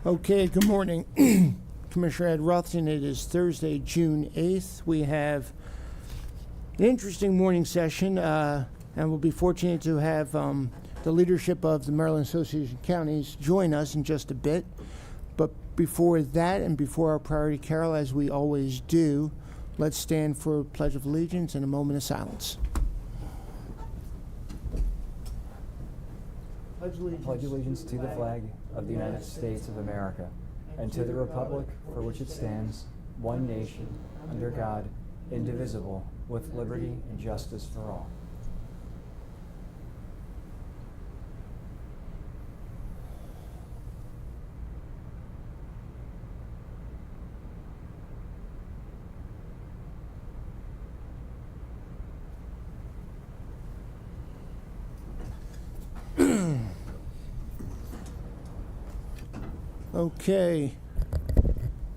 Okay, good morning. Commissioner Ed Ruthven. It is Thursday, June 8th. We have an interesting morning session, and we'll be fortunate to have the leadership of the Maryland Association of Counties join us in just a bit. But before that and before our priority carol, as we always do, let's stand for a Pledge of Allegiance and a moment of silence. Pledge allegiance to the flag of the United States of America and to the republic for which it stands, one nation, under God, indivisible, with liberty and justice for all. Okay,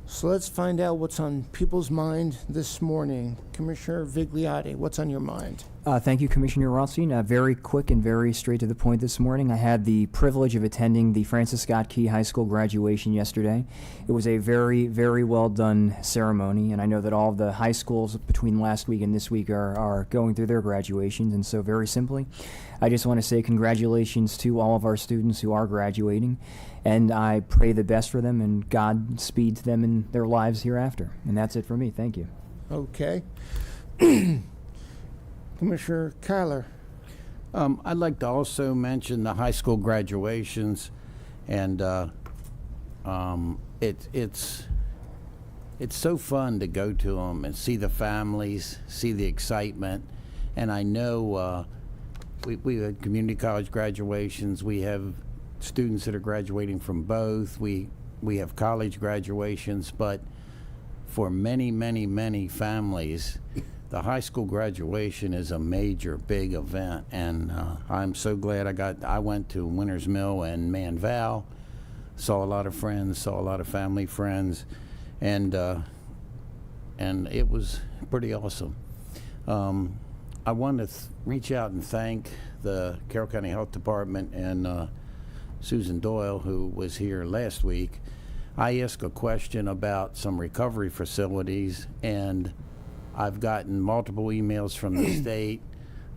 so let's find out what's on people's mind this morning. Commissioner Vigliotti, what's on your mind? Thank you, Commissioner Rothstein. Very quick and very straight to the point this morning. I had the privilege of attending the Francis Scott Key High School graduation yesterday. It was a very, very well done ceremony, and I know that all of the high schools between last week and this week are going through their graduations, and so very simply, I just want to say congratulations to all of our students who are graduating, and I pray the best for them and Godspeed to them in their lives hereafter. And that's it for me. Thank you. Okay. Commissioner Kyler. I'd like to also mention the high school graduations, and it's so fun to go to them and see the families, see the excitement. And I know we had community college graduations. We have students that are graduating from both. We have college graduations, but for many, many, many families, the high school graduation is a major, big event, and I'm so glad I went to Winters Mill and Manval, saw a lot of friends, saw a lot of family friends, and it was pretty awesome. I want to reach out and thank the Carroll County Health Department and Susan Doyle, who was here last week. I asked a question about some recovery facilities, and I've gotten multiple emails from the state.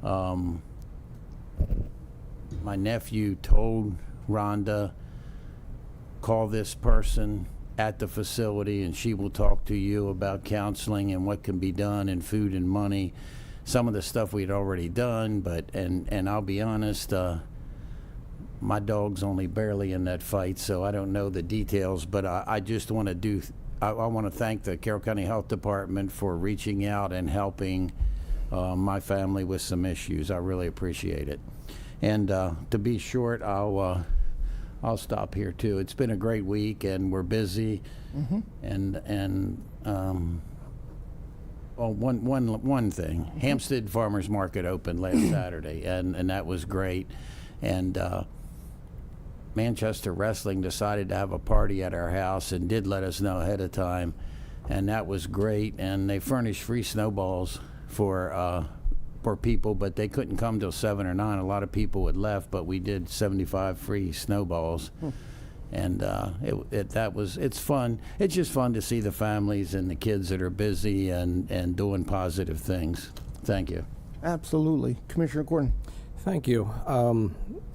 My nephew told Rhonda, call this person at the facility and she will talk to you about counseling and what can be done and food and money. Some of the stuff we'd already done, but and I'll be honest, my dog's only barely in that fight, so I don't know the details, but I just want to I want to thank the Carroll County Health Department for reaching out and helping my family with some issues. I really appreciate it. And to be short, I'll stop here too. It's been a great week, and we're busy. Mm-hmm. And well, one thing, mm-hmm. Hampstead Farmers Market opened last Saturday, and that was great. And Manchester Wrestling decided to have a party at our house and did let us know ahead of time, and that was great. And they furnished free snowballs for people, but they couldn't come till 7 or 9. A lot of people had left, but we did 75 free snowballs. And it's fun. It's just fun to see the families and the kids that are busy and doing positive things. Thank you. Absolutely. Commissioner Gordon. Thank you.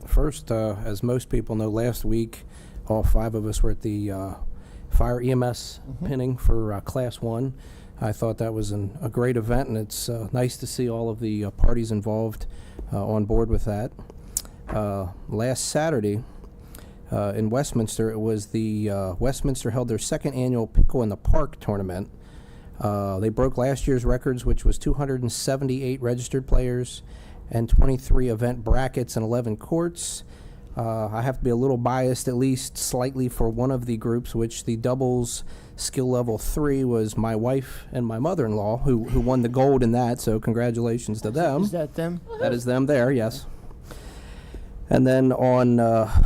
First, as most people know, last week all 5 of us were at the fire EMS pinning for Class 1. I thought that was a great event, and it's nice to see all of the parties involved on board with that. Last Saturday in Westminster, it was the Westminster held their 2nd annual Pickle in the Park tournament. They broke last year's records, which was 278 registered players and 23 event brackets and 11 courts. I have to be a little biased, at least slightly, for one of the groups, which the doubles skill level 3 was my wife and my mother-in-law who won the gold in that, so congratulations to them. Is that them? That is them there, yes. And then on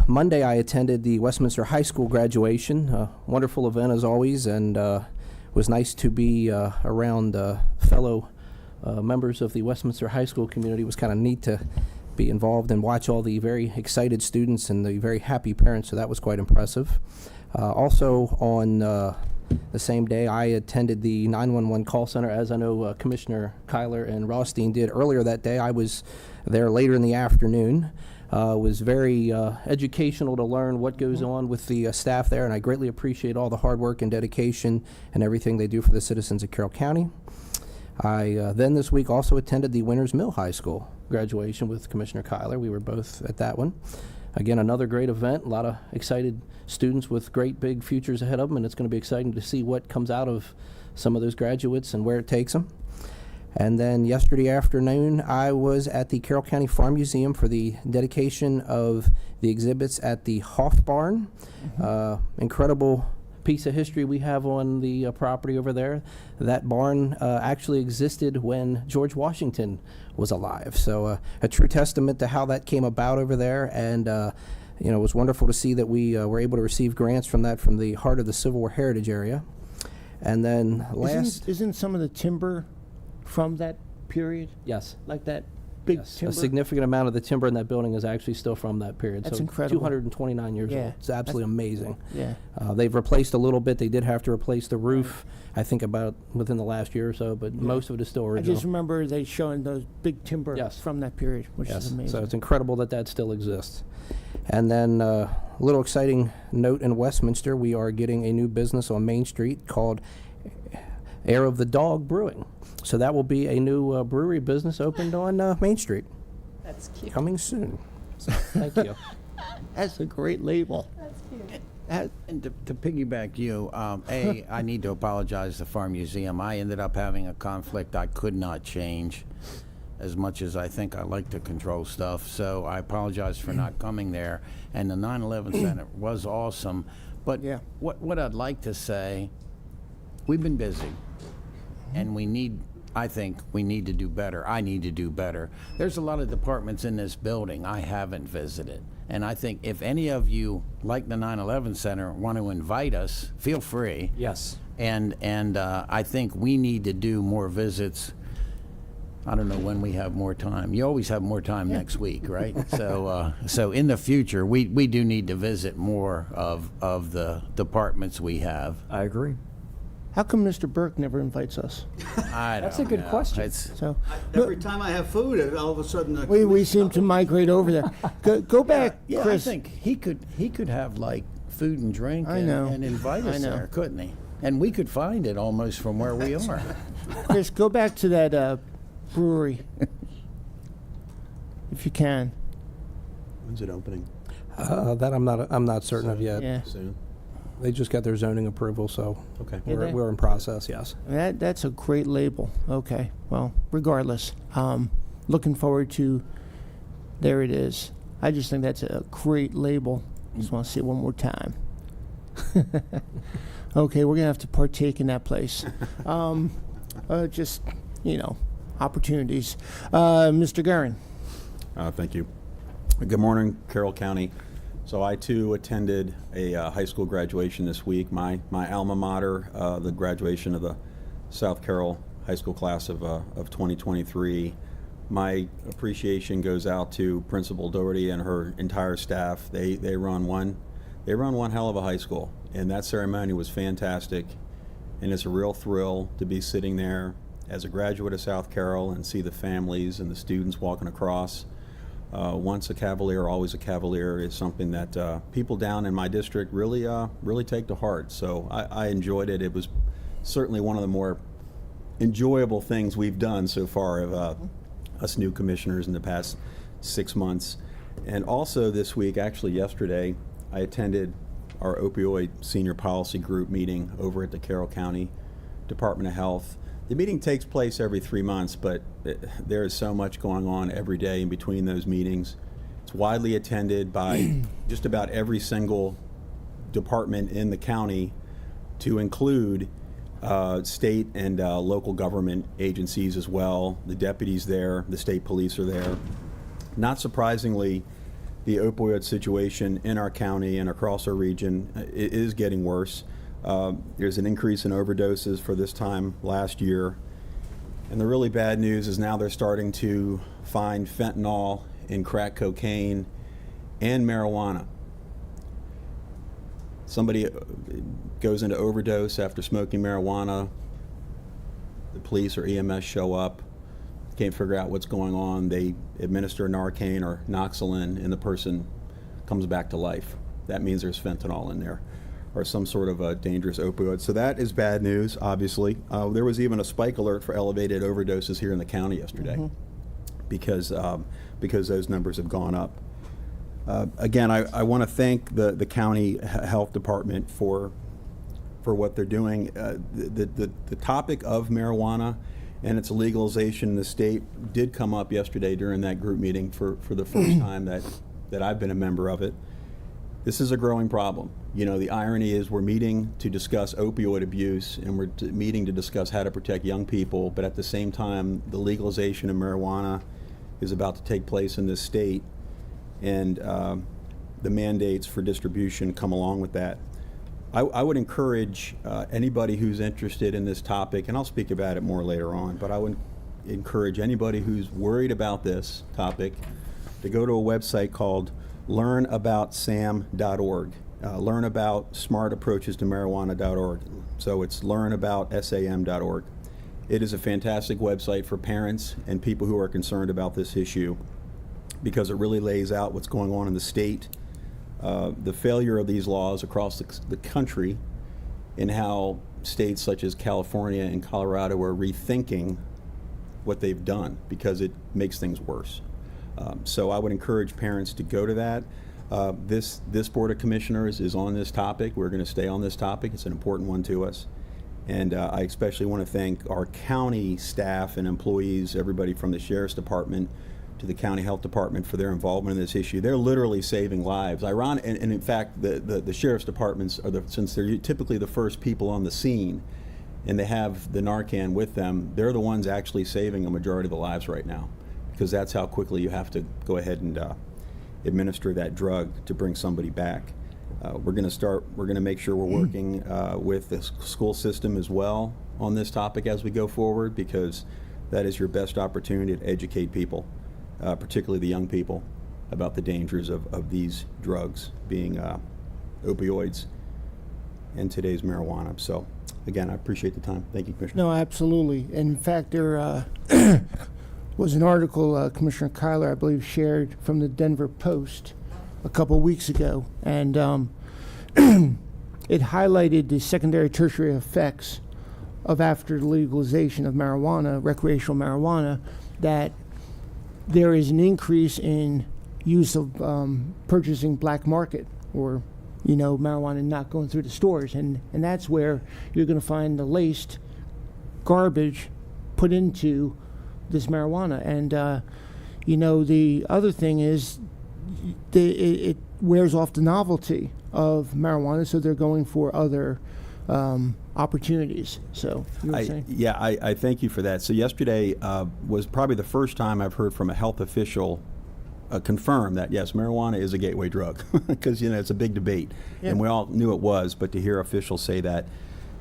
Monday, I attended the Westminster High School graduation. A wonderful event as always, and it was nice to be around fellow members of the Westminster High School community. It was kind of neat to be involved and watch all the very excited students and the very happy parents, so that was quite impressive. Also on the same day, I attended the 911 call center, as I know Commissioner Kyler and Rothstein did earlier that day. I was there later in the afternoon. It was very educational to learn what goes on with the staff there, and I greatly appreciate all the hard work and dedication and everything they do for the citizens of Carroll County. I then this week also attended the Winters Mill High School graduation with Commissioner Kyler. We were both at that one. Again, another great event, a lot of excited students with great big futures ahead of them, and it's going to be exciting to see what comes out of some of those graduates and where it takes them. And then yesterday afternoon, I was at the Carroll County Farm Museum for the dedication of the exhibits at the Hoff Barn. Incredible piece of history we have on the property over there. That barn actually existed when George Washington was alive. So a true testament to how that came about over there. And it was wonderful to see that we were able to receive grants from that from the heart of the Civil War Heritage area. And then Isn't some of the timber from that period? Yes. Like that big Yes, timber? a significant amount of the timber in that building is actually still from that period. That's so incredible. 229 years Yeah, old. It's absolutely amazing. Yeah. They've replaced a little bit. They did have to replace the roof, I think about within the last year or so, but most of it is still I original. just remember they showing those big timber Yes. from that period, which Yes, is amazing. so it's incredible that that still exists. And then a little exciting note in Westminster, we are getting a new business on Main Street called Air of the Dog Brewing. So that will be a new brewery business opened on Main Street. That's cute. Coming soon. So, thank you. That's a great label. That's cute. And to piggyback you, I need to apologize to Farm Museum. I ended up having a conflict I could not change, as much as I think I like to control stuff. So I apologize for not coming there. And the 9/11 Center was awesome. But Yeah. what I'd like to say, we've been busy, and I think we need to do better. I need to do better. There's a lot of departments in this building I haven't visited. And I think if any of you, like the 9/11 Center, want to invite us, feel free. Yes. And I think we need to do more visits. I don't know when we have more time. You always have more time next week, right? So in the future, we do need to visit more of the departments we have. I agree. How come Mr. Burke never invites us? That's a good question. So Every time I have food, all of a sudden we seem to migrate over there. Go back, Yeah, Chris. I think he could have like food and drink I and, know. and invite I us know. there, couldn't he? And we could find it almost from where we are. Chris, go back to that brewery, if you can. When's it opening? That I'm not certain of yet. Yeah. Soon. They just got their zoning approval, so Okay. Yeah, they- we're in process. Yes. That's a great label. Okay. Well, regardless, looking forward to. There it is. I just think that's a great label. Just want to see it one more time. Okay, we're gonna have to partake in that place. Just opportunities. Mr. Guerin. Thank you. Good morning, Carroll County. So I too attended a high school graduation this week. My alma mater, the graduation of the South Carroll High School class of 2023. My appreciation goes out to Principal Doherty and her entire staff. They run one hell of a high school, and that ceremony was fantastic. And it's a real thrill to be sitting there as a graduate of South Carroll and see the families and the students walking across. Once a Cavalier, always a Cavalier is something that people down in my district really take to heart. So I enjoyed it. It was certainly one of the more enjoyable things we've done so far of us new commissioners in the past 6 months. And also this week, actually yesterday, I attended our opioid senior policy group meeting over at the Carroll County Department of Health. The meeting takes place every 3 months, but there is so much going on every day in between those meetings. It's widely attended by just about every single department in the county, to include state and local government agencies as well. The deputies there, the state police are there. Not surprisingly, the opioid situation in our county and across our region is getting worse. There's an increase in overdoses for this time last year. And the really bad news is now they're starting to find fentanyl in crack cocaine and marijuana. somebody goes into overdose after smoking marijuana, the police or EMS show up, can't figure out what's going on, they administer Narcan or Noxolin, and the person comes back to life. That means there's fentanyl in there, or some sort of a dangerous opioid. So that is bad news, obviously. There was even a spike alert for elevated overdoses here in the county yesterday, because those numbers have gone up. Again, I want to thank the county health department for what they're doing. The topic of marijuana and its legalization in the state did come up yesterday during that group meeting for the first time that I've been a member of it. This is a growing problem. You know, the irony is we're meeting to discuss opioid abuse, and we're meeting to discuss how to protect young people, but at the same time, the legalization of marijuana is about to take place in this state, and the mandates for distribution come along with that. I would encourage anybody who's interested in this topic, and I'll speak about it more later on, but I would encourage anybody who's worried about this topic to go to a website called learnaboutsam.org. Learn about smart approaches to marijuana.org. So it's learnaboutsam.org. It is a fantastic website for parents and people who are concerned about this issue, because it really lays out what's going on in the state, the failure of these laws across the country, and how states such as California and Colorado are rethinking what they've done, because it makes things worse. So I would encourage parents to go to that. This Board of Commissioners is on this topic. We're going to stay on this topic. It's an important one to us. And I especially want to thank our county staff and employees, everybody from the Sheriff's Department to the County Health Department, for their involvement in this issue. They're literally saving lives. And in fact, the Sheriff's Departments since they're typically the first people on the scene, and they have the Narcan with them, they're the ones actually saving a majority of the lives right now, because that's how quickly you have to go ahead and administer that drug to bring somebody back. We're going to make sure we're working with the school system as well on this topic as we go forward, because that is your best opportunity to educate people, particularly the young people, about the dangers of these drugs, being opioids and today's marijuana. So again, I appreciate the time. Thank you, Commissioner. No, absolutely. In fact, there was an article Commissioner Kyler, I believe, shared from the Denver Post a couple weeks ago, and it highlighted the secondary tertiary effects of after the legalization of marijuana, recreational marijuana, that there is an increase in use of purchasing black market, or marijuana not going through the stores, and that's where you're going to find the laced garbage put into this marijuana. And the other thing is it wears off the novelty of marijuana, so they're going for other opportunities. So you were saying? I thank you for that. So yesterday was probably the first time I've heard from a health official confirm that yes, marijuana is a gateway drug, because it's a big debate, and we all knew it was, but to hear officials say that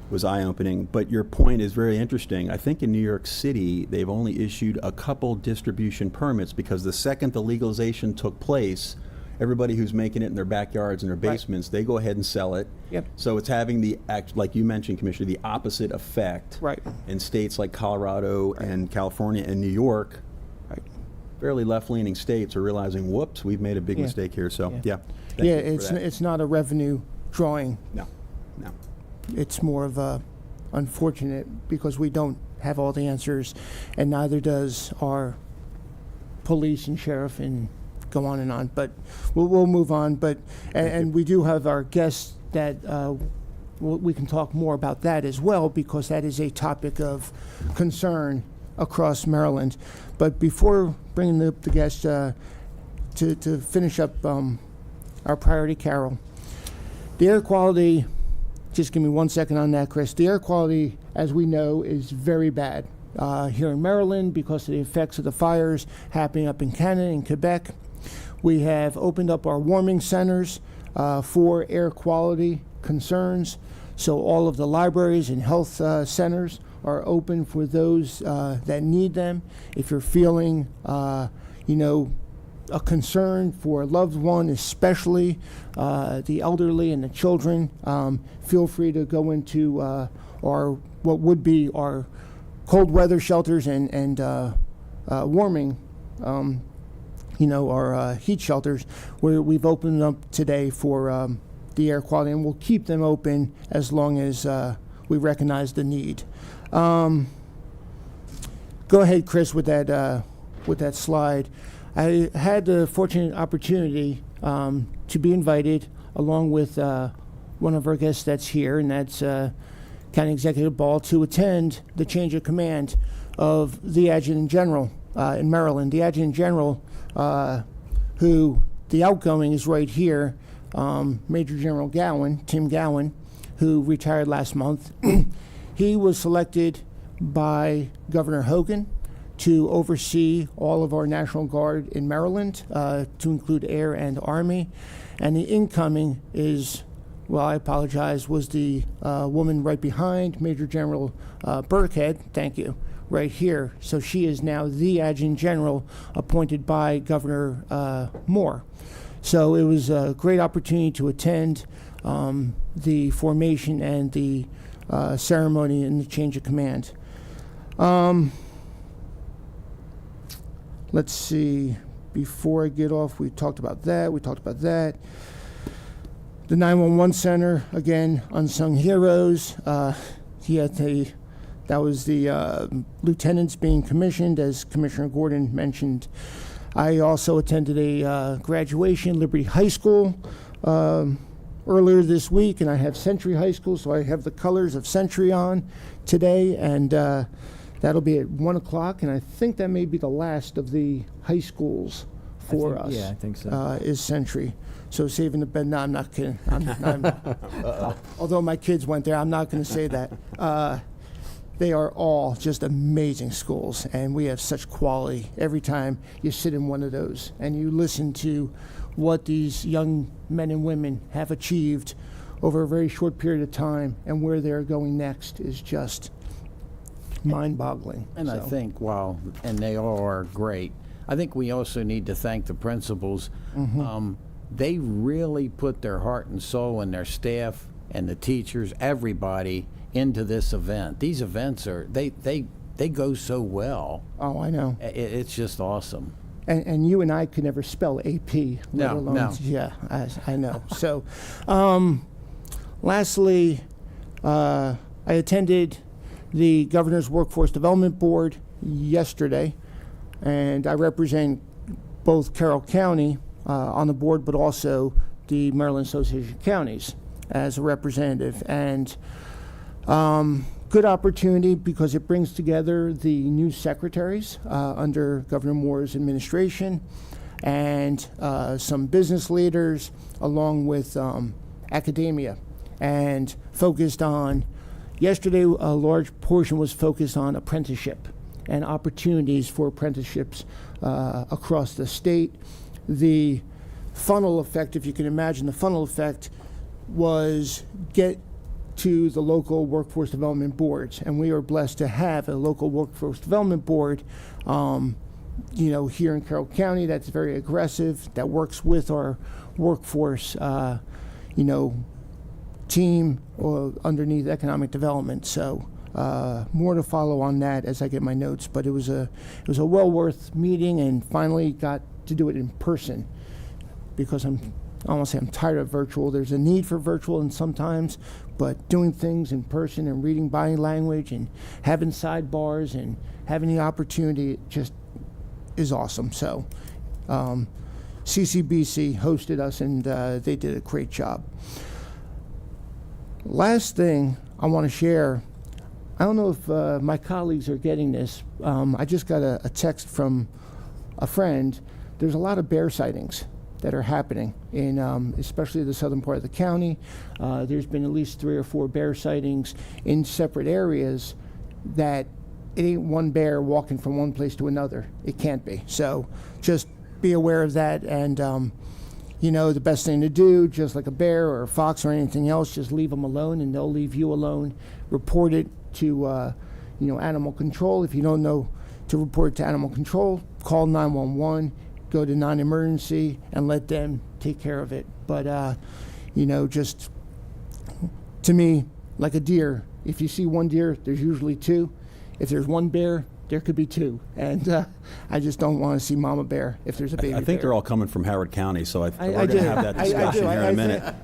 was eye-opening. But your point is very interesting. I think in New York City, they've only issued a couple distribution permits, because the second the legalization took place, everybody who's making it in their backyards and their basements, they go ahead and sell it. Yep. So it's having like you mentioned, Commissioner, the opposite effect. Right. In states like Colorado and California and New York, fairly left-leaning states are realizing, whoops, we've made a big mistake here. So thank you for that. It's not a revenue drawing. No. It's more of a unfortunate, because we don't have all the answers, and neither does our police and sheriff, and go on and on. But we'll move on. But and we do have our guests that we can talk more about that as well, because that is a topic of concern across Maryland. But before bringing the guests to finish up our priority carol, the air quality. Just give me 1 second on that, Chris. The air quality, as we know, is very bad here in Maryland because of the effects of the fires happening up in Canada and Quebec. We have opened up our warming centers for air quality concerns. So all of the libraries and health centers are open for those that need them. If you're feeling, a concern for a loved one, especially the elderly and the children, feel free to go into our what would be our cold weather shelters and warming, our heat shelters, where we've opened up today for the air quality, and we'll keep them open as long as we recognize the need. Go ahead, Chris, with that slide. I had the fortunate opportunity to be invited, along with one of our guests that's here, and that's County Executive Ball, to attend the change of command of the Adjutant General in Maryland. The Adjutant General, who the outgoing is right here, Major General Gowan, Tim Gowan, who retired last month. He was selected by Governor Hogan to oversee all of our National Guard in Maryland, to include Air and Army. And the incoming is, well, I apologize, was the woman right behind, Major General Burkhead, thank you, right here. So she is now the Adjutant General appointed by Governor Moore. So it was a great opportunity to attend the formation and the ceremony and the change of command. Let's see, before I get off, we talked about that. The 911 Center, again, unsung heroes. That was the lieutenants being commissioned, as Commissioner Gordon mentioned. I also attended a graduation, Liberty High School, earlier this week, and I have Century High School, so I have the colors of Century on today, and that'll be at 1 o'clock, and I think that may be the last of the high schools for us. Yeah, I think so. Is Century. So saving the bed. No, I'm not kidding. Although my kids went there, I'm not going to say that. They are all just amazing schools, and we have such quality every time you sit in one of those and you listen to what these young men and women have achieved over a very short period of time, and where they're going next is just mind-boggling. And I So, think, and they all are great, I think we also need to thank the principals. They really put their heart and soul, and their staff and the teachers, everybody, into this event. These events they go so well. Oh, I know. It's just awesome. And you and I could never spell AP, let No, alone. no. Yeah, I know. So, lastly, I attended the Governor's Workforce Development Board yesterday, and I represent both Carroll County on the board, but also the Maryland Association of Counties as a representative. And good opportunity because it brings together the new secretaries under Governor Moore's administration, and some business leaders, along with academia, and focused on, yesterday a large portion was focused on apprenticeship and opportunities for apprenticeships across the state. The funnel effect, if you can imagine the funnel effect, was get to the local workforce development boards, and we are blessed to have a local workforce development board here in Carroll County that's very aggressive, that works with our workforce team underneath economic development. So more to follow on that as I get my notes, but it was a well worth meeting, and finally got to do it in person, because I won't say I'm tired of virtual. There's a need for virtual and sometimes, but doing things in person and reading body language and having sidebars and having the opportunity just is awesome. So CCBC hosted us, and they did a great job. Last thing I want to share, I don't know if my colleagues are getting this. I just got a text from a friend. There's a lot of bear sightings that are happening in especially the southern part of the county. There's been at least 3 or 4 bear sightings in separate areas that it ain't one bear walking from one place to another. It can't be. So just be aware of that, and the best thing to do, just like a bear or a fox or anything else, just leave them alone and they'll leave you alone. Report it to animal control. If you don't know to report it to animal control, call 911 go to non-emergency and let them take care of it. But, just to me, like a deer, if you see one deer, there's usually two. If there's one bear, there could be two. And I just don't want to see mama bear if there's a baby I think bear. they're all coming from Howard County, so we're I going do. to have that discussion here in a minute.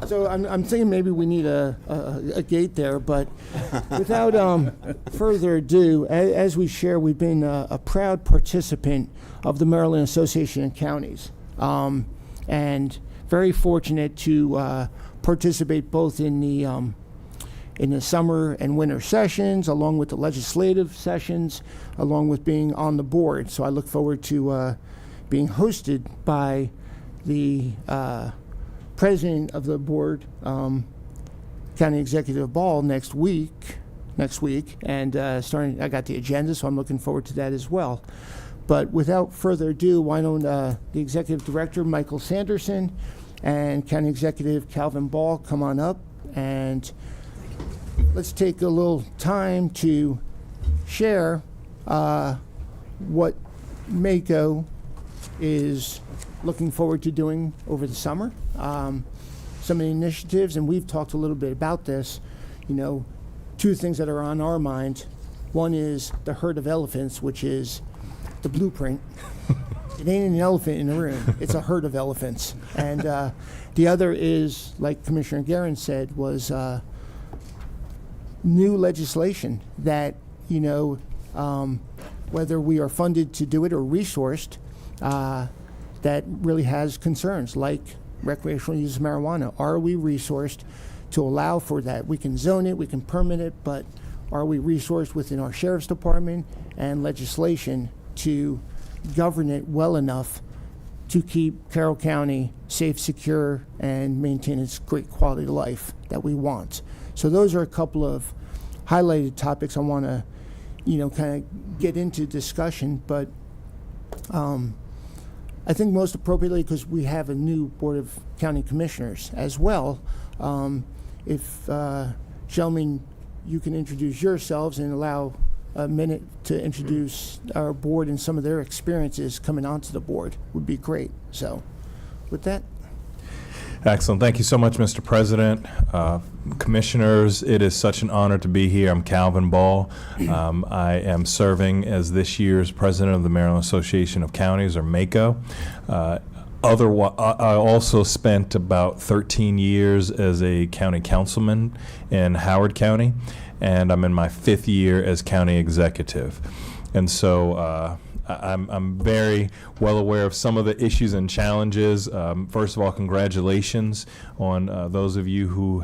So I'm thinking maybe we need a gate there, but without further ado, as we share, we've been a proud participant of the Maryland Association of Counties, and very fortunate to participate both in the summer and winter sessions, along with the legislative sessions, along with being on the board. So I look forward to being hosted by the president of the board, County Executive Ball, next week, and I got the agenda, so I'm looking forward to that as well. But without further ado, why don't the Executive Director, Michael Sanderson, and County Executive Calvin Ball come on up, and let's take a little time to share what MACo is looking forward to doing over the summer. Some of the initiatives, and we've talked a little bit about this, two things that are on our mind. One is the herd of elephants, which is the blueprint. It ain't an elephant in the room. It's a herd of elephants. And the other is, like Commissioner Guerin said, was new legislation that, whether we are funded to do it or resourced, that really has concerns, like recreational use of marijuana. Are we resourced to allow for that? We can zone it, we can permit it, but are we resourced within our sheriff's department and legislation to govern it well enough to keep Carroll County safe, secure, and maintain its great quality of life that we want? So those are a couple of highlighted topics I want to, kind of get into discussion. But I think most appropriately, because we have a new Board of County Commissioners as well, if, gentlemen, you can introduce yourselves and allow a minute to introduce our board and some of their experiences coming onto the board would be great. So with that. Excellent. Thank you so much, Mr. President. Commissioners, it is such an honor to be here. I'm Calvin Ball. I am serving as this year's president of the Maryland Association of Counties, or MACo. I also spent about 13 years as a county councilman in Howard County, and I'm in my 5th year as county executive. And so I'm very well aware of some of the issues and challenges. First of all, congratulations on those of you who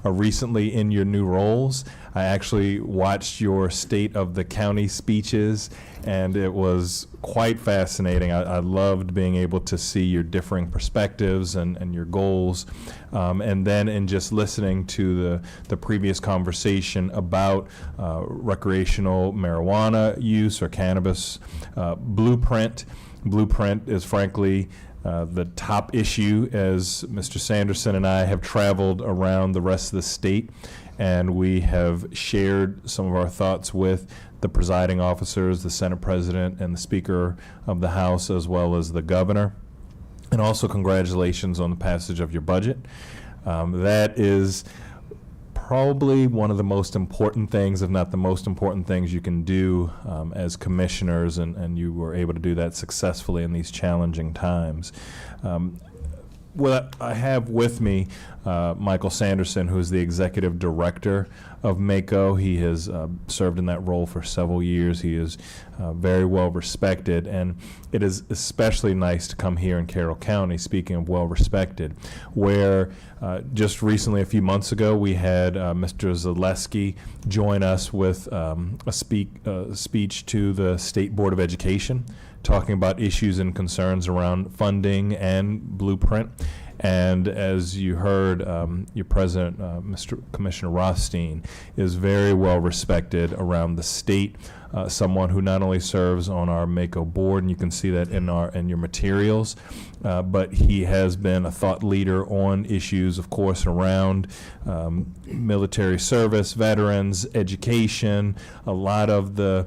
are recently in your new roles. I actually watched your State of the County speeches, and it was quite fascinating. I loved being able to see your differing perspectives and your goals. And then in just listening to the previous conversation about recreational marijuana use or cannabis, Blueprint is frankly the top issue, as Mr. Sanderson and I have traveled around the rest of the state, and we have shared some of our thoughts with the presiding officers, the Senate President, and the Speaker of the House, as well as the Governor. And also congratulations on the passage of your budget. That is probably one of the most important things, if not the most important things you can do as commissioners, and you were able to do that successfully in these challenging times. Well, I have with me Michael Sanderson, who is the executive director of MACo. He has served in that role for several years. He is very well respected, and it is especially nice to come here in Carroll County, speaking of well respected, where just recently, a few months ago, we had Mr. Zaleski join us with a speech to the State Board of Education, talking about issues and concerns around funding and Blueprint. And as you heard, your president, Mr. Commissioner Rothstein, is very well respected around the state someone who not only serves on our MACO board, and you can see that in your materials, but he has been a thought leader on issues, of course, around military service, veterans, education, a lot of the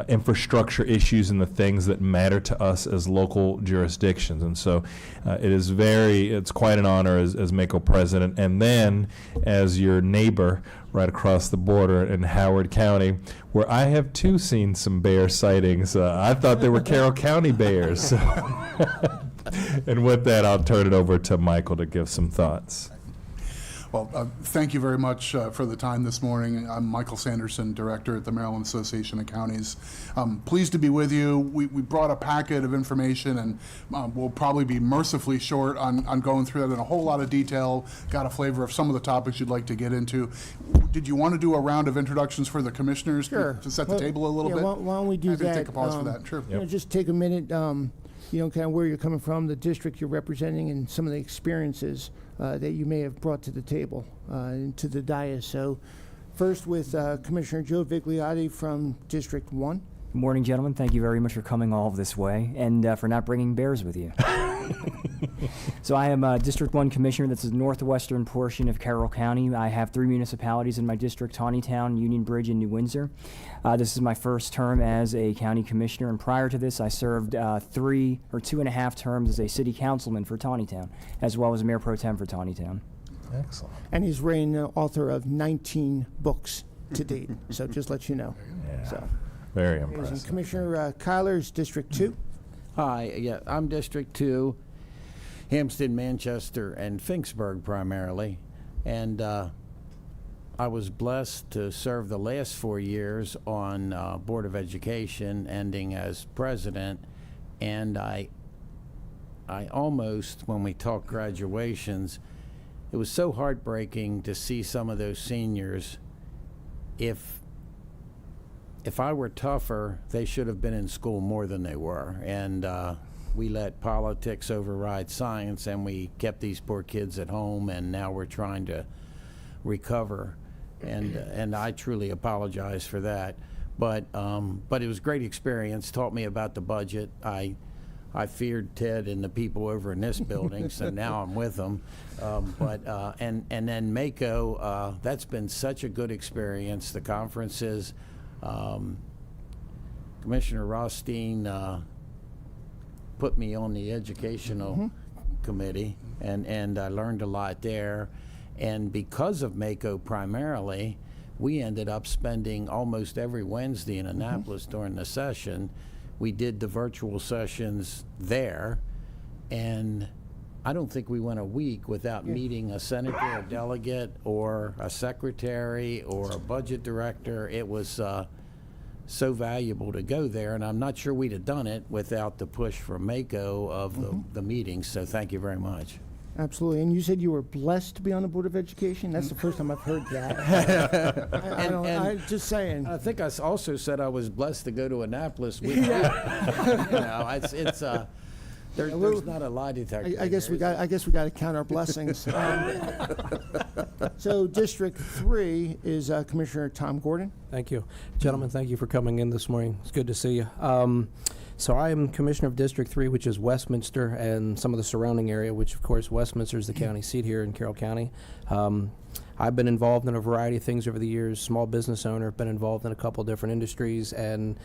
infrastructure issues and the things that matter to us as local jurisdictions. And so it's quite an honor as MACO president, and then as your neighbor right across the border in Howard County, where I have too seen some bear sightings. I thought they were Carroll County bears. And with that, I'll turn it over to Michael to give some thoughts. Well, thank you very much for the time this morning. I'm Michael Sanderson, Director at the Maryland Association of Counties. Pleased to be with you. We brought a packet of information, and we'll probably be mercifully short on going through that in a whole lot of detail. Got a flavor of some of the topics you'd like to get into. Did you want to do a round of introductions for the commissioners Sure. to set the table a little bit? Why don't we do Happy that? to take a pause for that. Sure. Just take a minute, kind of where you're coming from, the district you're representing, and some of the experiences that you may have brought to the table, to the dais. So first with Commissioner Joe Vigliotti from District 1. Good morning, gentlemen. Thank you very much for coming all this way and for not bringing bears with you. So I am District 1 Commissioner. That's the northwestern portion of Carroll County. I have 3 municipalities in my district: Tawnytown, Union Bridge, and New Windsor. This is my first term as a county commissioner, and prior to this I served 2.5 terms as a city councilman for Tawnytown, as well as mayor pro tem for Tawnytown. Excellent. And he's reigning the author of 19 books to date. So just let you know. Yeah. So, Very amazing. impressive. Commissioner Kyler's District 2. Hi, yeah, I'm District 2, Hampstead, Manchester, and Finksburg primarily. And I was blessed to serve the last 4 years on Board of Education, ending as president. And I almost, when we talk graduations, it was so heartbreaking to see some of those seniors. If I were tougher, they should have been in school more than they were. And we let politics override science, and we kept these poor kids at home, and now we're trying to recover. And I truly apologize for that. But it was a great experience, taught me about the budget. I feared Ted and the people over in this building, so now I'm with them. And then MACO, that's been such a good experience. The conferences, Commissioner Rothstein put me on the educational committee, and I learned a lot there. And because of MACO primarily, we ended up spending almost every Wednesday in Annapolis during the session. We did the virtual sessions there, and I don't think we went a week without meeting a senator, a delegate, or a secretary, or a budget director. It was so valuable to go there, and I'm not sure we'd have done it without the push from MACO of the meetings, so thank you very much. Absolutely. And you said you were blessed to be on the Board of Education? That's the first time I've heard that. I'm just saying. I think I also said I was blessed to go to Annapolis. You know, there's not a lie detector. I guess we got to count our blessings. So District 3 is Commissioner Tom Gordon. Thank you. Gentlemen, thank you for coming in this morning. It's good to see you. So I am Commissioner of District 3, which is Westminster and some of the surrounding area, which, of course, Westminster is the county seat here in Carroll County. I've been involved in a variety of things over the years. Small business owner, been involved in a couple different industries, and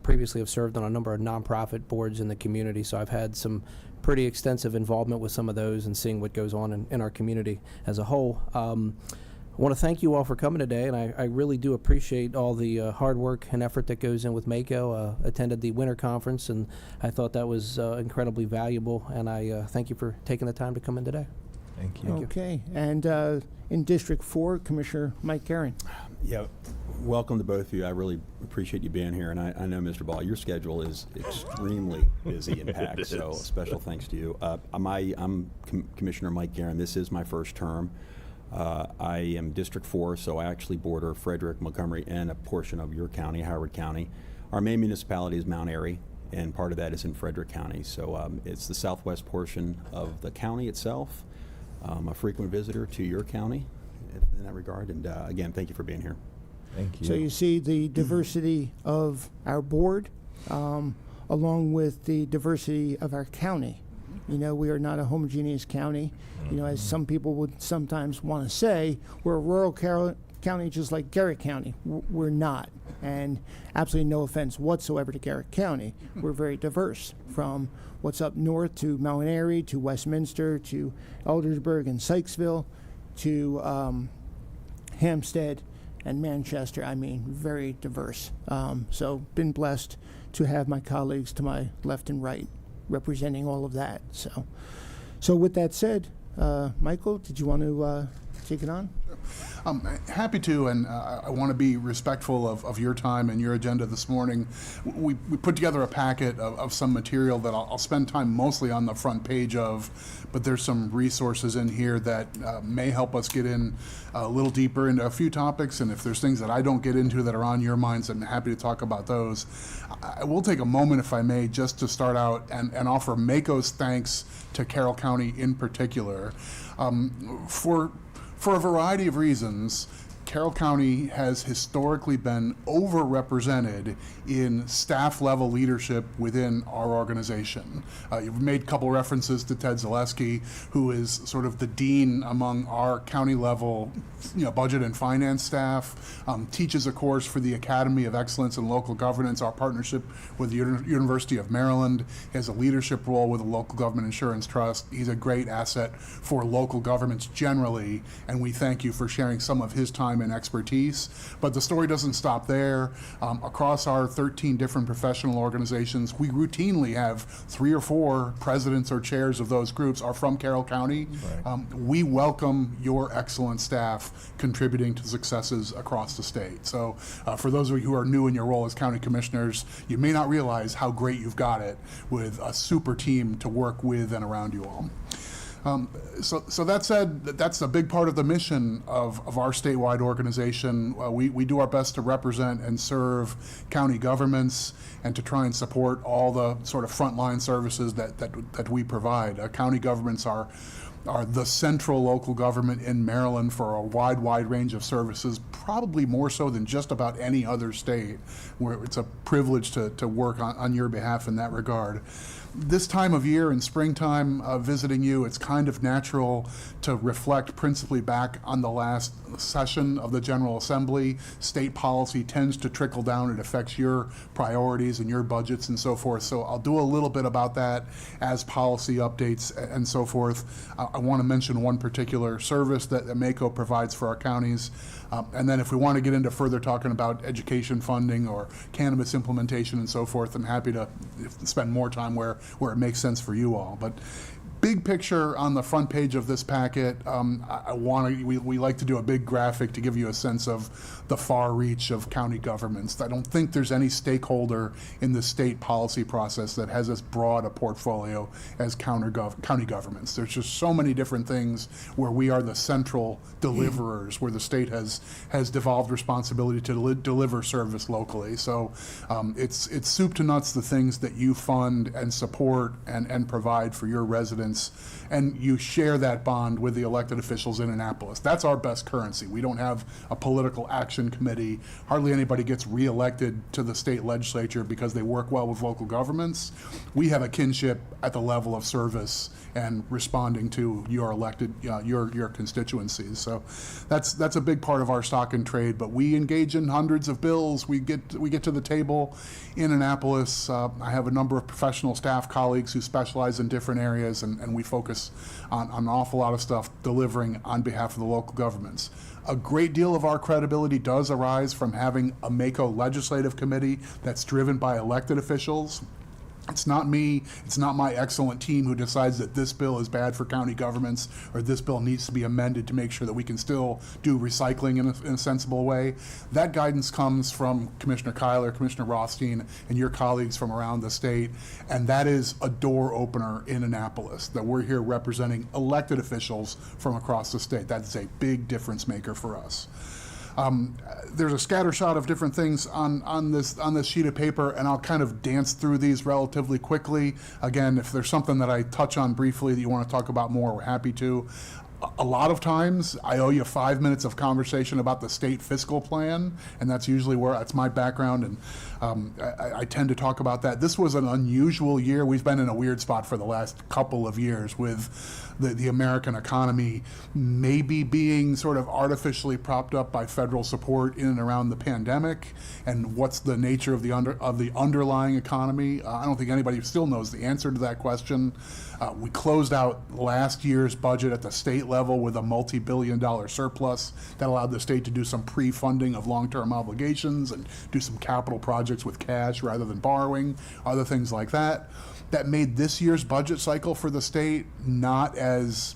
previously have served on a number of nonprofit boards in the community. So I've had some pretty extensive involvement with some of those and seeing what goes on in our community as a whole. I want to thank you all for coming today, and I really do appreciate all the hard work and effort that goes in with MACO. Attended the winter conference, and I thought that was incredibly valuable, and I thank you for taking the time to come in today. Thank you. Okay. And in District 4, Commissioner Mike Guerin. Yeah, welcome to both of you. I really appreciate you being here, and I know, Mr. Ball, your schedule is extremely busy and packed, so special thanks to you. I'm Commissioner Mike Guerin. This is my first term. I am District 4, so I actually border Frederick, Montgomery, and a portion of your county, Howard County. Our main municipality is Mount Airy, and part of that is in Frederick County. So it's the southwest portion of the county itself. A frequent visitor to your county in that regard. And again, thank you for being here. Thank you. So you see the diversity of our board, along with the diversity of our county. You know, we are not a homogeneous county. You know, as some people would sometimes want to say, we're a rural county just like Garrett County. We're not. And absolutely no offense whatsoever to Garrett County. We're very diverse, from what's up north to Mount Airy to Westminster to Eldersburg and Sykesville to Hampstead and Manchester. I mean, very diverse. So been blessed to have my colleagues to my left and right representing all of that. So with that said, Michael, did you want to take it on? I'm happy to, and I want to be respectful of your time and your agenda this morning. We put together a packet of some material that I'll spend time mostly on the front page of, but there's some resources in here that may help us get in a little deeper into a few topics, and if there's things that I don't get into that are on your minds, I'm happy to talk about those. I will take a moment, if I may, just to start out and offer Mako's thanks to Carroll County in particular. For a variety of reasons, Carroll County has historically been overrepresented in staff-level leadership within our organization. You've made a couple references to Ted Zaleski, who is sort of the dean among our county-level, budget and finance staff, teaches a course for the Academy of Excellence in Local Governance, our partnership with the University of Maryland. He has a leadership role with the Local Government Insurance Trust. He's a great asset for local governments generally, and we thank you for sharing some of his time and expertise. But the story doesn't stop there. Across our 13 different professional organizations, we routinely have 3 or 4 presidents or chairs of those groups are from Carroll County. Right. We welcome your excellent staff contributing to successes across the state. So for those of you who are new in your role as county commissioners, you may not realize how great you've got it with a super team to work with and around you all. So that said, that's a big part of the mission of our statewide organization. We do our best to represent and serve county governments and to try and support all the sort of frontline services that we provide. County governments are the central local government in Maryland for a wide range of services, probably more so than just about any other state, where it's a privilege to work on your behalf in that regard. This time of year in springtime, visiting you, it's kind of natural to reflect principally back on the last session of the General Assembly. State policy tends to trickle down. It affects your priorities and your budgets and so forth. So I'll do a little bit about that as policy updates and so forth. I want to mention one particular service that Mako provides for our counties. And then if we want to get into further talking about education funding or cannabis implementation and so forth, I'm happy to spend more time where it makes sense for you all. But big picture on the front page of this packet, we like to do a big graphic to give you a sense of the far reach of county governments. I don't think there's any stakeholder in the state policy process that has as broad a portfolio as county governments. There's just so many different things where we are the central deliverers, where the state has devolved responsibility to deliver service locally. So it's soup to nuts the things that you fund and support and provide for your residents, and you share that bond with the elected officials in Annapolis. That's our best currency. We don't have a political action committee. Hardly anybody gets reelected to the state legislature because they work well with local governments. We have a kinship at the level of service and responding to your elected, your constituencies. So that's a big part of our stock and trade. But we engage in hundreds of bills. We get to the table in Annapolis. I have a number of professional staff colleagues who specialize in different areas, and we focus on an awful lot of stuff delivering on behalf of the local governments. A great deal of our credibility does arise from having a Mako legislative committee that's driven by elected officials. It's not me, it's not my excellent team who decides that this bill is bad for county governments or this bill needs to be amended to make sure that we can still do recycling in a sensible way. That guidance comes from Commissioner Kyler, Commissioner Rothstein, and your colleagues from around the state, and that is a door opener in Annapolis, that we're here representing elected officials from across the state. That's a big difference maker for us. There's a scatter shot of different things on this sheet of paper, and I'll kind of dance through these relatively quickly. Again, if there's something that I touch on briefly that you want to talk about more, we're happy to. a lot of times I owe you 5 minutes of conversation about the state fiscal plan, and that's usually that's my background, and I tend to talk about that. This was an unusual year. We've been in a weird spot for the last couple of years with the American economy maybe being sort of artificially propped up by federal support in and around the pandemic, and what's the nature of the underlying economy. I don't think anybody still knows the answer to that question. We closed out last year's budget at the state level with a multi-billion-dollar surplus that allowed the state to do some pre-funding of long-term obligations and do some capital projects with cash rather than borrowing, other things like that. That made this year's budget cycle for the state not as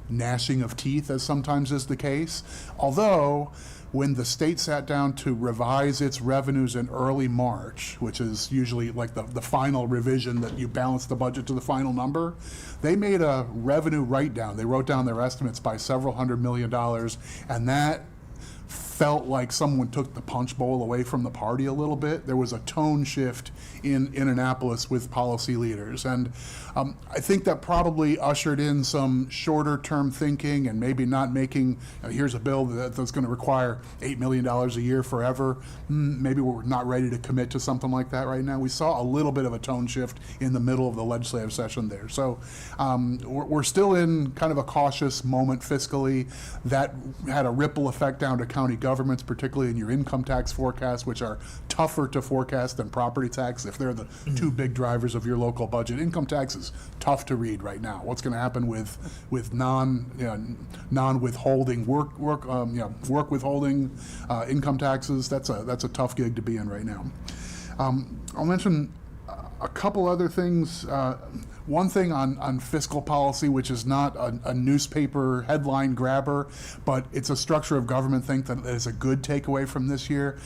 gnashing of teeth as sometimes is the case. Although, when the state sat down to revise its revenues in early March, which is usually like the final revision that you balance the budget to the final number, they made a revenue write-down. They wrote down their estimates by several $100 million, and that felt like someone took the punch bowl away from the party a little bit. There was a tone shift in Annapolis with policy leaders. And I think that probably ushered in some shorter term thinking and maybe not making, here's a bill that's going to require $8 million a year forever. Maybe we're not ready to commit to something like that right now. We saw a little bit of a tone shift in the middle of the legislative session there. So we're still in kind of a cautious moment fiscally. That had a ripple effect down to county governments, particularly in your income tax forecasts, which are tougher to forecast than property tax if they're the two big drivers of your local budget. Income tax is tough to read right now. What's going to happen with non-withholding work withholding income taxes? That's a tough gig to be in right now. I'll mention a couple other things. One thing on fiscal policy, which is not a newspaper headline grabber, but it's a structure of government thing that is a good takeaway from this year.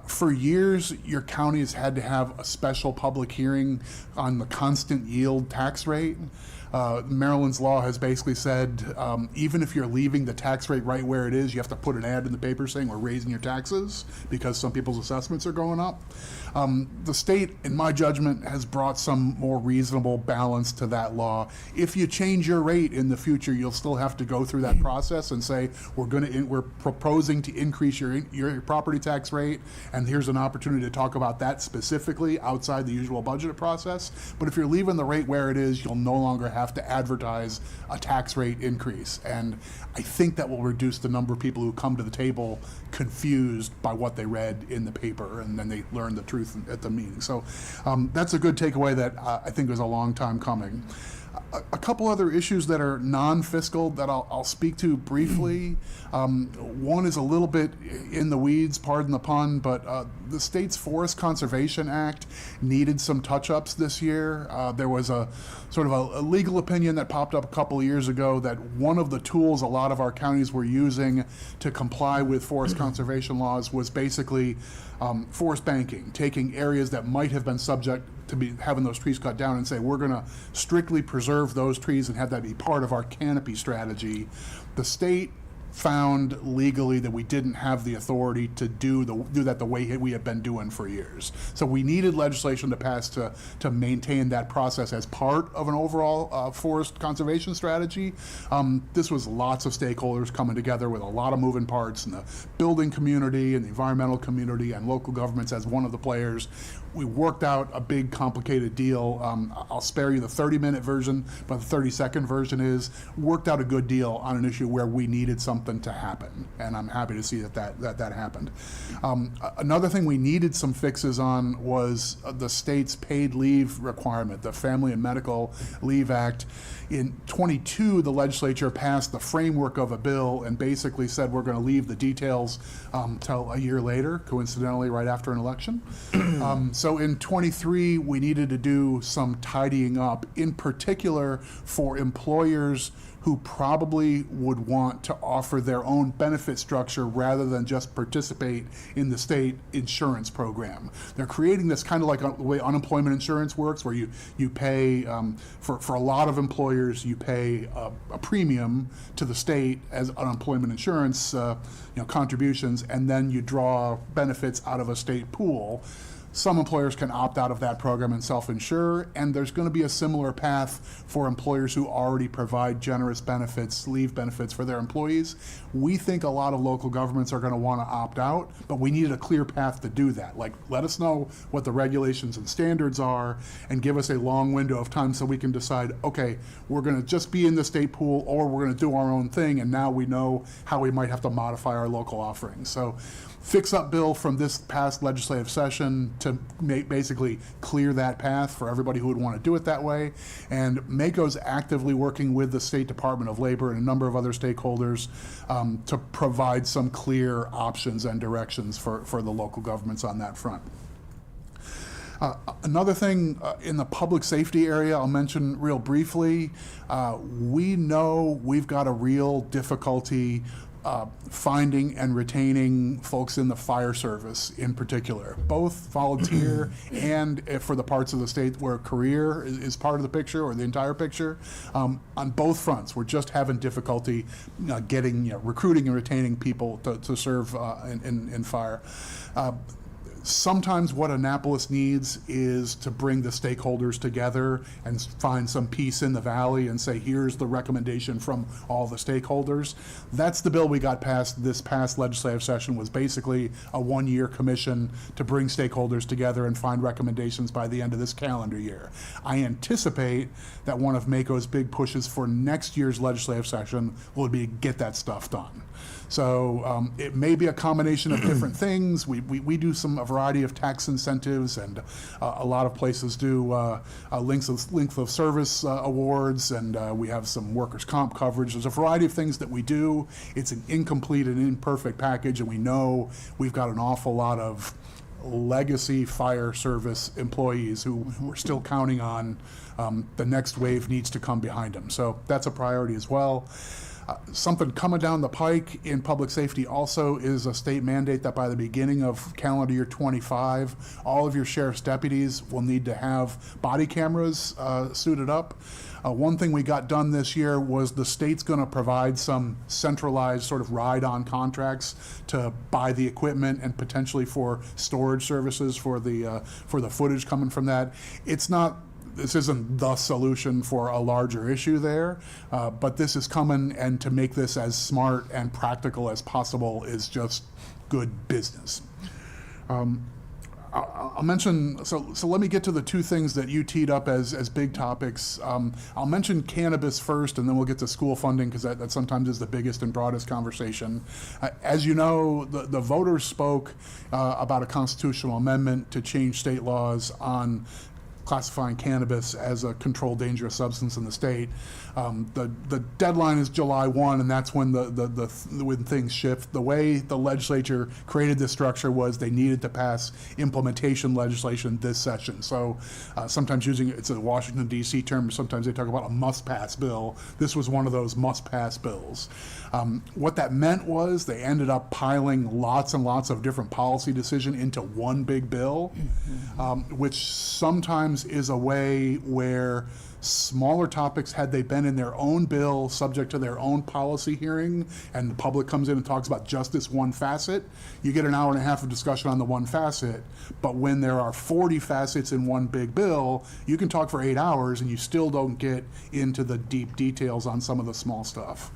For years, your county has had to have a special public hearing on the constant yield tax rate. Maryland's law has basically said even if you're leaving the tax rate right where it is, you have to put an ad in the paper saying we're raising your taxes because some people's assessments are going up. The state, in my judgment, has brought some more reasonable balance to that law. If you change your rate in the future, you'll still have to go through that process and say we're proposing to increase your property tax rate, and here's an opportunity to talk about that specifically outside the usual budget process. But if you're leaving the rate where it is, you'll no longer have to advertise a tax rate increase. And I think that will reduce the number of people who come to the table confused by what they read in the paper, and then they learn the truth at the meeting. So that's a good takeaway that I think is a long time coming. A couple other issues that are non-fiscal that I'll speak to briefly. One is a little bit in the weeds, pardon the pun, but the state's Forest Conservation Act needed some touch-ups this year. There was a sort of a legal opinion that popped up a couple of years ago that one of the tools a lot of our counties were using to comply with forest conservation laws was basically forest banking, taking areas that might have been subject to be having those trees cut down and say, we're going to strictly preserve those trees and have that be part of our canopy strategy. The state found legally that we didn't have the authority to do that the way we have been doing for years. So we needed legislation to pass to maintain that process as part of an overall forest conservation strategy. This was lots of stakeholders coming together with a lot of moving parts, and the building community and the environmental community and local governments as one of the players. We worked out a big, complicated deal. I'll spare you the 30-minute version, but the 30-second version is worked out a good deal on an issue where we needed something to happen, and I'm happy to see that happened. Another thing we needed some fixes on was the state's paid leave requirement, the Family and Medical Leave Act. In 22, the legislature passed the framework of a bill and basically said we're going to leave the details till a year later, coincidentally right after an election. So in 23, we needed to do some tidying up, in particular for employers who probably would want to offer their own benefit structure rather than just participate in the state insurance program. They're creating this kind of like the way unemployment insurance works, where you pay, for a lot of employers, you pay a premium to the state as unemployment insurance contributions, and then you draw benefits out of a state pool. Some employers can opt out of that program and self-insure, and there's going to be a similar path for employers who already provide generous benefits, leave benefits for their employees. We think a lot of local governments are going to want to opt out, but we needed a clear path to do that. Like, let us know what the regulations and standards are and give us a long window of time so we can decide, okay, we're going to just be in the state pool or we're going to do our own thing, and now we know how we might have to modify our local offerings. So fix-up bill from this past legislative session to basically clear that path for everybody who would want to do it that way. And MACO's actively working with the State Department of Labor and a number of other stakeholders to provide some clear options and directions for the local governments on that front. Another thing in the public safety area I'll mention real briefly, we know we've got a real difficulty finding and retaining folks in the fire service in particular, both volunteer and for the parts of the state where career is part of the picture or the entire picture. On both fronts, we're just having difficulty getting, recruiting and retaining people to serve in fire. Sometimes what Annapolis needs is to bring the stakeholders together and find some peace in the valley and say, here's the recommendation from all the stakeholders. That's the bill we got passed this past legislative session, was basically a one-year commission to bring stakeholders together and find recommendations by the end of this calendar year. I anticipate that one of MACO's big pushes for next year's legislative session will be to get that stuff done. So it may be a combination of different things. We do a variety of tax incentives, and a lot of places do length of service awards, and we have some workers' comp coverage. There's a variety of things that we do. It's an incomplete and imperfect package, and we know we've got an awful lot of legacy fire service employees who we're still counting on. The next wave needs to come behind them. So that's a priority as well. Something coming down the pike in public safety also is a state mandate that by the beginning of calendar year 25, all of your sheriff's deputies will need to have body cameras suited up. One thing we got done this year was the state's going to provide some centralized sort of ride-on contracts to buy the equipment and potentially for storage services for the footage coming from that. This isn't the solution for a larger issue there, but this is coming, and to make this as smart and practical as possible is just good business. I'll mention, so let me get to the two things that you teed up as big topics. I'll mention cannabis first, and then we'll get to school funding, because that sometimes is the biggest and broadest conversation. As you know, the voters spoke about a constitutional amendment to change state laws on classifying cannabis as a controlled dangerous substance in the state. The deadline is July 1, and that's when when things shift. The way the legislature created this structure was they needed to pass implementation legislation this session. So sometimes it's a Washington, D.C. term, sometimes they talk about a must-pass bill. This was one of those must-pass bills. What that meant was they ended up piling lots and lots of different policy decisions into one big bill, which sometimes is a way where smaller topics, had they been in their own bill, subject to their own policy hearing, and the public comes in and talks about just this one facet, you get an hour and a half of discussion on the one facet. But when there are 40 facets in one big bill, you can talk for 8 hours and you still don't get into the deep details on some of the small stuff.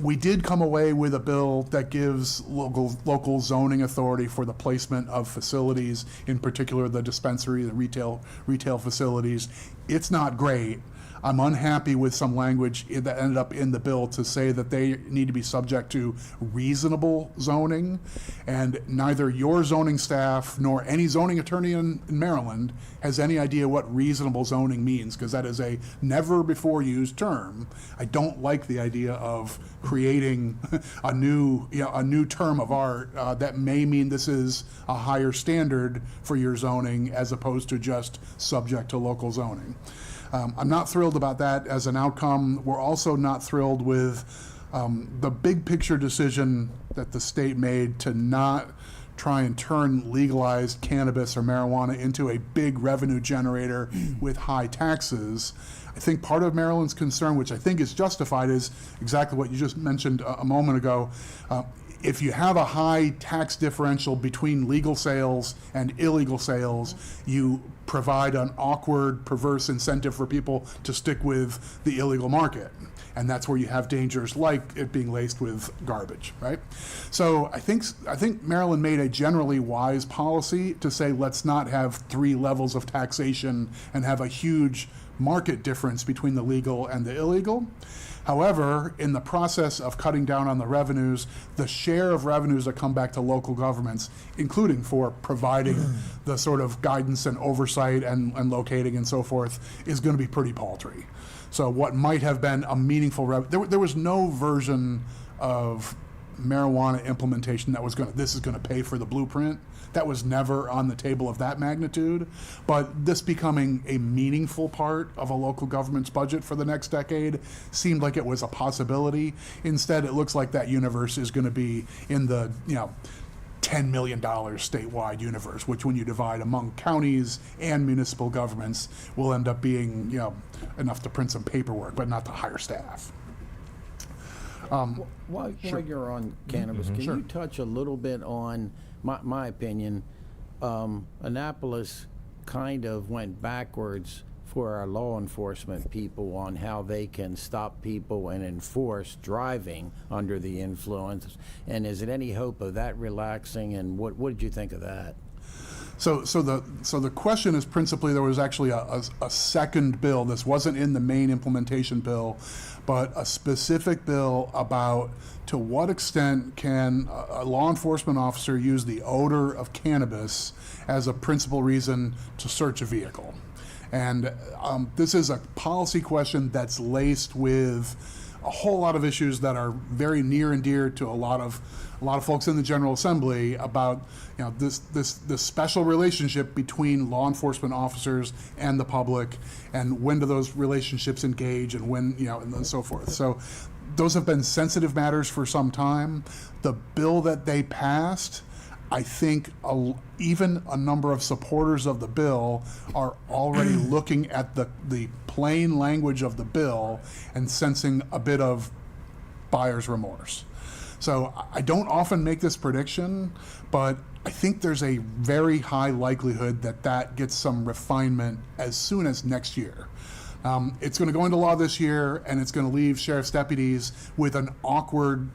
We did come away with a bill that gives local zoning authority for the placement of facilities, in particular the dispensary, the retail facilities. It's not great. I'm unhappy with some language that ended up in the bill to say that they need to be subject to reasonable zoning, and neither your zoning staff nor any zoning attorney in Maryland has any idea what reasonable zoning means, because that is a never before used term. I don't like the idea of creating a new term of art that may mean this is a higher standard for your zoning as opposed to just subject to local zoning. I'm not thrilled about that as an outcome. We're also not thrilled with the big picture decision that the state made to not try and turn legalized cannabis or marijuana into a big revenue generator with high taxes. I think part of Maryland's concern, which I think is justified, is exactly what you just mentioned a moment ago. If you have a high tax differential between legal sales and illegal sales, you provide an awkward, perverse incentive for people to stick with the illegal market. And that's where you have dangers like it being laced with garbage, right? So I think Maryland made a generally wise policy to say, let's not have 3 levels of taxation and have a huge market difference between the legal and the illegal. However, in the process of cutting down on the revenues, the share of revenues that come back to local governments, including for providing the sort of guidance and oversight and locating and so forth, is going to be pretty paltry. So what might have been a meaningful there was no version of marijuana implementation that was this is going to pay for the blueprint. That was never on the table of that magnitude. But this becoming a meaningful part of a local government's budget for the next decade seemed like it was a possibility. Instead, it looks like that universe is going to be in the, $10 million statewide universe, which when you divide among counties and municipal governments will end up being, enough to print some paperwork, but not to hire staff. While you're on cannabis, can you touch a little bit on my opinion? Annapolis kind of went backwards for our law enforcement people on how they can stop people and enforce driving under the influence. And is it any hope of that relaxing? And what did you think of that? So the question is principally there was actually a second bill. This wasn't in the main implementation bill, but a specific bill about to what extent can a law enforcement officer use the odor of cannabis as a principal reason to search a vehicle. And this is a policy question that's laced with a whole lot of issues that are very near and dear to a lot of folks in the General Assembly about this special relationship between law enforcement officers and the public, and when do those relationships engage, and when and so forth. So those have been sensitive matters for some time. The bill that they passed, I think even a number of supporters of the bill are already looking at the plain language of the bill and sensing a bit of buyer's remorse. So I don't often make this prediction, but I think there's a very high likelihood that gets some refinement as soon as next year. It's going to go into law this year, and it's going to leave sheriff's deputies with an awkward,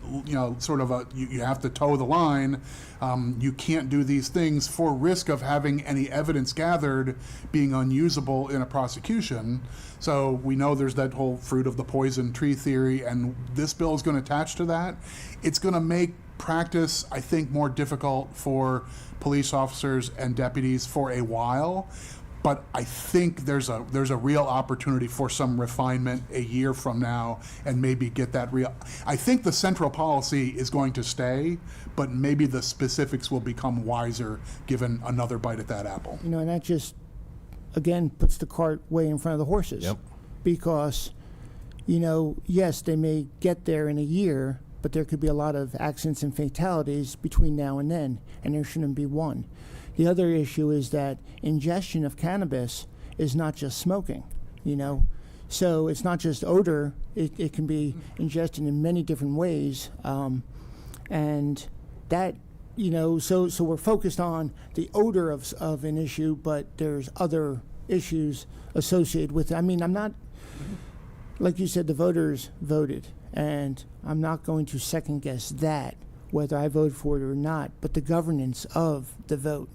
sort of you have to toe the line. You can't do these things for risk of having any evidence gathered being unusable in a prosecution. So we know there's that whole fruit of the poison tree theory, and this bill is going to attach to that. It's going to make practice, I think, more difficult for police officers and deputies for a while. But I think there's a real opportunity for some refinement a year from now, and maybe get that real. I think the central policy is going to stay, but maybe the specifics will become wiser given another bite at that apple. And that just, again, puts the cart way in front of the horses. Yep. Because, yes, they may get there in a year, but there could be a lot of accidents and fatalities between now and then, and there shouldn't be one. The other issue is that ingestion of cannabis is not just smoking, So it's not just odor. It can be ingested in many different ways. And that, so we're focused on the odor of an issue, but there's other issues associated with it. I mean, I'm not, like you said, the voters voted, and I'm not going to second guess that, whether I vote for it or not, but the governance of the vote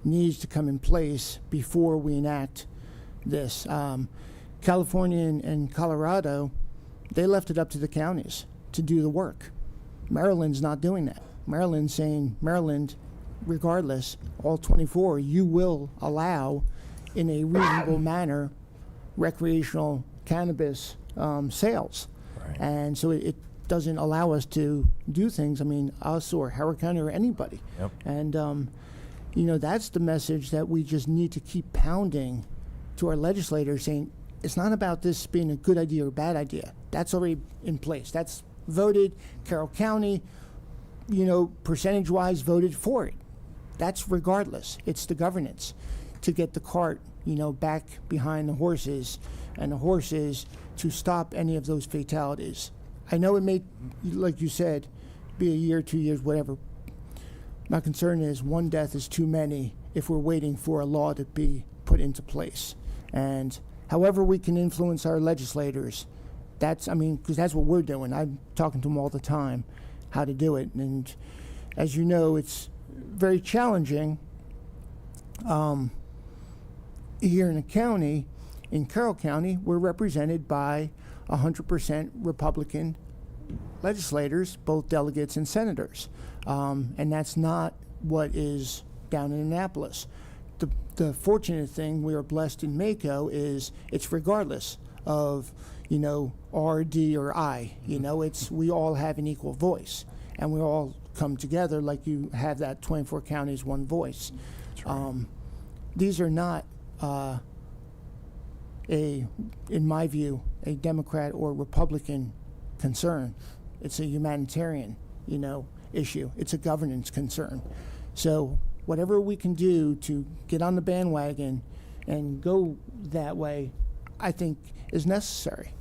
needs to come in place before we enact this. California and Colorado, they left it up to the counties to do the work. Maryland's not doing that. Maryland's saying, regardless, all 24, you will allow in a reasonable manner recreational cannabis sales. Right. And so it doesn't allow us to do things, us or Howard County or anybody. Yep. And, that's the message that we just need to keep pounding to our legislators, saying it's not about this being a good idea or a bad idea. That's already in place. That's voted. Carroll County, percentage-wise voted for it. That's regardless. It's the governance to get the cart, back behind the horses and the horses to stop any of those fatalities. I know it may, like you said, be a year, 2 years, whatever. My concern is one death is too many if we're waiting for a law to be put into place. And however we can influence our legislators, because that's what we're doing. I'm talking to them all the time how to do it. And as you know, it's very challenging here in the county. In Carroll County, we're represented by 100% Republican legislators, both delegates and senators. And that's not what is down in Annapolis. The fortunate thing, we are blessed in Mako, is it's regardless of, R, D, or I. We all have an equal voice, and we all come together like you have that 24 counties, one voice. These are not, in my view, a Democrat or Republican concern. It's a humanitarian, issue. It's a governance concern. So whatever we can do to get on the bandwagon and go that way, I think is necessary.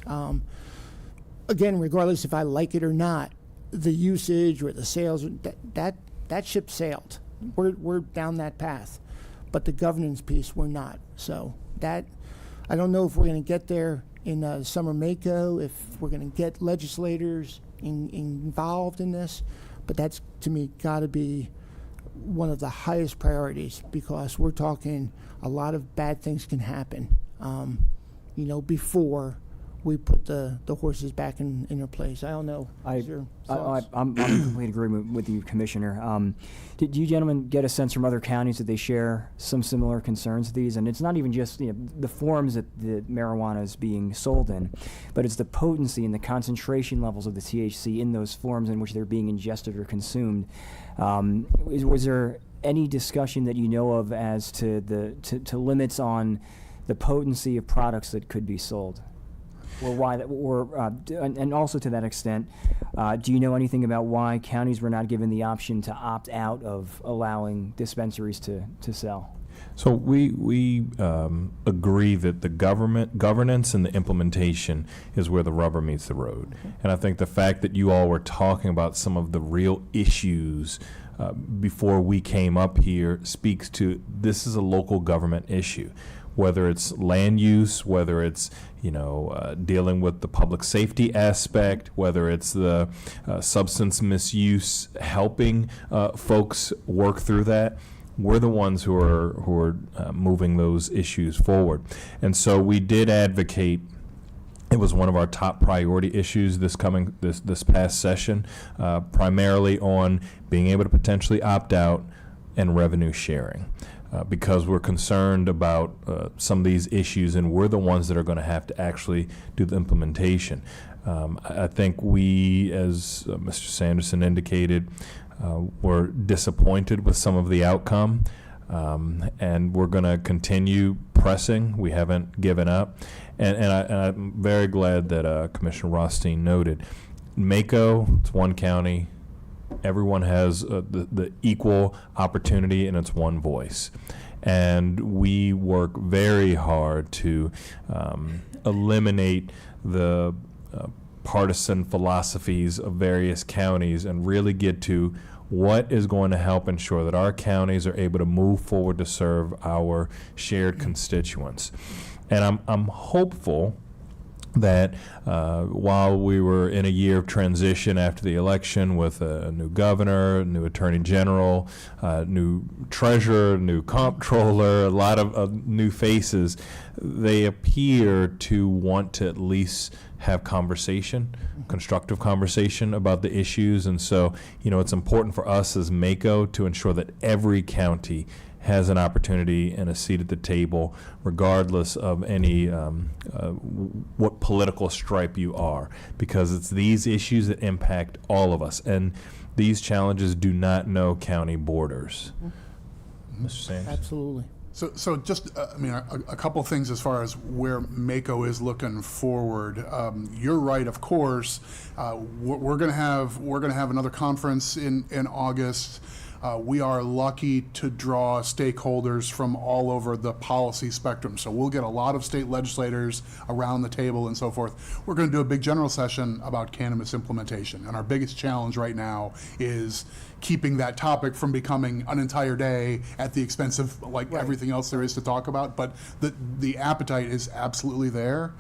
Again, regardless if I like it or not, the usage or the sales, that ship sailed. We're down that path. But the governance piece, we're not. So that, I don't know if we're going to get there in summer Mako, if we're going to get legislators involved in this, but that's, to me, got to be one of the highest priorities, because we're talking a lot of bad things can happen, before we put the horses back in their place. I don't know. Is your thoughts? I'm in complete agreement with you, Commissioner. Did you gentlemen get a sense from other counties that they share some similar concerns to these? And it's not even just the forms that the marijuana is being sold in, but it's the potency and the concentration levels of the THC in those forms in which they're being ingested or consumed. Was there any discussion that you know of as to to limits on the potency of products that could be sold? Or why, and also to that extent, do you know anything about why counties were not given the option to opt out of allowing dispensaries to sell? So we agree that the governance and the implementation is where the rubber meets the road. And I think the fact that you all were talking about some of the real issues before we came up here speaks to this is a local government issue. Whether it's land use, whether it's dealing with the public safety aspect, whether it's the substance misuse, helping folks work through that, we're the ones who are moving those issues forward. And so we did advocate. It was one of our top priority issues this past session, primarily on being able to potentially opt out and revenue sharing. Because we're concerned about some of these issues, and we're the ones that are going to have to actually do the implementation. I think we, as Mr. Sanderson indicated, were disappointed with some of the outcome, and we're going to continue pressing. We haven't given up, and I'm very glad that Commissioner Rothstein noted, Mako, it's one county. Everyone has the equal opportunity, and it's one voice. And we work very hard to eliminate the partisan philosophies of various counties and really get to what is going to help ensure that our counties are able to move forward to serve our shared constituents. And I'm hopeful that while we were in a year of transition after the election with a new governor, new attorney general, new treasurer, new comptroller, a lot of new faces, they appear to want to at least have conversation, constructive conversation about the issues. And so, it's important for us as Mako to ensure that every county has an opportunity and a seat at the table, regardless of any what political stripe you are, because it's these issues that impact all of us, and these challenges do not know county borders. Mr. Sanders? Absolutely. So just, a couple things as far as where Mako is looking forward. You're right, of course. We're going to have another conference in August. we are lucky to draw stakeholders from all over the policy spectrum. So we'll get a lot of state legislators around the table and so forth. We're going to do a big general session about cannabis implementation. And our biggest challenge right now is keeping that topic from becoming an entire day at the expense of everything else there is to talk about. But the appetite is absolutely there.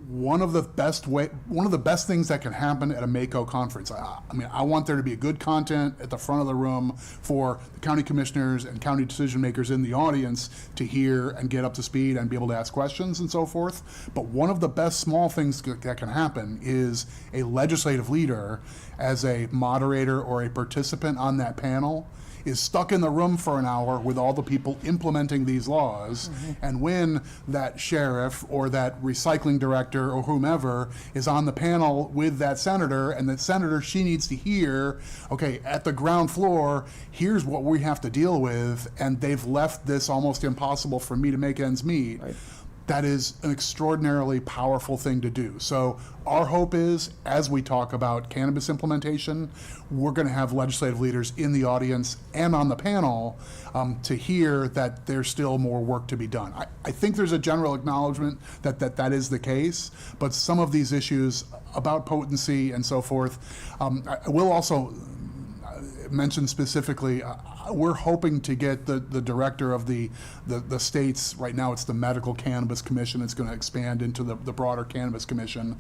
One of the best things that can happen at a MACO conference. I want there to be good content at the front of the room for the county commissioners and county decision makers in the audience to hear and get up to speed and be able to ask questions and so forth. But one of the best small things that can happen is a legislative leader, as a moderator or a participant on that panel, is stuck in the room for an hour with all the people implementing these laws. And when that sheriff or that recycling director or whomever is on the panel with that senator, and the senator, she needs to hear, okay, at the ground floor, here's what we have to deal with, and they've left this almost impossible for me to make ends meet. Right. That is an extraordinarily powerful thing to do. So our hope is, as we talk about cannabis implementation, we're going to have legislative leaders in the audience and on the panel to hear that there's still more work to be done. I think there's a general acknowledgement that is the case, but some of these issues about potency and so forth, I will also mention specifically, we're hoping to get the director of the state's, right now it's the Medical Cannabis Commission, it's going to expand into the broader Cannabis Commission,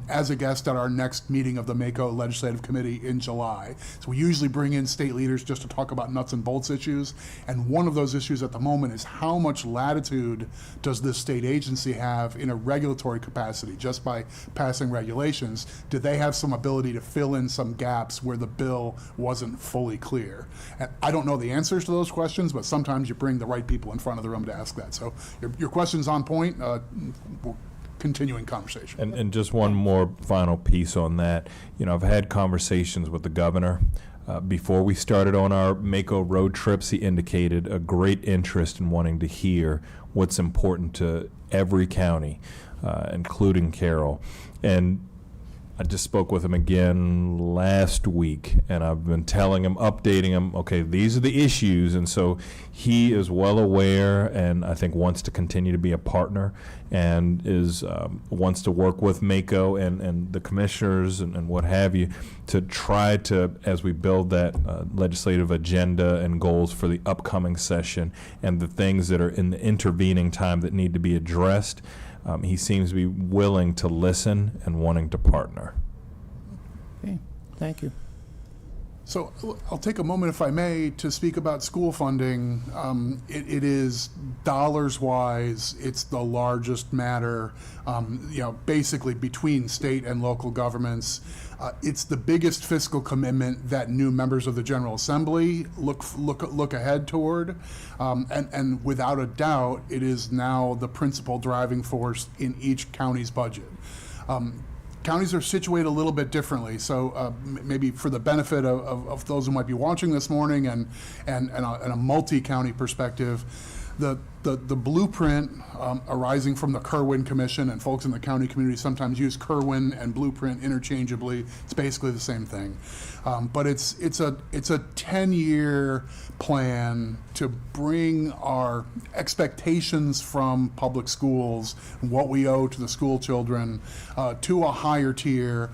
as a guest at our next meeting of the MACO Legislative Committee in July. So we usually bring in state leaders just to talk about nuts and bolts issues, and one of those issues at the moment is how much latitude does this state agency have in a regulatory capacity, just by passing regulations? Do they have some ability to fill in some gaps where the bill wasn't fully clear? And I don't know the answers to those questions, but sometimes you bring the right people in front of the room to ask that. So your question's on point. Continuing conversation. And just one more final piece on that. I've had conversations with the governor. Before we started on our MACO road trips, he indicated a great interest in wanting to hear what's important to every county, including Carroll. And I just spoke with him again last week, and I've been telling him, updating him, okay, these are the issues. And so he is well aware, and I think wants to continue to be a partner, and is wants to work with MACO and the commissioners and what have you to try to, as we build that legislative agenda and goals for the upcoming session and the things that are in the intervening time that need to be addressed, he seems to be willing to listen and wanting to partner. Okay, thank you. So I'll take a moment, if I may, to speak about school funding. It is, dollars-wise, it's the largest matter, basically between state and local governments. It's the biggest fiscal commitment that new members of the General Assembly look ahead toward, and without a doubt, it is now the principal driving force in each county's budget. Counties are situated a little bit differently, so maybe for the benefit of those who might be watching this morning and a multi-county perspective, the blueprint arising from the Kerwin Commission, and folks in the county community sometimes use Kerwin and blueprint interchangeably. It's basically the same thing, but it's a 10-year plan to bring our expectations from public schools, what we owe to the school children, to a higher tier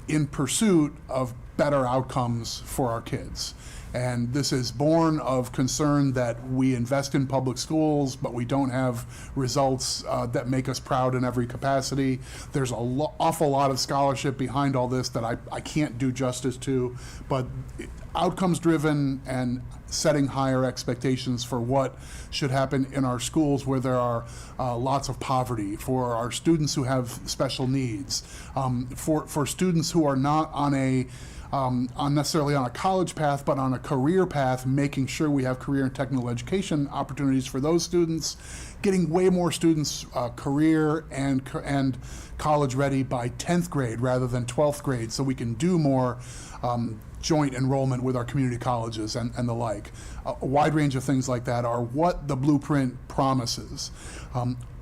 in pursuit of better outcomes for our kids. And this is born of concern that we invest in public schools, but we don't have results that make us proud in every capacity. There's an awful lot of scholarship behind all this that I can't do justice to, but outcomes driven and setting higher expectations for what should happen in our schools where there are lots of poverty, for our students who have special needs, for students who are not on necessarily on a college path, but on a career path, making sure we have career and technical education opportunities for those students, getting way more students career and college ready by 10th grade rather than 12th grade, so we can do more joint enrollment with our community colleges and the like. A wide range of things like that are what the blueprint promises.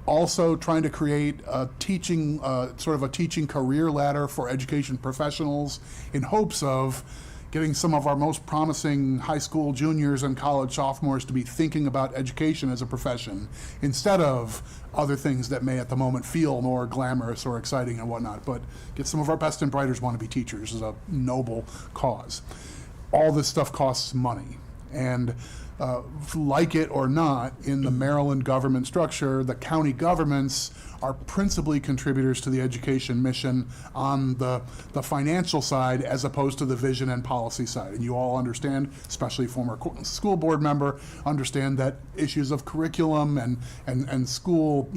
Also trying to create a teaching, sort of a teaching career ladder for education professionals in hopes of getting some of our most promising high school juniors and college sophomores to be thinking about education as a profession instead of other things that may at the moment feel more glamorous or exciting and whatnot. But get some of our best and brightest want to be teachers is a noble cause. All this stuff costs money. And like it or not, in the Maryland government structure, the county governments are principally contributors to the education mission on the financial side as opposed to the vision and policy side. And you all understand, especially former school board member, understand that issues of curriculum and school,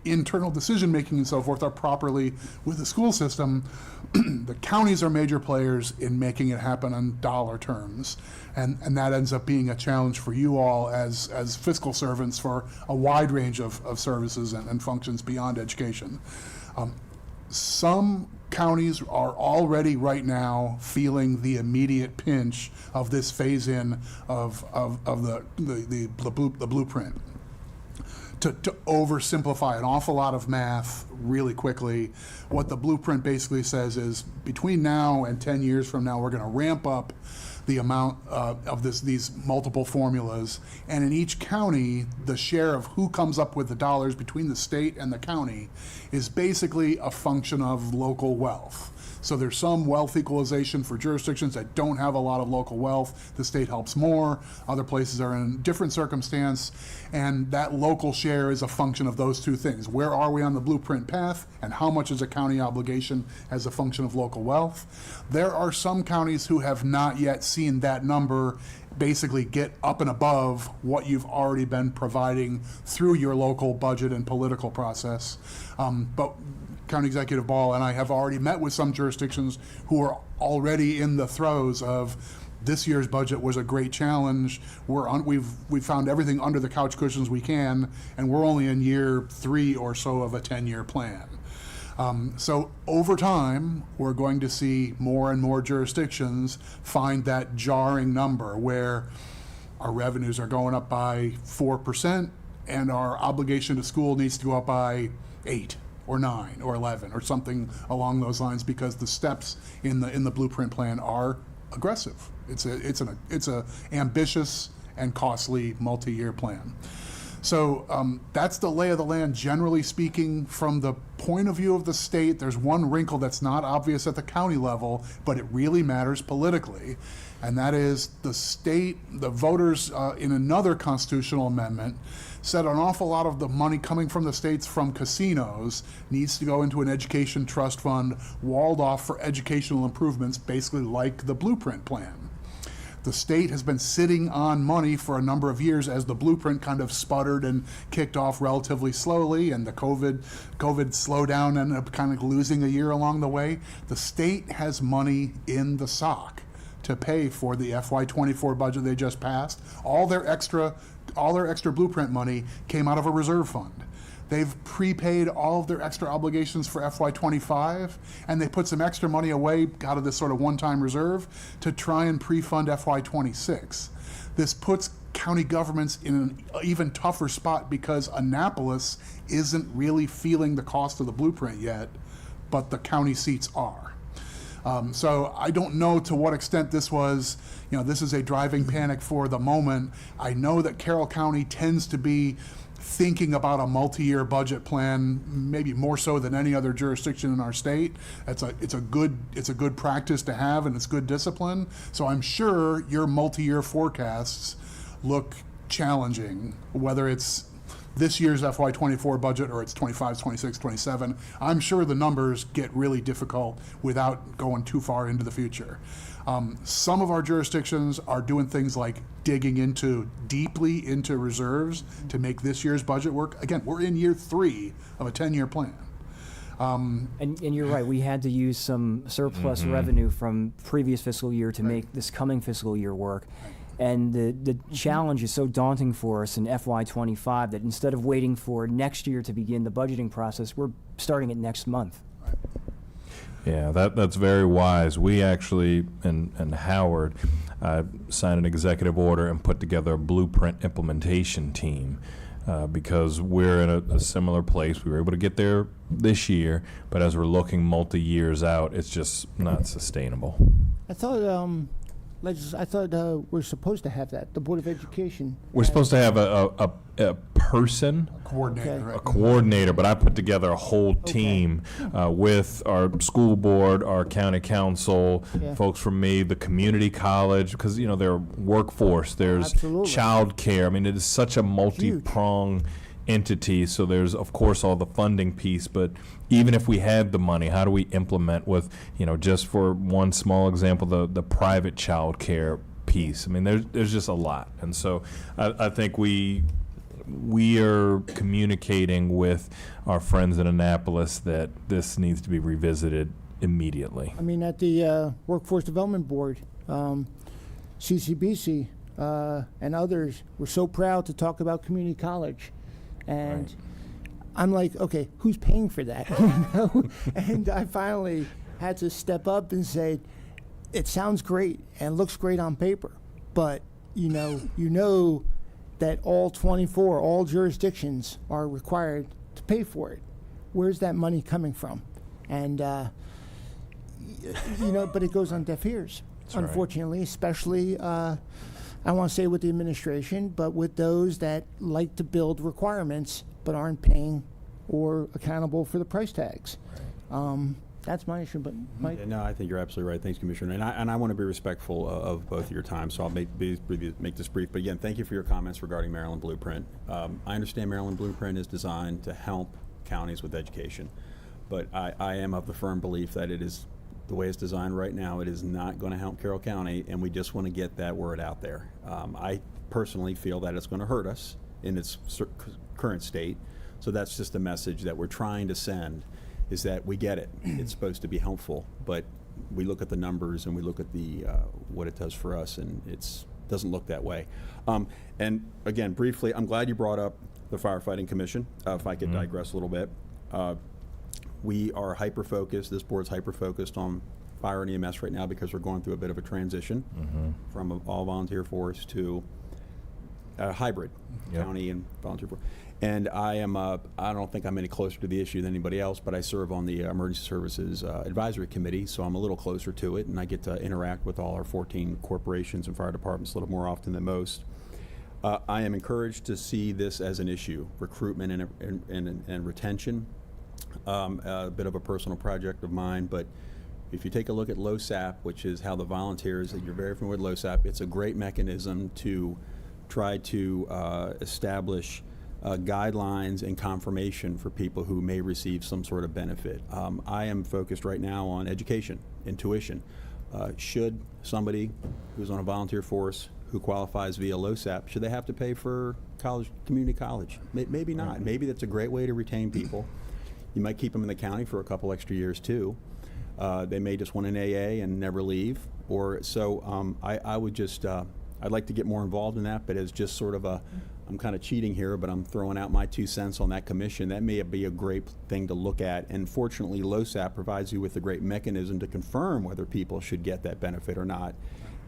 internal decision making and so forth are properly with the school system. The counties are major players in making it happen in dollar terms. And that ends up being a challenge for you all as fiscal servants for a wide range of services and functions beyond education. Some counties are already right now feeling the immediate pinch of this phase-in of the blueprint. To oversimplify an awful lot of math really quickly, what the blueprint basically says is between now and 10 years from now, we're going to ramp up the amount of these multiple formulas, and in each county, the share of who comes up with the dollars between the state and the county is basically a function of local wealth. So there's some wealth equalization for jurisdictions that don't have a lot of local wealth. The state helps more. Other places are in a different circumstance. And that local share is a function of those two things. Where are we on the blueprint path? And how much is a county obligation as a function of local wealth? There are some counties who have not yet seen that number basically get up and above what you've already been providing through your local budget and political process. But County Executive Ball and I have already met with some jurisdictions who are already in the throes of this year's budget was a great challenge. We've found everything under the couch cushions we can, and we're only in year 3 or so of a 10-year plan. So over time, we're going to see more and more jurisdictions find that jarring number where our revenues are going up by 4% and our obligation to school needs to go up by 8 or 9 or 11 or something along those lines, because the steps in the blueprint plan are aggressive. It's a ambitious and costly multi-year plan. So that's the lay of the land, generally speaking. From the point of view of the state, there's one wrinkle that's not obvious at the county level, but it really matters politically, and that is the state, the voters in another constitutional amendment said an awful lot of the money coming from the states from casinos needs to go into an education trust fund walled off for educational improvements, basically like the blueprint plan. The state has been sitting on money for a number of years as the blueprint kind of sputtered and kicked off relatively slowly, and the COVID slowdown ended up kind of losing a year along the way. The state has money in the SOC to pay for the FY24 budget they just passed. All their extra blueprint money came out of a reserve fund. They've prepaid all of their extra obligations for FY25, and they put some extra money away out of this sort of one-time reserve to try and pre-fund FY26. This puts county governments in an even tougher spot because Annapolis isn't really feeling the cost of the blueprint yet, but the county seats are. So I don't know to what extent this was, this is a driving panic for the moment. I know that Carroll County tends to be thinking about a multi-year budget plan, maybe more so than any other jurisdiction in our state. It's a good practice to have, and it's good discipline. So I'm sure your multi-year forecasts look challenging, whether it's this year's FY24 budget or it's 25, 26, 27. I'm sure the numbers get really difficult without going too far into the future. Some of our jurisdictions are doing things like digging deeply into reserves to make this year's budget work. Again, we're in year 3 of a 10-year plan. And you're right, we had to use some surplus revenue from previous fiscal year to make this coming fiscal year work. And the challenge is so daunting for us in FY25 that instead of waiting for next year to begin the budgeting process, we're starting it next month. Yeah, that's very wise. We actually, and Howard, signed an executive order and put together a blueprint implementation team because we're in a similar place. We were able to get there this year, but as we're looking multi-years out, it's just not sustainable. I thought I thought we're supposed to have that, the Board of Education. We're supposed to have a person, Coordinator, Okay. right? a coordinator, but I put together a whole team with our school board, our county council, Yeah. folks from me, the community college, because, you know, there are workforce, there's Absolutely. childcare. I mean, it is such a multi-pronged entity, so there's, of course, all the funding piece, but even if we had the money, how do we implement with, you know, just for one small example, the private childcare piece? I mean, there's just a lot. And so I think we are communicating with our friends in Annapolis that this needs to be revisited immediately. I mean, at the Workforce Development Board, CCBC and others were so proud to talk about community college. And Right. I'm like, okay, who's paying for that? You know? And I finally had to step up and say, it sounds great and looks great on paper, but you know that all 24, all jurisdictions are required to pay for it. Where's that money coming from? And but it goes on deaf ears, right. unfortunately, especially, I want to say with the administration, but with those that like to build requirements but aren't paying or accountable for the price tags. That's my issue, but Mike? Yeah, no, I think you're absolutely right. Thanks, Commissioner. And I want to be respectful of both of your time, so I'll make this brief. But again, thank you for your comments regarding Maryland Blueprint. I understand Maryland Blueprint is designed to help counties with education, but I am of the firm belief that it is, the way it's designed right now, it is not going to help Carroll County, and we just want to get that word out there. I personally feel that it's going to hurt us in its current state, so that's just a message that we're trying to send, is that we get it. It's supposed to be helpful, but we look at the numbers and we look at the what it does for us, and it doesn't look that way. And again, briefly, I'm glad you brought up the Firefighting Commission. If I could digress a little bit. We are hyper-focused, this board's hyper-focused on fire and EMS right now because we're going through a bit of a transition from an all-volunteer force to a hybrid, Yep. county and volunteer force. And I don't think I'm any closer to the issue than anybody else, but I serve on the Emergency Services Advisory Committee, so I'm a little closer to it, and I get to interact with all our 14 corporations and fire departments a little more often than most. I am encouraged to see this as an issue, recruitment and retention. A bit of a personal project of mine, but if you take a look at LOSAP, which is how the volunteers, you're very familiar with LOSAP, it's a great mechanism to try to establish guidelines and confirmation for people who may receive some sort of benefit. I am focused right now on education and tuition. Should somebody who's on a volunteer force who qualifies via LOSAP, should they have to pay for college, community college? Maybe not. Maybe that's a great way to retain people. You might keep them in the county for a couple extra years too. They may just want an AA and never leave. Or so I would just, I'd like to get more involved in that, but as just sort of I'm kind of cheating here, but I'm throwing out my 2 cents on that commission. That may be a great thing to look at. And fortunately, LOSAP provides you with a great mechanism to confirm whether people should get that benefit or not.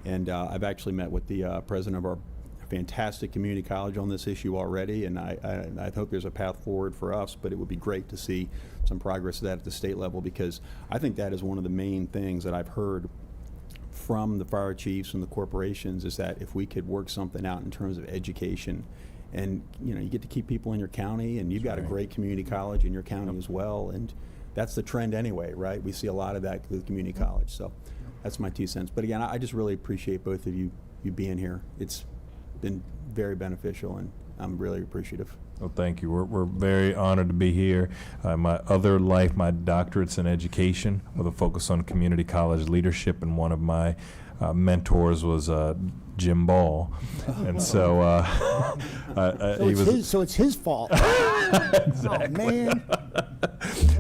And I've actually met with the president of our fantastic community college on this issue already, and I hope there's a path forward for us, but it would be great to see some progress of that at the state level, because I think that is one of the main things that I've heard from the fire chiefs and the corporations, is that if we could work something out in terms of education, and you get to keep people in your county, and you've got a great community college in your county as well, and that's the trend anyway, right? We see a lot of that with community college, so that's my 2 cents. But again, I just really appreciate both of you being here. It's been very beneficial, and I'm really appreciative. Well, thank you. We're very honored to be here. My other life, my doctorate's in education with a focus on community college leadership, and one of my mentors was Jim Ball. And so So it's his fault. Oh, man.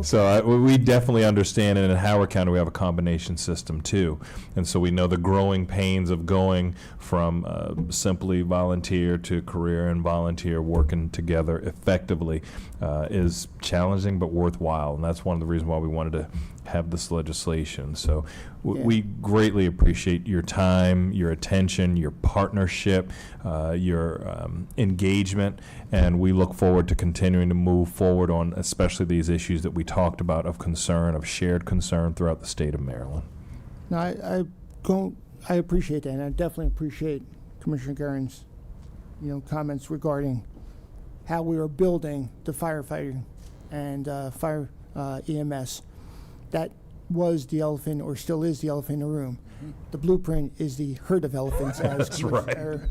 So we definitely understand, and in Howard County we have a combination system too, and so we know the growing pains of going from simply volunteer to career and volunteer working together effectively is challenging but worthwhile, and that's one of the reasons why we wanted to have this legislation. So we greatly appreciate your time, your attention, your partnership, your engagement, and we look forward to continuing to move forward on especially these issues that we talked about of concern, of shared concern throughout the state of Maryland. Now, I don't I appreciate that, and I definitely appreciate Commissioner Guerin's, comments regarding how we are building the firefighting and fire EMS. That was the elephant, or still is the elephant in the room. The blueprint is the herd of elephants, as Mr.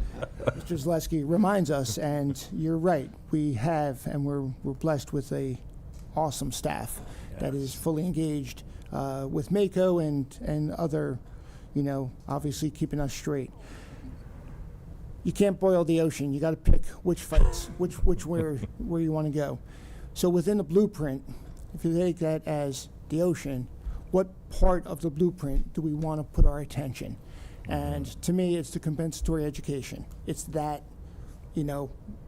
Zaleski reminds us. And you're right, we have, and we're blessed with a awesome staff that is fully engaged with MACO and other, obviously keeping us straight. You can't boil the ocean. You got to pick which fights, which where you want to go. So within the blueprint, if you take that as the ocean, what part of the blueprint do we want to put our attention? And to me, it's the compensatory education. It's that,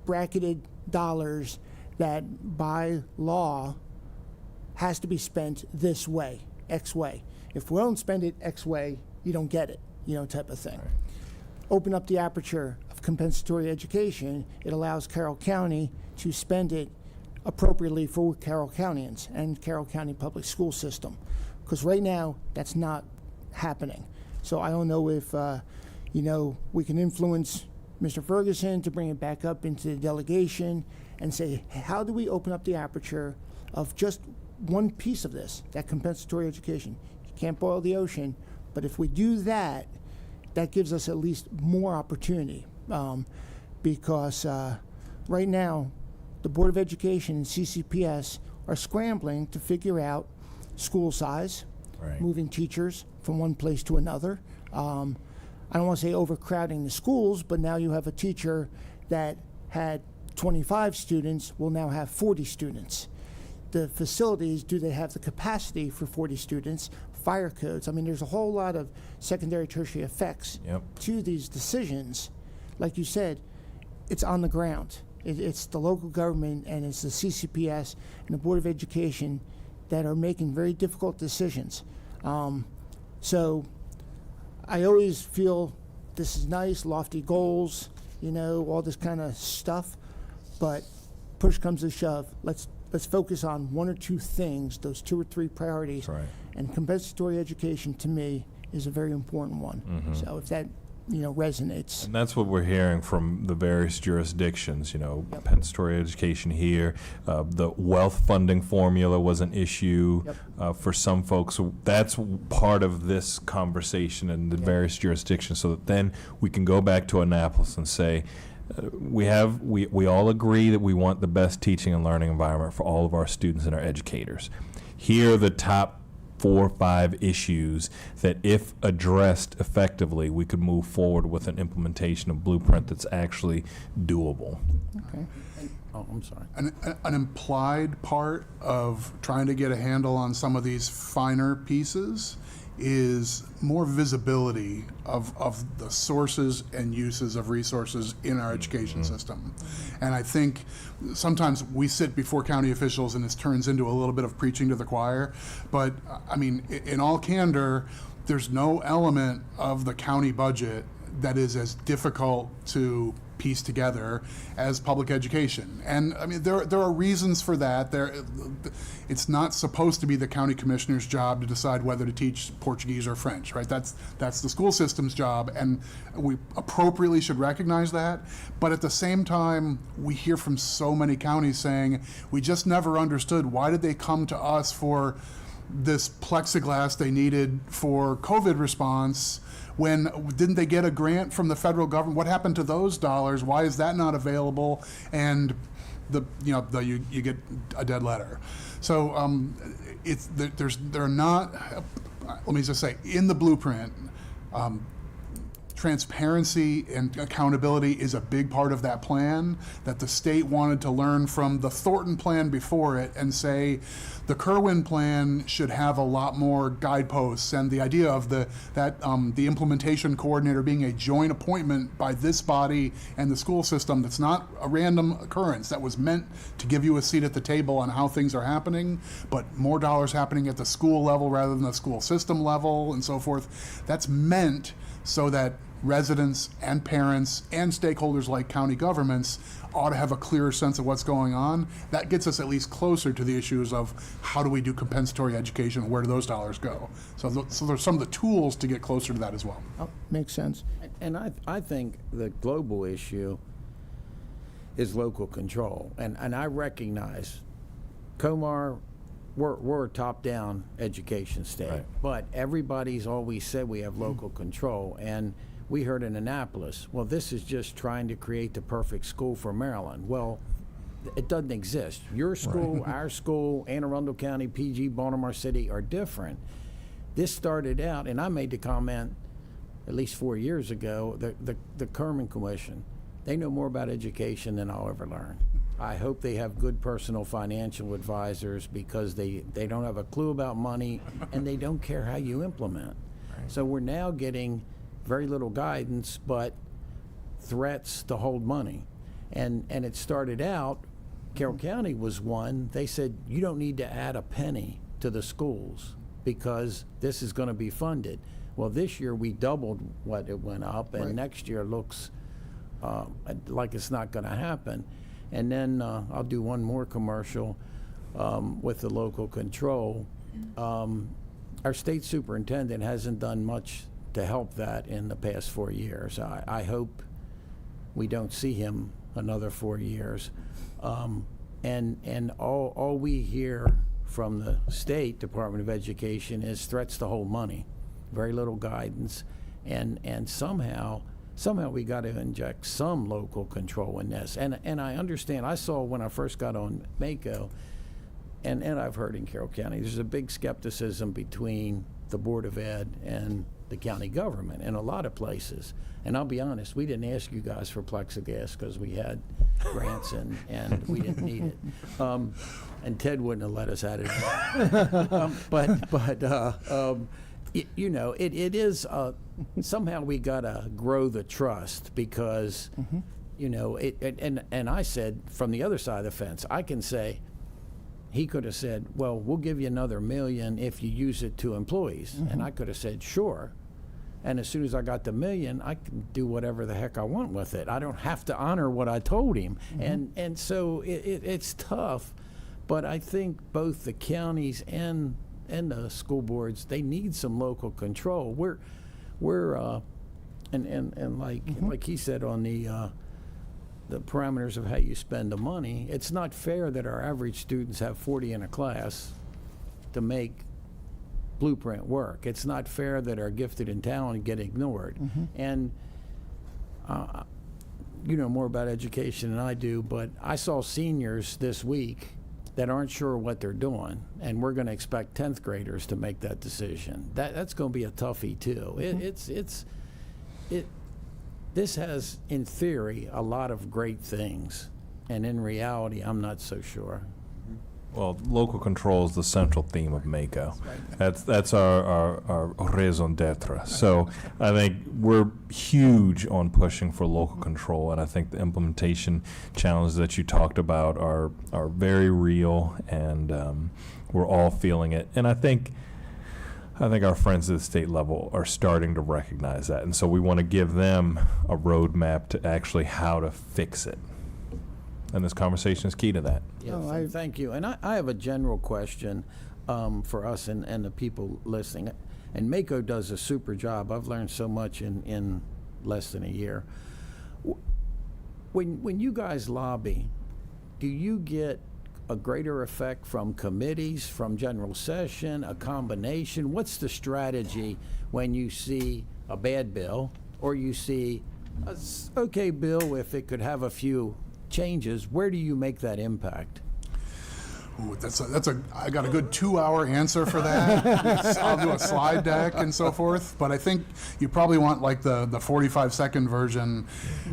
bracketed dollars that by law has to be spent this way, X way. If we don't spend it X way, you don't get it, type of thing. Open up the aperture of compensatory education. It allows Carroll County to spend it appropriately for Carroll Countyans and Carroll County public school system. Because right now, that's not happening. So I don't know if, we can influence Mr. Ferguson to bring it back up into the delegation and say, how do we open up the aperture of just one piece of this, that compensatory education? You can't boil the ocean, but if we do that, that gives us at least more opportunity. Because right now, the Board of Education and CCPS are scrambling to figure out school size, moving teachers from one place to another. I don't want to say overcrowding the schools, but now you have a teacher that had 25 students will now have 40 students. The facilities, do they have the capacity for 40 students? Fire codes. I mean, there's a whole lot of secondary, tertiary effects to these decisions. Like you said, it's on the ground. It's the local government and it's the CCPS and the Board of Education that are making very difficult decisions. So I always feel this is nice, lofty goals, all this kind of stuff, but push comes to shove. Let's focus on one or two things, those 2 or 3 priorities. Right. And compensatory education, to me, is a very important one. So if that, resonates. And that's what we're hearing from the various jurisdictions, compensatory education here. The wealth funding formula was an issue for some folks. So that's part of this conversation in the various jurisdictions, so that then we can go back to Annapolis and say, we all agree that we want the best teaching and learning environment for all of our students and our educators. Here are the top 4 or 5 issues that, if addressed effectively, we could move forward with an implementation of blueprint that's actually doable. Okay. Oh, I'm sorry. An implied part of trying to get a handle on some of these finer pieces is more visibility of the sources and uses of resources in our education system. And I think sometimes we sit before county officials and this turns into a little bit of preaching to the choir. But I mean, in all candor, there's no element of the county budget that is as difficult to piece together as public education. And I mean, there are reasons for that. It's not supposed to be the county commissioner's job to decide whether to teach Portuguese or French, right? That's the school system's job, and we appropriately should recognize that. But at the same time, we hear from so many counties saying, we just never understood, why did they come to us for this plexiglass they needed for COVID response? When didn't they get a grant from the federal government? What happened to those dollars? Why is that not available? And you get a dead letter. So they're not. Let me just say, in the blueprint, transparency and accountability is a big part of that plan, that the state wanted to learn from the Thornton plan before it and say the Kerwin plan should have a lot more guideposts, and the idea of the implementation coordinator being a joint appointment by this body and the school system. That's not a random occurrence. That was meant to give you a seat at the table on how things are happening, but more dollars happening at the school level rather than the school system level and so forth. That's meant so that residents and parents and stakeholders like county governments ought to have a clearer sense of what's going on. That gets us at least closer to the issues of how do we do compensatory education, where do those dollars go? So there's some of the tools to get closer to that as well. Oh, makes sense. And I think the global issue is local control. And I recognize Comar, we're a top-down education state. Right. But everybody's always said we have local control. And we heard in Annapolis, well, this is just trying to create the perfect school for Maryland. Well, it doesn't exist. Your school, our school, Anne Arundel County, PG, Baltimore City are different. This started out, and I made the comment at least 4 years ago, the Kerman Commission, they know more about education than I'll ever learn. I hope they have good personal financial advisors because they don't have a clue about money and they don't care how you implement. So we're now getting very little guidance, but threats to hold money. And it started out, Carroll County was one, they said, you don't need to add a penny to the schools because this is going to be funded. Well, this year we doubled what it went up, and next year looks like it's not going to happen. And then I'll do one more commercial with the local control. Our state superintendent hasn't done much to help that in the past 4 years. I hope we don't see him another 4 years. And all we hear from the State Department of Education is threats to hold money, very little guidance, and somehow we got to inject some local control in this. And I understand, I saw when I first got on MACO, and I've heard in Carroll County, there's a big skepticism between the Board of Ed and the county government in a lot of places. And I'll be honest, we didn't ask you guys for plexiglass because we had grants and we didn't need it. And Ted wouldn't have let us at it. You know, it is, somehow we got to grow the trust because, you know, and I said from the other side of the fence, I can say, he could have said, well, we'll give you another $1 million if you use it to employees. And I could have said, sure. And as soon as I got the $1 million, I can do whatever the heck I want with it. I don't have to honor what I told him. And so it's tough. But I think both the counties and the school boards, they need some local control. We're like he said on the parameters of how you spend the money, it's not fair that our average students have 40 in a class to make Blueprint work. It's not fair that our gifted and talented get ignored. And you know more about education than I do, but I saw seniors this week that aren't sure what they're doing, and we're going to expect 10th graders to make that decision. That's going to be a toughie too. This has, in theory, a lot of great things, and in reality, I'm not so sure. Well, local control is the central theme of MACO. That's our raison d'etre. So I think we're huge on pushing for local control, and I think the implementation challenges that you talked about are very real, and we're all feeling it. And I think our friends at the state level are starting to recognize that, and so we want to give them a roadmap to actually how to fix it. And this conversation is key to that. Yeah, thank you. And I have a general question for us and the people listening. And MACO does a super job. I've learned so much in less than a year. When you guys lobby, do you get a greater effect from committees, from general session, a combination? What's the strategy when you see a bad bill or you see a okay bill if it could have a few changes? Where do you make that impact? Ooh, I got a good 2-hour answer for that. I'll do a slide deck and so forth, but I think you probably want like the 45-second version,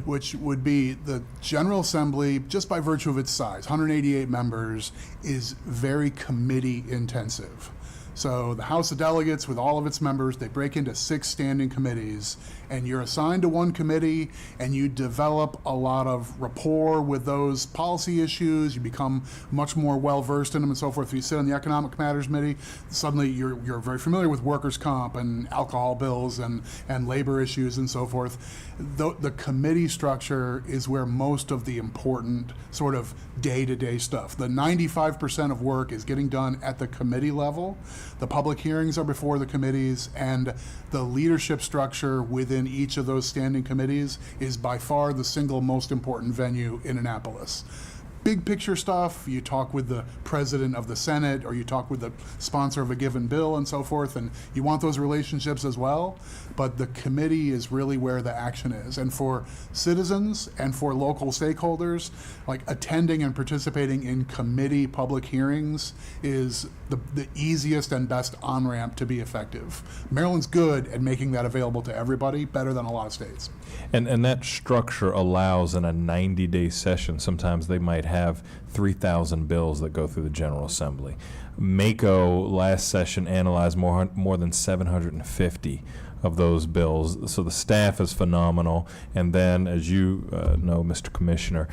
which would be the General Assembly, just by virtue of its size, 188 members, is very committee intensive. So the House of Delegates, with all of its members, they break into 6 standing committees, and you're assigned to one committee, and you develop a lot of rapport with those policy issues. You become much more well-versed in them and so forth. If you sit on the Economic Matters Committee, suddenly you're very familiar with workers' comp and alcohol bills and labor issues and so forth. The committee structure is where most of the important sort of day-to-day stuff. The 95% of work is getting done at the committee level. The public hearings are before the committees, and the leadership structure within each of those standing committees is by far the single most important venue in Annapolis. Big picture stuff, you talk with the president of the Senate, or you talk with the sponsor of a given bill and so forth, and you want those relationships as well, but the committee is really where the action is. And for citizens and for local stakeholders, like attending and participating in committee public hearings is the easiest and best on-ramp to be effective. Maryland's good at making that available to everybody, better than a lot of states. And that structure allows in a 90-day session, sometimes they might have 3,000 bills that go through the General Assembly. MACO last session analyzed more than 750 of those bills. So the staff is phenomenal. And then, as you know, Mr. Commissioner,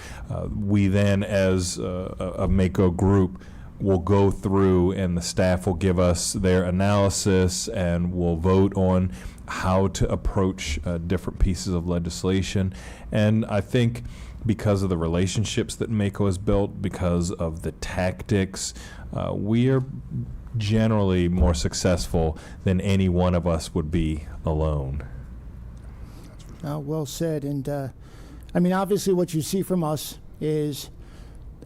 we then, as a MACO group, will go through and the staff will give us their analysis and we'll vote on how to approach different pieces of legislation. And I think because of the relationships that MACO has built, because of the tactics, we are generally more successful than any one of us would be alone. Well said. And I mean, obviously, what you see from us is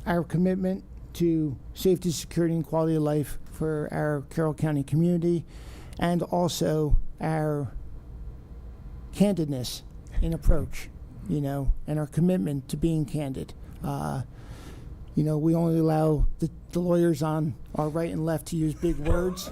our commitment to safety, security, and quality of life for our Carroll County community, and also our candidness in approach, and our commitment to being candid. We only allow the lawyers on our right and left to use big words.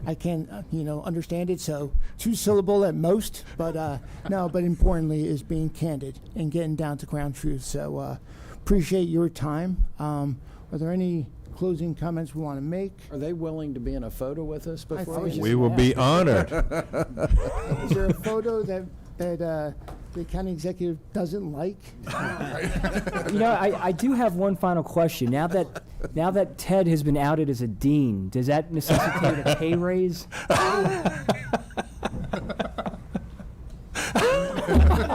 I can't, understand it, so 2-syllable at most, but no, but importantly is being candid and getting down to ground truth. So appreciate your time. Are there any closing comments we want to make? Are they willing to be in a photo with us before? was just We will be honored. Is there a photo that the county executive doesn't like? I do have one final question. Now that Ted has been outed as a dean, does that necessitate a pay raise?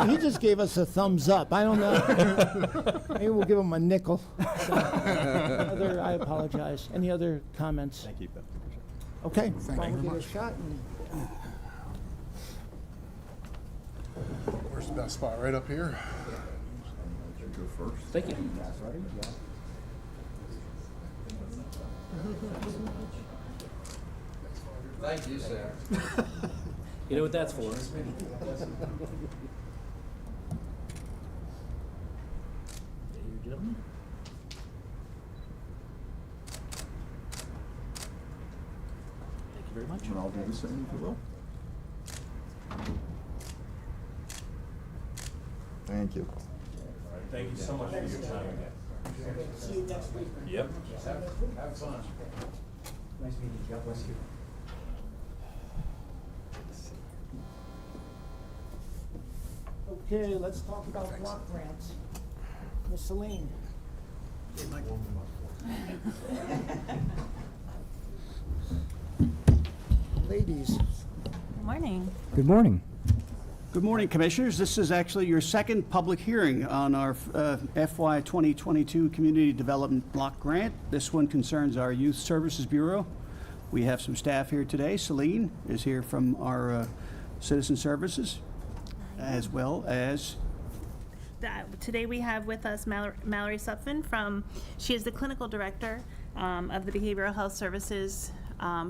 He just gave us a thumbs up. I don't know. Maybe we'll give him a nickel. I apologize. Any other comments? Thank you. Okay. Thank you We'll very give it much. a shot. Where's the best spot? Right up here? Thank you. Thank you, sir. You know what that's for? Thank you very much. And I'll do the same if you will. Thank you. Thank you so much for your time. See you next week. Yep. Have fun. Nice meeting you. God bless you. Okay, let's talk about block grants. Ms. Celine. Ladies. Good morning. Good morning. Good morning, Commissioners. This is actually your second public hearing on our FY 2022 Community Development Block Grant. This one concerns our Youth Services Bureau. We have some staff here today. Celine is here from our Citizen Services, as well as Today we have with us Mallory Supfin she is the clinical director of the Behavioral Health Services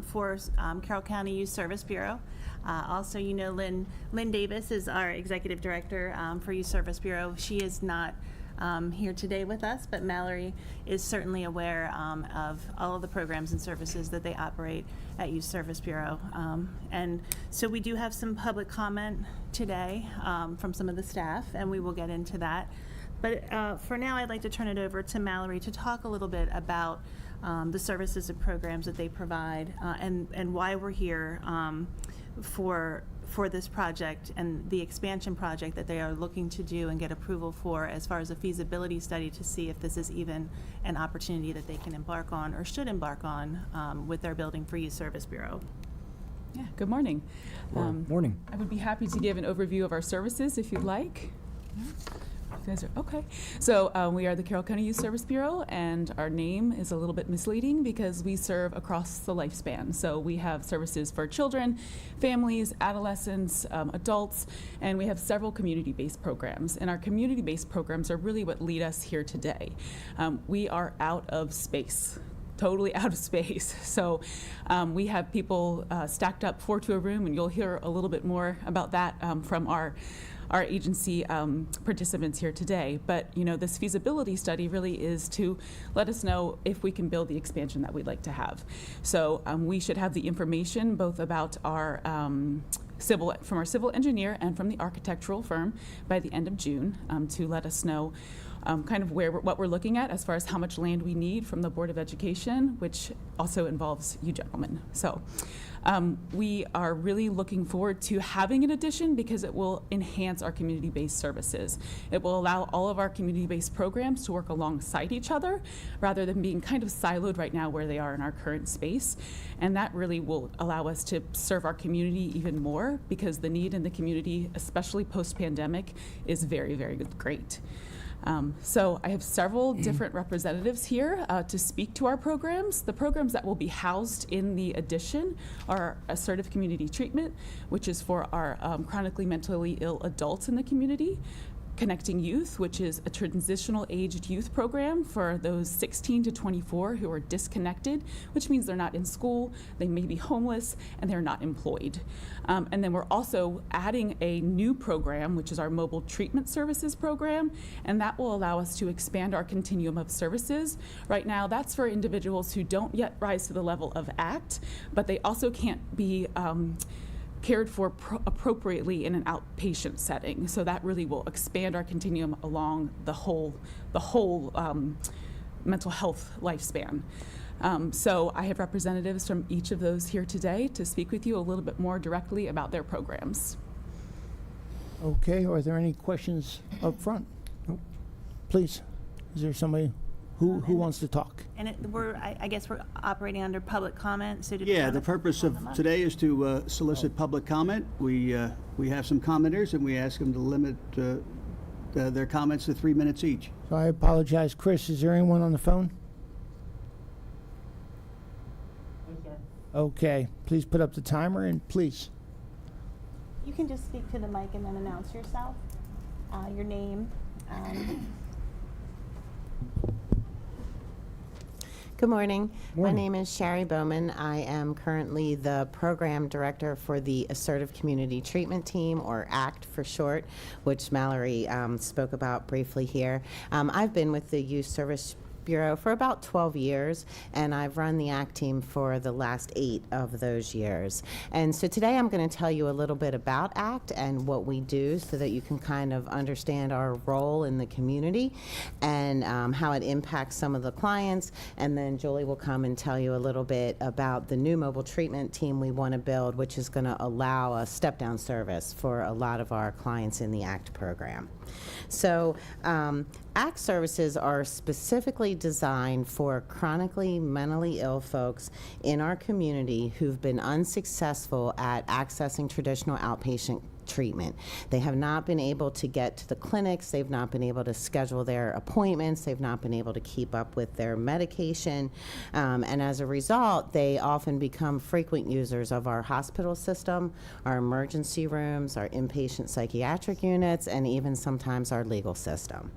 for Carroll County Youth Service Bureau. Also, Lynn Davis is our executive director for Youth Service Bureau. She is not here today with us, but Mallory is certainly aware of all of the programs and services that they operate at Youth Service Bureau. And so we do have some public comment today from some of the staff, and we will get into that. But for now, I'd like to turn it over to Mallory to talk a little bit about the services and programs that they provide and why we're here for this project and the expansion project that they are looking to do and get approval for as far as a feasibility study to see if this is even an opportunity that they can embark on or should embark on with their Building for Youth Service Bureau. Yeah, good morning. Morning. I would be happy to give an overview of our services if you'd like. Yeah. You guys are okay. So we are the Carroll County Youth Service Bureau, and our name is a little bit misleading because we serve across the lifespan. So we have services for children, families, adolescents, adults, and we have several community-based programs. And our community-based programs are really what lead us here today. We are out of space. Totally out of space. So we have people stacked up 4 to a room, and you'll hear a little bit more about that from our agency participants here today. But this feasibility study really is to let us know if we can build the expansion that we'd like to have. So we should have the information both about our from our civil engineer and from the architectural firm by the end of June to let us know kind of what we're looking at as far as how much land we need from the Board of Education, which also involves you gentlemen. So we are really looking forward to having an addition because it will enhance our community-based services. It will allow all of our community-based programs to work alongside each other rather than being kind of siloed right now where they are in our current space. And that really will allow us to serve our community even more because the need in the community, especially post-pandemic, is very, very great. So I have several different representatives here to speak to our programs. The programs that will be housed in the addition are Assertive Community Treatment, which is for our chronically mentally ill adults in the community. Connecting Youth, which is a transitional aged youth program for those 16 to 24 who are disconnected, which means they're not in school, they may be homeless, and they're not employed. And then we're also adding a new program, which is our Mobile Treatment Services program, and that will allow us to expand our continuum of services. Right now, that's for individuals who don't yet rise to the level of ACT, but they also can't be cared for appropriately in an outpatient setting. So that really will expand our continuum along the whole mental health lifespan. So I have representatives from each of those here today to speak with you a little bit more directly about their programs. Okay, are there any questions up front? Please, is there somebody who wants to talk? And I guess we're operating under public comment. So Yeah, the purpose of today is to solicit public comment. We have some commenters, and we ask them to limit their comments to 3 minutes each. So I apologize. Chris, is there anyone on the phone? Okay, please put up the timer and please. You can just speak to the mic and then announce yourself, your name. Good morning. Morning. My name is Sherry Bowman. I am currently the program director for the Assertive Community Treatment Team, or ACT for short, which Mallory spoke about briefly here. I've been with the Youth Service Bureau for about 12 years, and I've run the ACT team for the last 8 of those years. And so today I'm going to tell you a little bit about ACT and what we do so that you can kind of understand our role in the community and how it impacts some of the clients. And then Julie will come and tell you a little bit about the new mobile treatment team we want to build, which is going to allow a step-down service for a lot of our clients in the ACT program. So ACT services are specifically designed for chronically mentally ill folks in our community who've been unsuccessful at accessing traditional outpatient treatment. They have not been able to get to the clinics, they've not been able to schedule their appointments, they've not been able to keep up with their medication, and as a result, they often become frequent users of our hospital system, our emergency rooms, our inpatient psychiatric units, and even sometimes our legal system.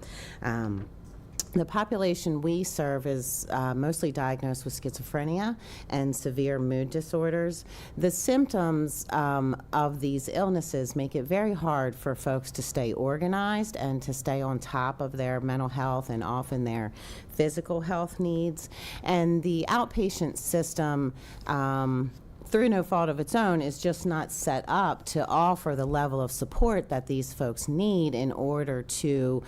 The population we serve is mostly diagnosed with schizophrenia and severe mood disorders. The symptoms of these illnesses make it very hard for folks to stay organized and to stay on top of their mental health and often their physical health needs. And the outpatient system through no fault of its own, is just not set up to offer the level of support that these folks need in order to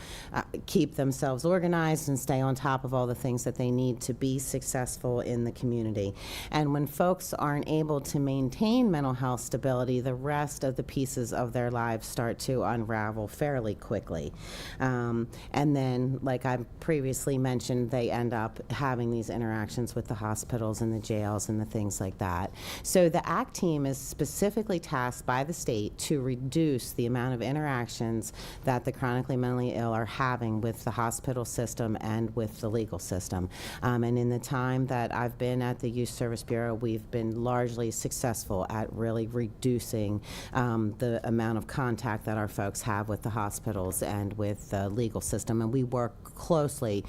keep themselves organized and stay on top of all the things that they need to be successful in the community. And when folks aren't able to maintain mental health stability, the rest of the pieces of their lives start to unravel fairly quickly. And then, like I previously mentioned, they end up having these interactions with the hospitals and the jails and the things like that. So the ACT team is specifically tasked by the state to reduce the amount of interactions that the chronically mentally ill are having with the hospital system and with the legal system. And in the time that I've been at the Youth Service Bureau, we've been largely successful at really reducing the amount of contact that our folks have with the hospitals and with the legal system. And we work closely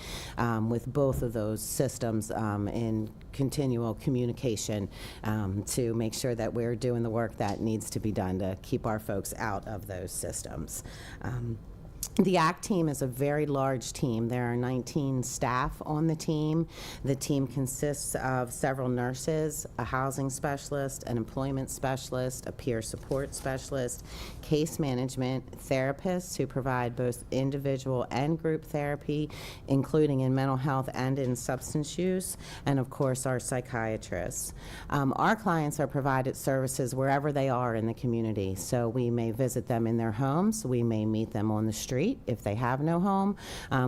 with both of those systems in continual communication to make sure that we're doing the work that needs to be done to keep our folks out of those systems. The ACT team is a very large team. There are 19 staff on the team. The team consists of several nurses, a housing specialist, an employment specialist, a peer support specialist, case management, therapists who provide both individual and group therapy, including in mental health and in substance use, and of course our psychiatrists. Our clients are provided services wherever they are in the community. So we may visit them in their homes, we may meet them on the street if they have no home.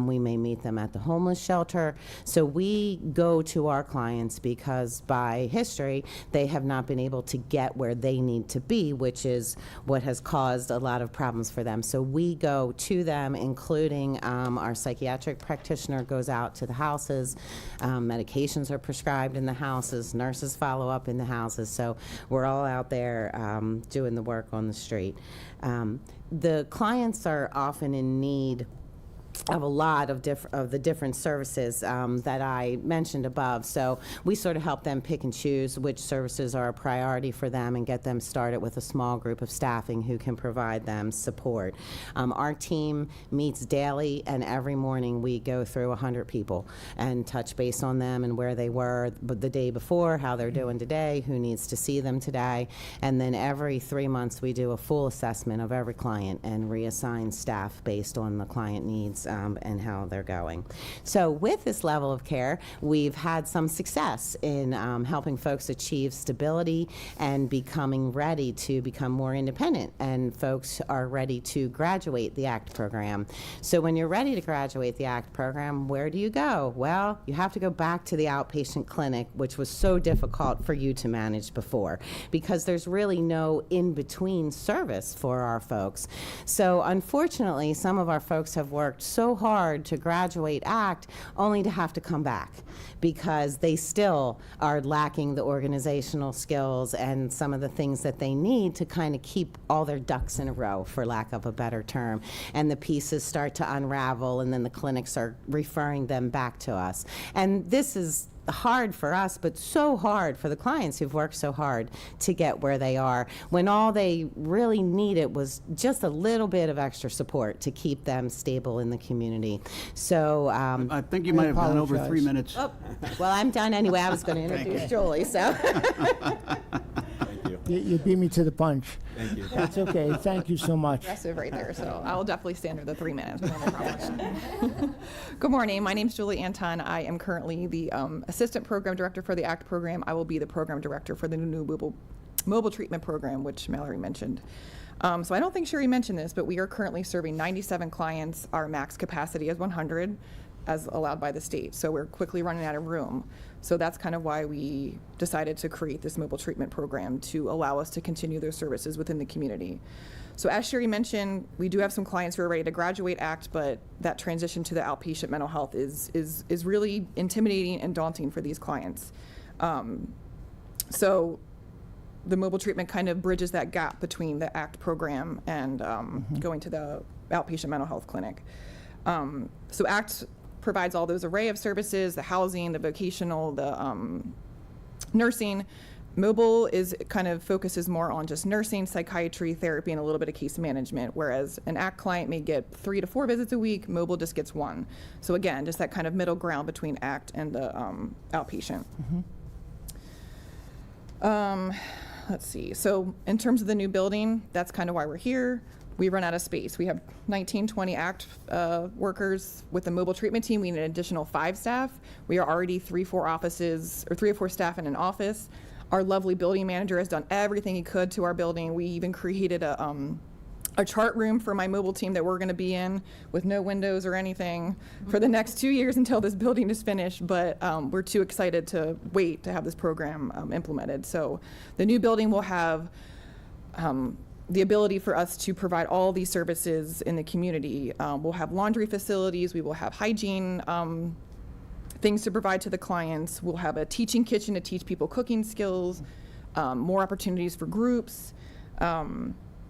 We may meet them at the homeless shelter. So we go to our clients because by history, they have not been able to get where they need to be, which is what has caused a lot of problems for them. So we go to them, including our psychiatric practitioner goes out to the houses. Medications are prescribed in the houses. Nurses follow up in the houses. So we're all out there doing the work on the street. The clients are often in need of a lot of the different services that I mentioned above. So we sort of help them pick and choose which services are a priority for them and get them started with a small group of staffing who can provide them support. Our team meets daily, and every morning we go through 100 people and touch base on them and where they were the day before, how they're doing today, who needs to see them today. And then every 3 months we do a full assessment of every client and reassign staff based on the client needs and how they're going. So with this level of care, we've had some success in helping folks achieve stability and becoming ready to become more independent, and folks are ready to graduate the ACT program. So when you're ready to graduate the ACT program, where do you go? Well, you have to go back to the outpatient clinic, which was so difficult for you to manage before, because there's really no in-between service for our folks. So unfortunately, some of our folks have worked so hard to graduate ACT only to have to come back because they still are lacking the organizational skills and some of the things that they need to kind of keep all their ducks in a row, for lack of a better term. And the pieces start to unravel, and then the clinics are referring them back to us. And this is hard for us, but so hard for the clients who've worked so hard to get where they are, when all they really needed was just a little bit of extra support to keep them stable in the community. So I think you might have gone over 3 minutes. oh, well, I'm done anyway. I was going to introduce Julie, so. Thank you. You beat me to the punch. Thank you. That's okay. Thank you so much. Aggressive right there, so I will definitely stand under the 3 minutes. No problem. Good morning. My name is Julie Anton. I am currently the Assistant Program Director for the ACT program. I will be the Program Director for the new mobile treatment program, which Mallory mentioned. So I don't think Sherry mentioned this, but we are currently serving 97 clients. Our max capacity is 100, as allowed by the state. So we're quickly running out of room. So that's kind of why we decided to create this mobile treatment program, to allow us to continue those services within the community. So as Sherry mentioned, we do have some clients who are ready to graduate ACT, but that transition to the outpatient mental health is really intimidating and daunting for these clients. So the mobile treatment kind of bridges that gap between the ACT program and going to the outpatient mental health clinic. So ACT provides all those array of services, the housing, the vocational, the nursing. Mobile kind of focuses more on just nursing, psychiatry, therapy, and a little bit of case management, whereas an ACT client may get 3 to 4 visits a week, mobile just gets 1. So again, just that kind of middle ground between ACT and the outpatient. Let's see. So in terms of the new building, that's kind of why we're here. We run out of space. We have 19, 20 ACT workers with the mobile treatment team. We need an additional 5 staff. We are already 3 or 4 staff in an office. Our lovely building manager has done everything he could to our building. We even created a chart room for my mobile team that we're going to be in with no windows or anything for the next 2 years until this building is finished. But we're too excited to wait to have this program implemented. So the new building will have the ability for us to provide all these services in the community. We'll have laundry facilities. We will have hygiene things to provide to the clients. We'll have a teaching kitchen to teach people cooking skills, more opportunities for groups.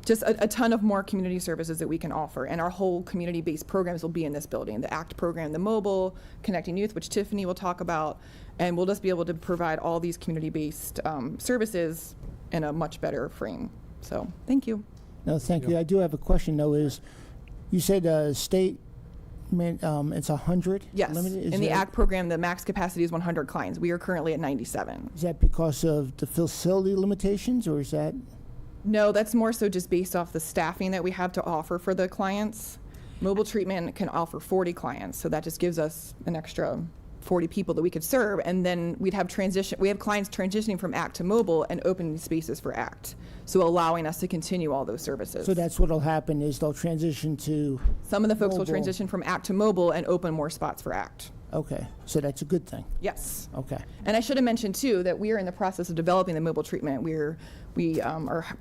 Just a ton of more community services that we can offer. And our whole community-based programs will be in this building. The ACT program, the mobile, Connecting Youth, which Tiffany will talk about. And we'll just be able to provide all these community-based services in a much better frame. So, thank you. No, thank you. I do have a question, though, is you said state, it's 100? Yes. Limited? In the ACT program, the max capacity is 100 clients. We are currently at 97. Is that because of the facility limitations, or is that? No, that's more so just based off the staffing that we have to offer for the clients. Mobile treatment can offer 40 clients, so that just gives us an extra 40 people that we could serve, and then we'd have transition. We have clients transitioning from ACT to mobile and opening spaces for ACT, so allowing us to continue all those services. So that's what'll happen is they'll transition to. Some of the folks will mobile. transition from ACT to mobile and open more spots for ACT. Okay, so that's a good thing. Yes. Okay. And I should have mentioned too that we are in the process of developing the mobile treatment. We are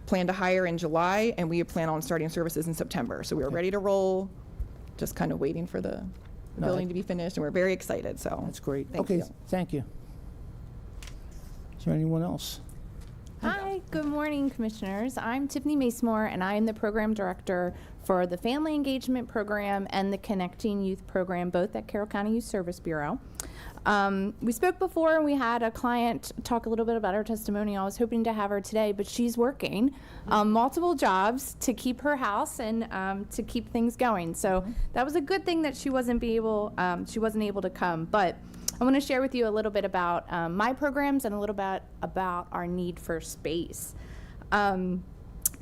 plan to hire in July, and we plan on starting services in September. So we are ready to roll, just kind of waiting for the building to be finished, and we're very excited. So That's great. Thank Okay, you. thank you. Is there anyone else? Hi, good morning, Commissioners. I'm Tiffany Macemore, and I am the Program Director for the Family Engagement Program and the Connecting Youth Program, both at Carroll County Youth Service Bureau. We spoke before, and we had a client talk a little bit about her testimony. I was hoping to have her today, but she's working multiple jobs to keep her house and to keep things going. So that was a good thing that she wasn't able to come. But I want to share with you a little bit about my programs and a little bit about our need for space.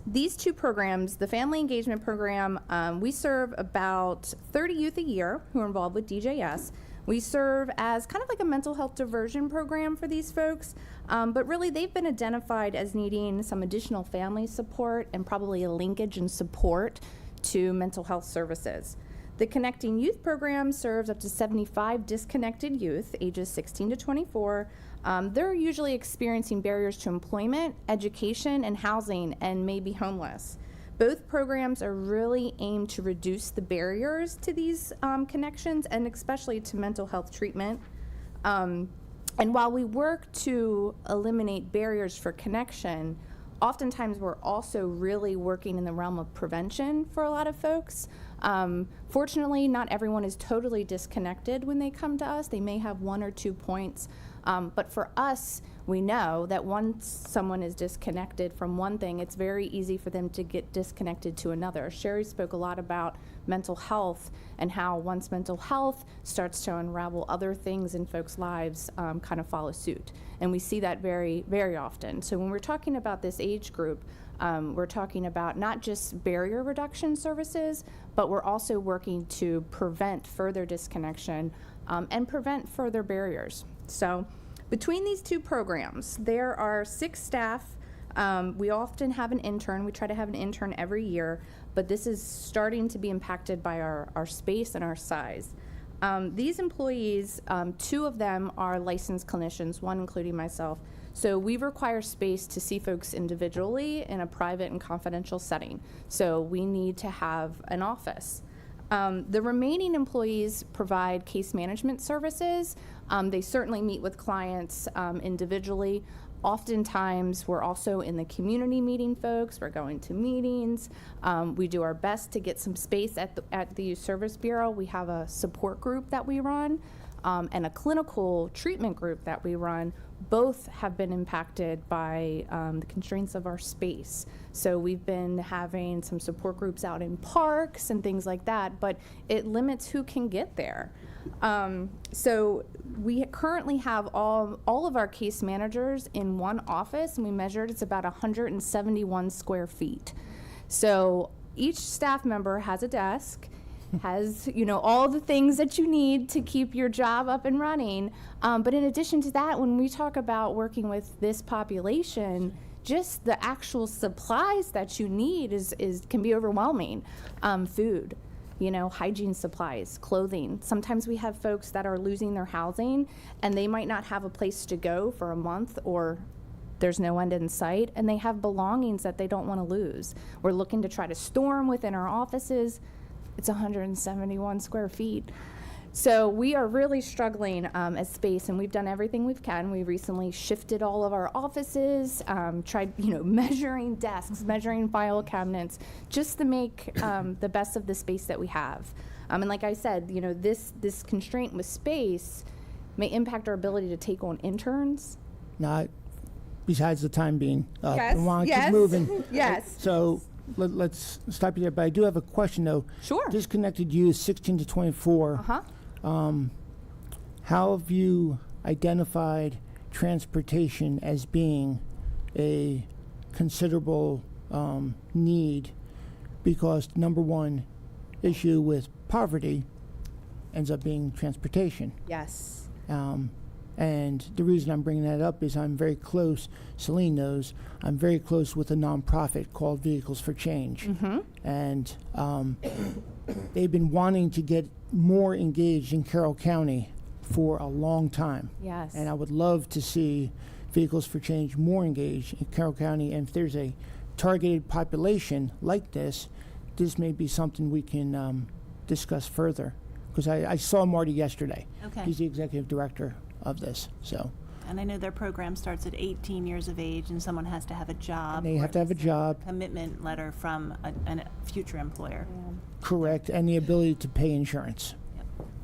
These 2 programs, the Family Engagement Program, we serve about 30 youth a year who are involved with DJS. We serve as kind of like a mental health diversion program for these folks, but really they've been identified as needing some additional family support and probably a linkage and support to mental health services. The Connecting Youth program serves up to 75 disconnected youth, ages 16 to 24. They're usually experiencing barriers to employment, education, and housing, and may be homeless. Both programs are really aimed to reduce the barriers to these connections, and especially to mental health treatment. And while we work to eliminate barriers for connection, oftentimes we're also really working in the realm of prevention for a lot of folks. Fortunately, not everyone is totally disconnected when they come to us. They may have 1 or 2 points. But for us, we know that once someone is disconnected from one thing, it's very easy for them to get disconnected to another. Sherry spoke a lot about mental health and how once mental health starts to unravel, other things in folks' lives kind of follow suit. And we see that very, very often. So when we're talking about this age group, we're talking about not just barrier reduction services, but we're also working to prevent further disconnection and prevent further barriers. So between these 2 programs, there are 6 staff. We often have an intern. We try to have an intern every year, but this is starting to be impacted by our space and our size. These employees, 2 of them are licensed clinicians, 1 including myself. So we require space to see folks individually in a private and confidential setting. So we need to have an office. The remaining employees provide case management services. They certainly meet with clients individually. Oftentimes, we're also in the community meeting folks. We're going to meetings. We do our best to get some space at the Youth Service Bureau. We have a support group that we run. and a clinical treatment group that we run, both have been impacted by the constraints of our space. So we've been having some support groups out in parks and things like that, but it limits who can get there. So we currently have all of our case managers in one office, and we measured it's about 171 square feet. So each staff member has a desk, has, you know, all the things that you need to keep your job up and running. But in addition to that, when we talk about working with this population, just the actual supplies that you need can be overwhelming. Food, you know, hygiene supplies, clothing. Sometimes we have folks that are losing their housing and they might not have a place to go for a month, or there's no end in sight, and they have belongings that they don't want to lose. We're looking to try to store them within our offices. It's 171 square feet. So we are really struggling as space, and we've done everything we can. We recently shifted all of our offices, tried, you know, measuring desks, measuring file cabinets, just to make the best of the space that we have. And like I said, you know, this constraint with space may impact our ability to take on interns. Not besides the time being. Yes, we want to yes, keep moving. yes. So let's stop you there. But I do have a question, though. Sure. Disconnected youth, 16 to 24. Uh-huh. How have you identified transportation as being a considerable need? Because number one issue with poverty ends up being transportation. Yes. And the reason I'm bringing that up is I'm very close, Celine knows, I'm very close with a nonprofit called Vehicles for Change. Mm-hmm. And they've been wanting to get more engaged in Carroll County for a long time. Yes. And I would love to see Vehicles for Change more engaged in Carroll County. And if there's a targeted population like this may be something we can discuss further. Because I saw Marty yesterday. Okay. He's the executive director of this, so. And I know their program starts at 18 years of age, and someone has to have a job. And they have to have a job. Commitment letter from a future employer. Correct, and the ability to pay insurance.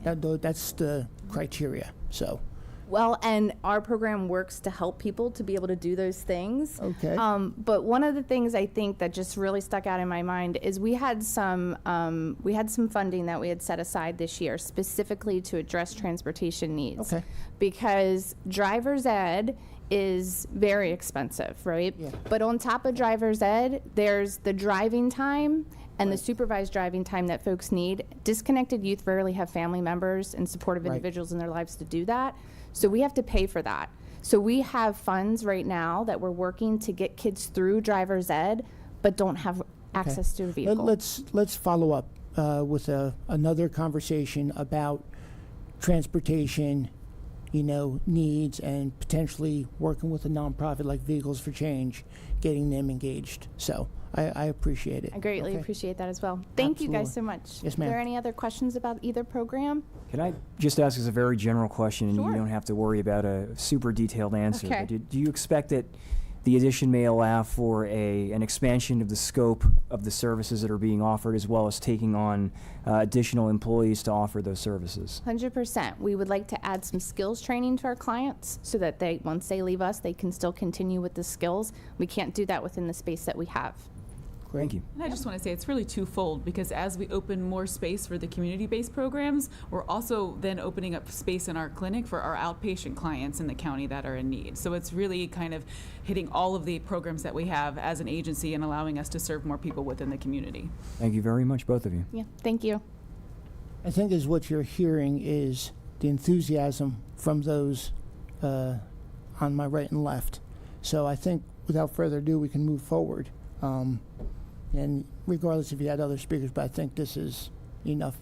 That's the criteria, so. Well, and our program works to help people to be able to do those things. Okay. But one of the things I think that just really stuck out in my mind is we had some funding that we had set aside this year specifically to address transportation needs. Okay. Because driver's ed is very expensive, right? Yeah. But on top of driver's ed, there's the driving time and the supervised driving time that folks need. Disconnected youth rarely have family members and supportive Right. individuals in their lives to do that. So we have to pay for that. So we have funds right now that we're working to get kids through driver's ed, but don't have access to a vehicle. Let's follow up with another conversation about transportation, you know, needs, and potentially working with a nonprofit like Vehicles for Change, getting them engaged. So I appreciate it. I greatly Okay. appreciate that as well. Thank you guys so Absolutely. much. Yes, Are there ma'am. any other questions about either program? Can I just ask as a very general question, and Sure. you don't have to worry about a super detailed answer, Okay. but do you expect that the addition may allow for an expansion of the scope of the services that are being offered, as well as taking on additional employees to offer those services? 100%. We would like to add some skills training to our clients so that once they leave us, they can still continue with the skills. We can't do that within the space that we have. Thank you. And I just want to say it's really twofold, because as we open more space for the community-based programs, we're also then opening up space in our clinic for our outpatient clients in the county that are in need. So it's really kind of hitting all of the programs that we have as an agency and allowing us to serve more people within the community. Thank you very much, both of you. Yeah, thank you. I think is what you're hearing is the enthusiasm from those on my right and left. So I think without further ado, we can move forward. And regardless if you had other speakers, but I think this is enough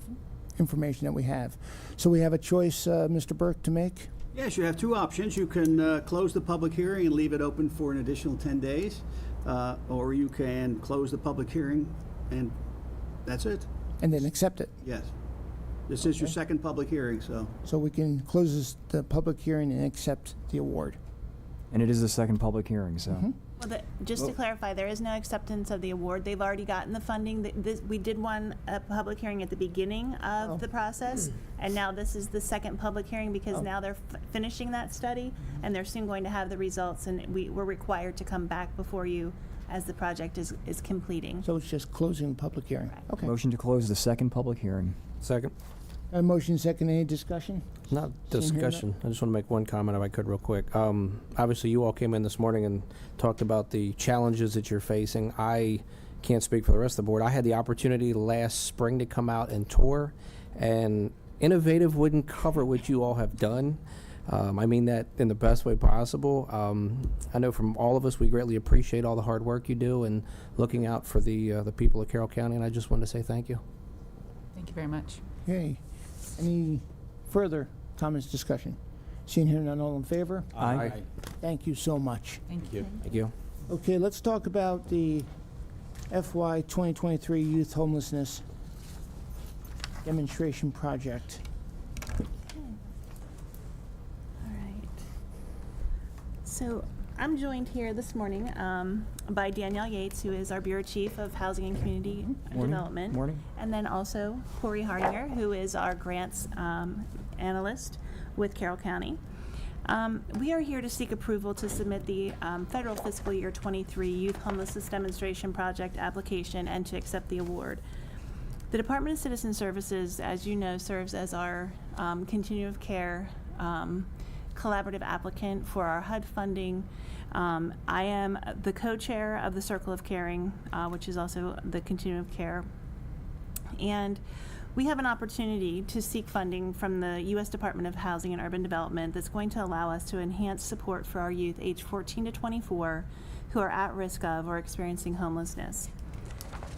information that we have. So we have a choice, Mr. Burke, to make? Yes, you have two options. You can close the public hearing and leave it open for an additional 10 days, or you can close the public hearing and that's it. And then accept it. Yes. This is your second public hearing, so. So we can close the public hearing and accept the award. And it is the second public hearing, so. Well, just to clarify, there is no acceptance of the award. They've already gotten the funding. We did a public hearing at the beginning of the process, and now this is the second public hearing because now they're finishing that study, and they're soon going to have the results, and we're required to come back before you as the project is completing. So it's just closing the public hearing? Okay. Motion to close the second public hearing. Second. A motion second, any discussion? Not Seeing here none. discussion. I just want to make one comment if I could real quick. Obviously, you all came in this morning and talked about the challenges that you're facing. I can't speak for the rest of the board. I had the opportunity last spring to come out and tour, and Innovative wouldn't cover what you all have done. I mean that in the best way possible. I know from all of us, we greatly appreciate all the hard work you do and looking out for the people of Carroll County, and I just wanted to say thank you. Thank you very much. Okay. Any further comments, discussion? Seeing here none, all in favor? Aye. Thank you so much. Thank you. Thank you. Okay, let's talk about the FY 2023 Youth Homelessness Demonstration Project. All right. So I'm joined here this morning by Danielle Yates, who is our Bureau Chief of Housing and Community Development. Morning. And then also Corey Hardinger, who is our grants analyst with Carroll County. We are here to seek approval to submit the federal fiscal year 23 Youth Homelessness Demonstration Project application and to accept the award. The Department of Citizen Services, as you know, serves as our continuum of care collaborative applicant for our HUD funding. I am the co-chair of the Circle of Caring, which is also the continuum of care. And we have an opportunity to seek funding from the U.S. Department of Housing and Urban Development that's going to allow us to enhance support for our youth aged 14 to 24 who are at risk of or experiencing homelessness.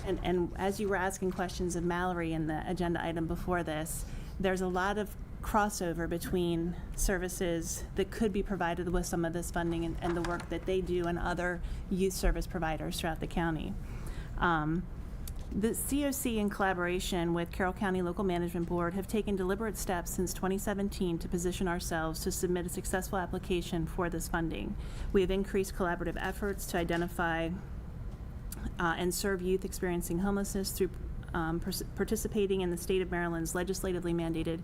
And as you were asking questions of Mallory in the agenda item before this, there's a lot of crossover between services that could be provided with some of this funding and the work that they do and other youth service providers throughout the county. The COC, in collaboration with Carroll County Local Management Board, have taken deliberate steps since 2017 to position ourselves to submit a successful application for this funding. We have increased collaborative efforts to identify and serve youth experiencing homelessness through participating in the state of Maryland's legislatively mandated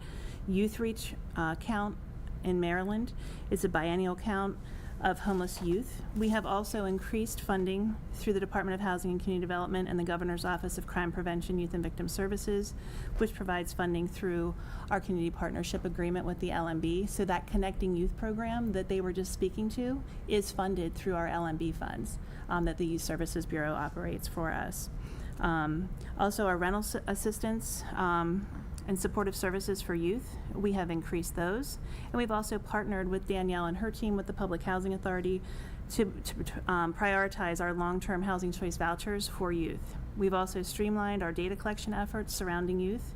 Youth Reach count in Maryland. It's a biennial count of homeless youth. We have also increased funding through the Department of Housing and Community Development and the Governor's Office of Crime Prevention, Youth and Victim Services, which provides funding through our community partnership agreement with the LMB. So that Connecting Youth program that they were just speaking to is funded through our LMB funds that the Youth Services Bureau operates for us. Also, our rental assistance and supportive services for youth, we have increased those. And we've also partnered with Danielle and her team with the Public Housing Authority to prioritize our long-term housing choice vouchers for youth. We've also streamlined our data collection efforts surrounding youth.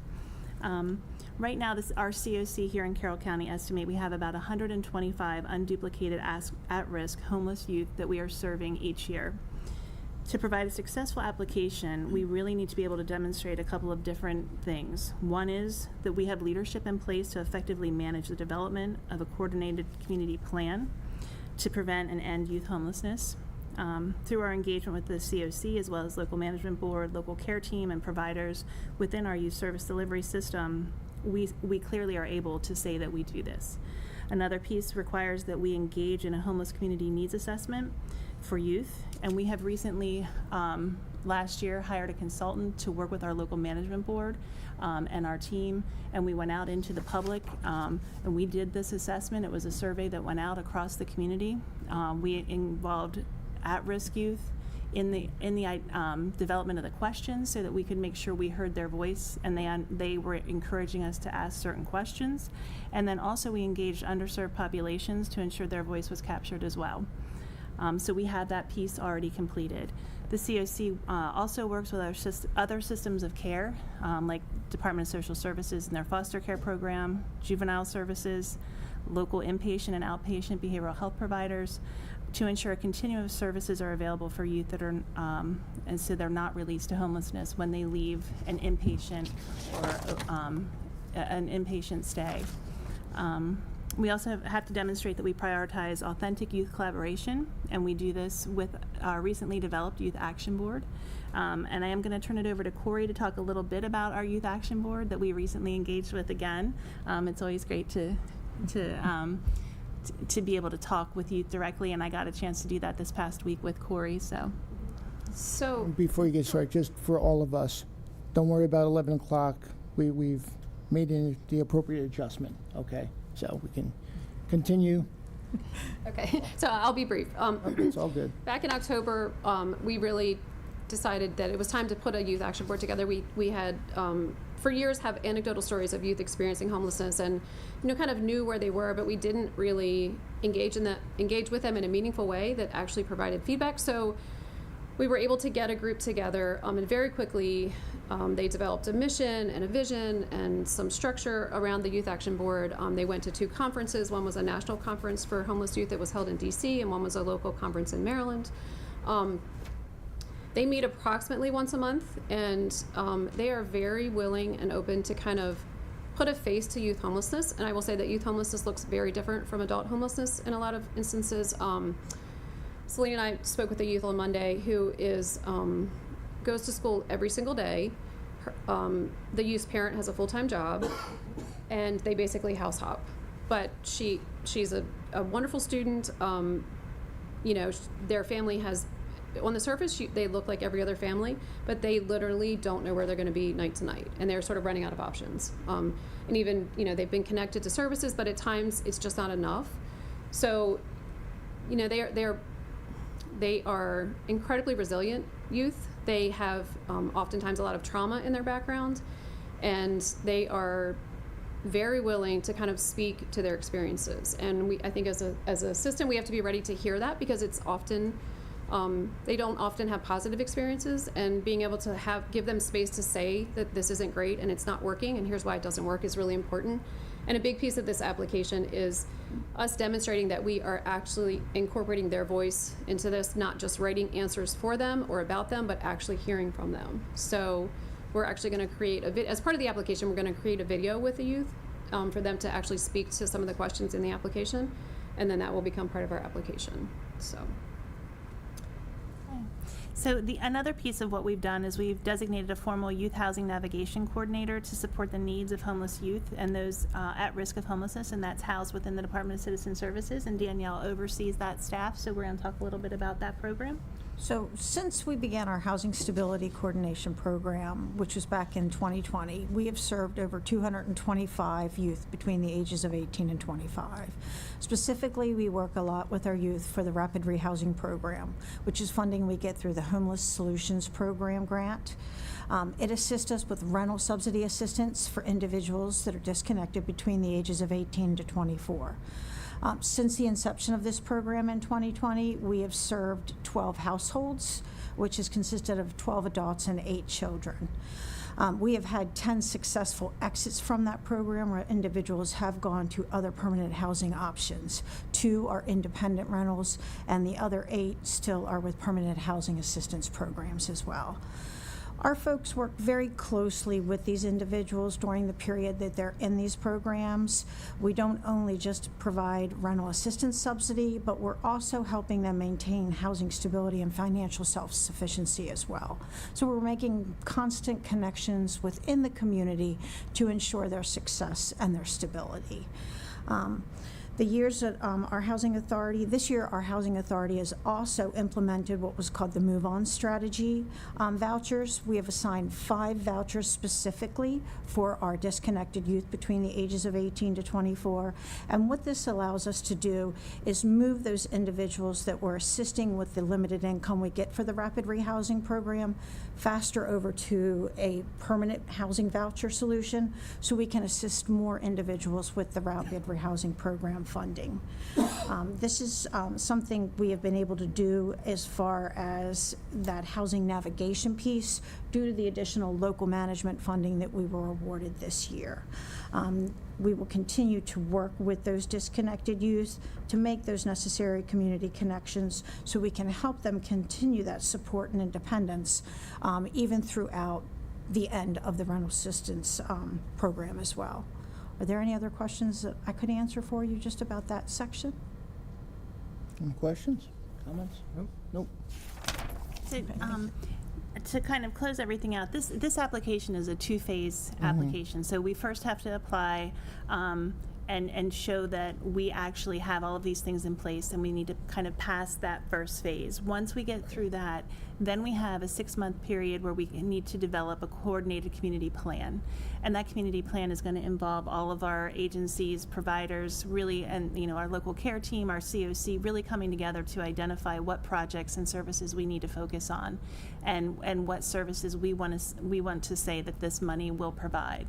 Right now, our COC here in Carroll County estimate we have about 125 unduplicated at-risk homeless youth that we are serving each year. To provide a successful application, we really need to be able to demonstrate a couple of different things. One is that we have leadership in place to effectively manage the development of a coordinated community plan to prevent and end youth homelessness. Through our engagement with the COC, as well as local management board, local care team, and providers within our youth service delivery system, we clearly are able to say that we do this. Another piece requires that we engage in a homeless community needs assessment for youth, and we have recently, last year, hired a consultant to work with our local management board and our team, and we went out into the public and we did this assessment. It was a survey that went out across the community. We involved at-risk youth in the development of the questions so that we could make sure we heard their voice, and they were encouraging us to ask certain questions. And then also we engaged underserved populations to ensure their voice was captured as well. So we had that piece already completed. The COC also works with our other systems of care, like Department of Social Services and their foster care program, juvenile services, local inpatient and outpatient behavioral health providers, to ensure a continuum of services are available for youth that are, and so they're not released to homelessness when they leave an inpatient or an inpatient stay. We also have to demonstrate that we prioritize authentic youth collaboration, and we do this with our recently developed Youth Action Board. And I am going to turn it over to Corey to talk a little bit about our Youth Action Board that we recently engaged with again. It's always great to be able to talk with youth directly, and I got a chance to do that this past week with Corey. So Before you get started, just for all of us, don't worry about 11 o'clock. We've made the appropriate adjustment, okay? So we can continue. okay, so I'll be brief. It's all good. Back in October, we really decided that it was time to put a youth action board together. We had for years have anecdotal stories of youth experiencing homelessness, and kind of knew where they were, but we didn't really engage with them in a meaningful way that actually provided feedback. So we were able to get a group together, and very quickly they developed a mission and a vision and some structure around the Youth Action Board. They went to 2 conferences. One was a national conference for homeless youth that was held in DC, and one was a local conference in Maryland. They meet approximately once a month, and they are very willing and open to kind of put a face to youth homelessness. And I will say that youth homelessness looks very different from adult homelessness in a lot of instances. Celine and I spoke with a youth on Monday who is goes to school every single day. The youth's parent has a full-time job, and they basically house hop. But she's a wonderful student. Their family has, on the surface, they look like every other family, but they literally don't know where they're going to be night to night, and they're sort of running out of options. And even, they've been connected to services, but at times it's just not enough. So, they are incredibly resilient youth. They have oftentimes a lot of trauma in their background, and they are very willing to kind of speak to their experiences. And I think as a system, we have to be ready to hear that, because it's often, they don't often have positive experiences, and being able to give them space to say that this isn't great and it's not working and here's why it doesn't work is really important. And a big piece of this application is us demonstrating that we are actually incorporating their voice into this, not just writing answers for them or about them, but actually hearing from them. So we're actually going to create as part of the application, we're going to create a video with the youth for them to actually speak to some of the questions in the application, and then that will become part of our application. So another piece of what we've done is we've designated a formal youth housing navigation coordinator to support the needs of homeless youth and those at risk of homelessness, and that's housed within the Department of Citizen Services, and Danielle oversees that staff, so we're going to talk a little bit about that program. So since we began our Housing Stability Coordination Program, which was back in 2020, we have served over 225 youth between the ages of 18 and 25. Specifically, we work a lot with our youth for the Rapid Rehousing Program, which is funding we get through the Homeless Solutions Program grant. It assists us with rental subsidy assistance for individuals that are disconnected between the ages of 18 to 24. Since the inception of this program in 2020, we have served 12 households, which has consisted of 12 adults and 8 children. We have had 10 successful exits from that program where individuals have gone to other permanent housing options. 2 are independent rentals, and the other 8 still are with permanent housing assistance programs as well. Our folks work very closely with these individuals during the period that they're in these programs. We don't only just provide rental assistance subsidy, but we're also helping them maintain housing stability and financial self-sufficiency as well. So we're making constant connections within the community to ensure their success and their stability. The years that our housing authority, this year our housing authority has also implemented what was called the Move On strategy vouchers. We have assigned 5 vouchers specifically for our disconnected youth between the ages of 18 to 24. And what this allows us to do is move those individuals that we're assisting with the limited income we get for the Rapid Rehousing Program faster over to a permanent housing voucher solution, so we can assist more individuals with the Rapid Rehousing Program funding. This is something we have been able to do as far as that housing navigation piece due to the additional local management funding that we were awarded this year. We will continue to work with those disconnected youth to make those necessary community connections so we can help them continue that support and independence even throughout the end of the rental assistance program as well. Are there any other questions that I could answer for you just about that section? Any questions, comments? Nope. So, to kind of close everything out, this application is a two-phase application. So we first have to apply and show that we actually have all of these things in place, and we need to kind of pass that first phase. Once we get through that, then we have a 6-month period where we need to develop a coordinated community plan. And that community plan is going to involve all of our agencies, providers, really, and our local care team, our COC, really coming together to identify what projects and services we need to focus on, and what services we want to say that this money will provide.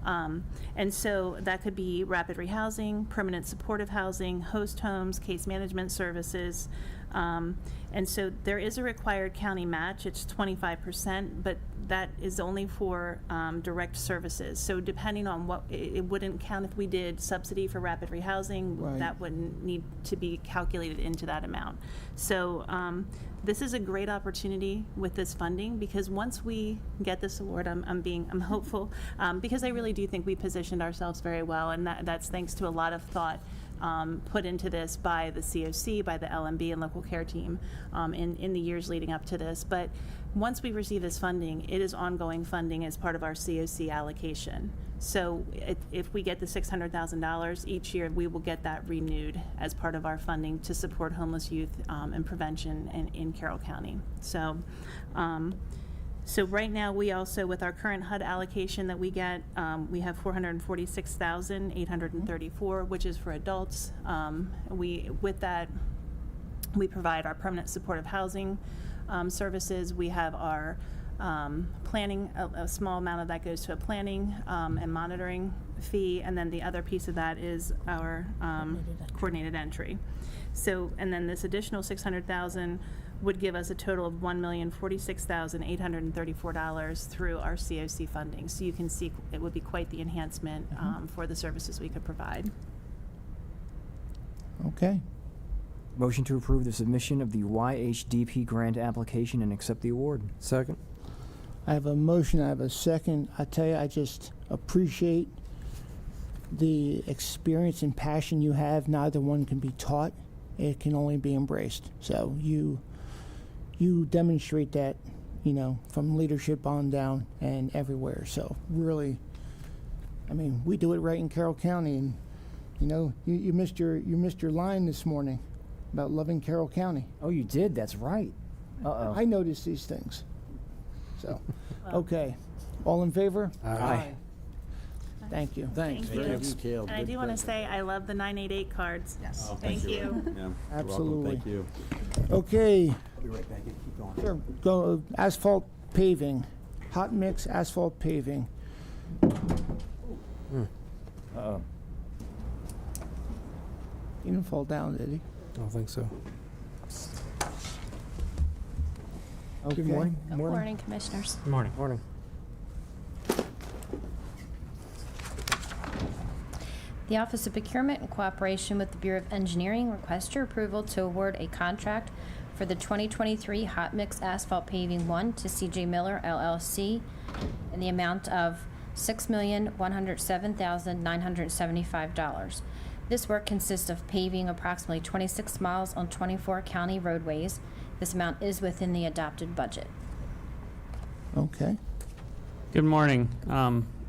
And so that could be rapid rehousing, permanent supportive housing, host homes, case management services. And so there is a required county match. It's 25%, but that is only for direct services. So depending on what, it wouldn't count if we did subsidy for rapid rehousing. Right. That wouldn't need to be calculated into that amount. So this is a great opportunity with this funding, because once we get this award, I'm hopeful, because I really do think we positioned ourselves very well, and that's thanks to a lot of thought put into this by the COC, by the LMB and local care team in the years leading up to this. But once we receive this funding, it is ongoing funding as part of our COC allocation. So if we get the $600,000 each year, we will get that renewed as part of our funding to support homeless youth and prevention in Carroll County. So right now, we also, with our current HUD allocation that we get, we have $446,834, which is for adults. With that, we provide our permanent supportive housing services. We have our planning, a small amount of that goes to a planning and monitoring fee, and then the other piece of that is our coordinated entry. So, and then this additional $600,000 would give us a total of $1,046,834 through our COC funding. So you can see it would be quite the enhancement for the services we could provide. Okay. Motion to approve the submission of the YHDP grant application and accept the award. Second. I have a motion, I have a second. I tell you, I just appreciate the experience and passion you have. Neither one can be taught. It can only be embraced. So you demonstrate that, from leadership on down and everywhere. So really, we do it right in Carroll County, and you missed your line this morning about loving Carroll County. Oh, you did? That's right. Uh-oh. I noticed these things. So, okay. All in favor? Aye. Thank you. Thanks. Thank Very you. detailed. And I Good do want to presentation. say I love the 988 cards. Yes. Oh, Thank you. Yeah, you're welcome. Absolutely. Thank you. Okay, I'll be right back. Keep going. sure. Go asphalt paving, hot mix asphalt paving. Uh-oh. He didn't fall down, did he? I don't think so. Okay. Good morning. Good morning, Commissioners. Good morning. Morning. The Office of Procurement, in cooperation with the Bureau of Engineering, requests your approval to award a contract for the 2023 Hot Mix Asphalt Paving 1 to C.J. Miller LLC in the amount of $6,107,975. This work consists of paving approximately 26 miles on 24 county roadways. This amount is within the adopted budget. Okay. Good morning.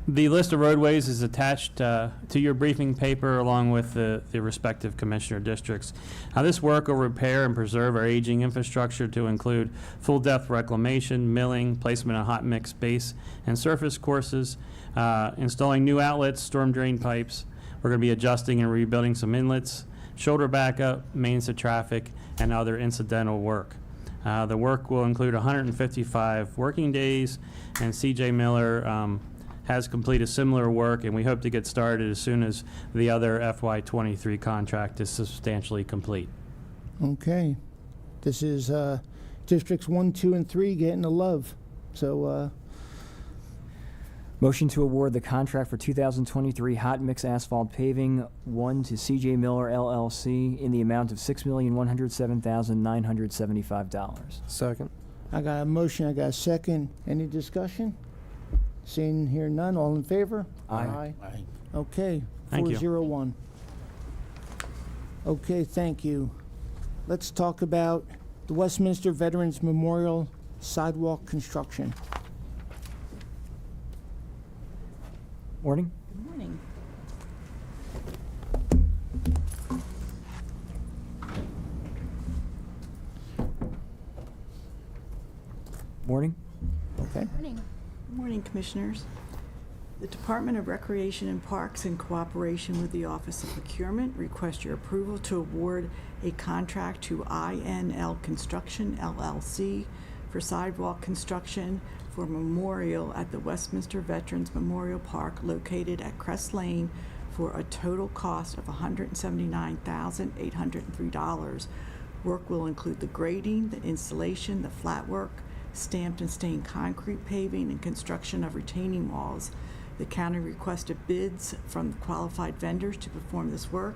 The list of roadways is attached to your briefing paper along with the respective commissioner districts. This work will repair and preserve our aging infrastructure to include full depth reclamation, milling, placement of hot mix base and surface courses, installing new outlets, storm drain pipes. We're going to be adjusting and rebuilding some inlets, shoulder backup, mains to traffic, and other incidental work. The work will include 155 working days, and C.J. Miller has completed similar work, and we hope to get started as soon as the other FY23 contract is substantially complete. Okay. This is districts 1, 2, and 3 getting the love. So, Motion to award the contract for 2023 hot mix asphalt paving 1 to C.J. Miller LLC in the amount of $6,107,975. Second. I got a motion, I got a second. Any discussion? Seeing here none, all in favor? Aye. Aye. Okay, Thank you. 401. Okay, thank you. Let's talk about the Westminster Veterans Memorial sidewalk construction. Morning. Good morning. Morning. Okay. Morning. Good morning, Commissioners. The Department of Recreation and Parks, in cooperation with the Office of Procurement, request your approval to award a contract to INL Construction LLC for sidewalk construction for memorial at the Westminster Veterans Memorial Park located at Crest Lane for a total cost of $179,803. Work will include the grading, the installation, the flat work, stamped and stained concrete paving, and construction of retaining walls. The county requested bids from qualified vendors to perform this work,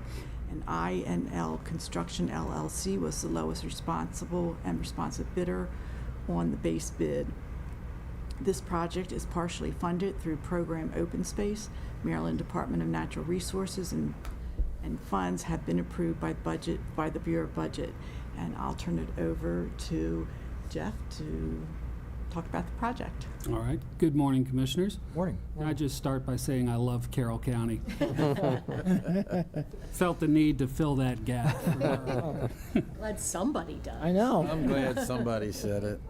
and INL Construction LLC was the lowest responsible and responsive bidder on the base bid. This project is partially funded through Program Open Space. Maryland Department of Natural Resources and funds have been approved by the Bureau of Budget. And I'll turn it over to Jeff to talk about the project. All right. Good morning, Commissioners. Morning. Can I just start by saying I love Carroll County? Felt the need to fill that gap. Glad somebody does. I know. I'm glad somebody said it.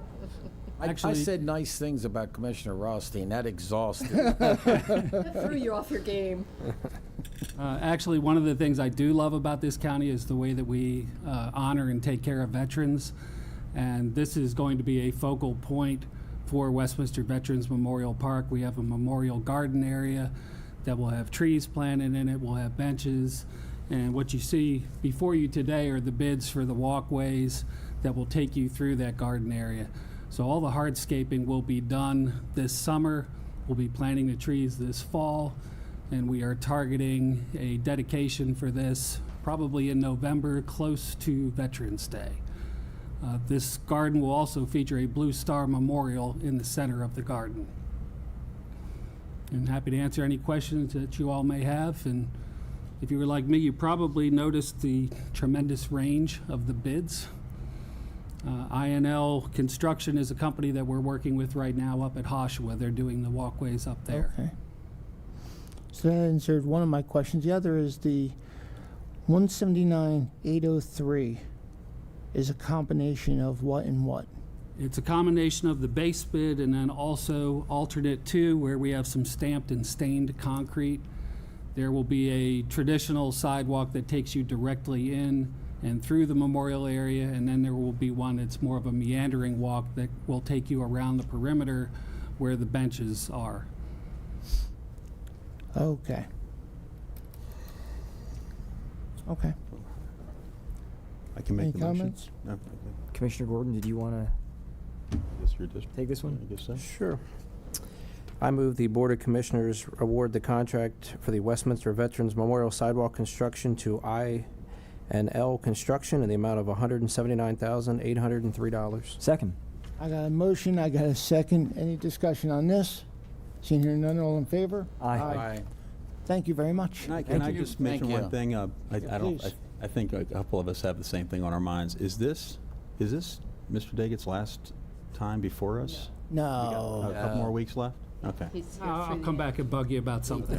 I Actually- said nice things about Commissioner Rothstein. That exhausted. Threw you off your game. Actually, one of the things I do love about this county is the way that we honor and take care of veterans. And this is going to be a focal point for Westminster Veterans Memorial Park. We have a memorial garden area that will have trees planted in it. We'll have benches. And what you see before you today are the bids for the walkways that will take you through that garden area. So all the hardscaping will be done this summer. We'll be planting the trees this fall. And we are targeting a dedication for this probably in November, close to Veterans Day. This garden will also feature a Blue Star Memorial in the center of the garden. I'm happy to answer any questions that you all may have. And if you were like me, you probably noticed the tremendous range of the bids. INL Construction is a company that we're working with right now up at Hoshawa. They're doing the walkways up there. Okay. So that answered one of my questions. The other is the 179,803 is a combination of what and what? It's a combination of the base bid and then also alternate two, where we have some stamped and stained concrete. There will be a traditional sidewalk that takes you directly in and through the memorial area, and then there will be one that's more of a meandering walk that will take you around the perimeter where the benches are. Okay. Okay. I can make Any the motion. comments? No, okay. Commissioner Gordon, did you want to Guess your district. take this one? I guess so. Sure. I move the Board of Commissioners award the contract for the Westminster Veterans Memorial Sidewalk construction to INL Construction in the amount of $179,803. Second. I got a motion, I got a second. Any discussion on this? Seeing here none, all in favor? Aye. Thank you very much. Can Thank I you. just mention Thank one you. thing? Please. I think a couple of us have the same thing on our minds. Is this Mr. Daggett's last time before us? No. A couple more weeks left? Okay. I'll come back and bug you about something.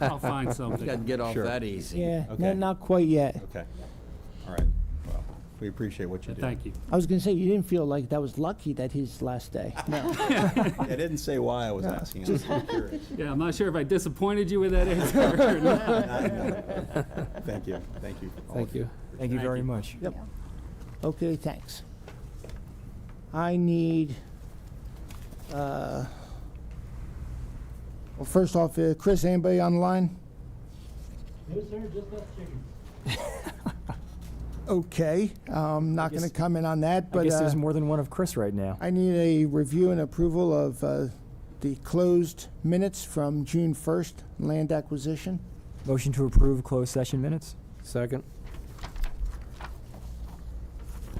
I'll find something. Doesn't get off Sure. that easy. Yeah, Okay. not quite yet. Okay. All right. Well, we appreciate what you do. Thank you. I was going to say, you didn't feel like that was lucky that his last day. No. I didn't say why I was asking. I was just curious. Yeah, I'm not sure if I disappointed you with that answer or not. Thank you. Thank you. all Thank of you. Thank you very much. Yep. Okay, thanks. I need, well, first off, Chris, anybody on the line? No, sir, just left chicken. Okay, I'm not going to comment on that, I but guess there's more than one of Chris right now. I need a review and approval of the closed minutes from June 1st, land acquisition. Motion to approve closed session minutes? Second.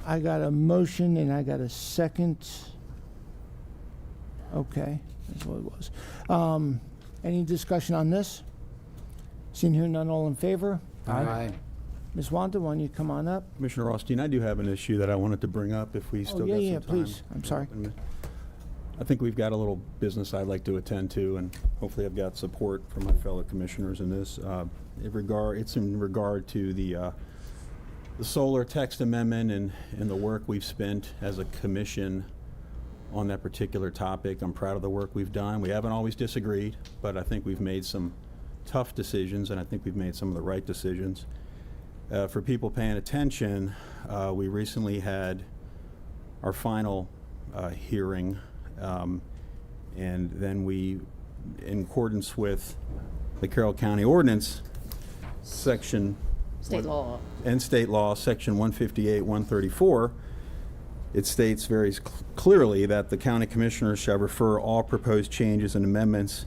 I got a motion and I got a second. Okay. That's what it was. Any discussion on this? Seeing here none, all in favor? Aye. Ms. Wanda, why don't you come on up? Commissioner Rothstein, I do have an issue that I wanted to bring up if we still got some time. Yeah, please. I'm sorry. I think we've got a little business I'd like to attend to, and hopefully I've got support from my fellow commissioners in this. It's in regard to the solar text amendment and the work we've spent as a commission on that particular topic. I'm proud of the work we've done. We haven't always disagreed, but I think we've made some tough decisions, and I think we've made some of the right decisions. For people paying attention, we recently had our final hearing, and then we, in accordance with the Carroll County Ordinance, section State law. and state law, section 158, 134, it states very clearly that the county commissioners shall refer all proposed changes and amendments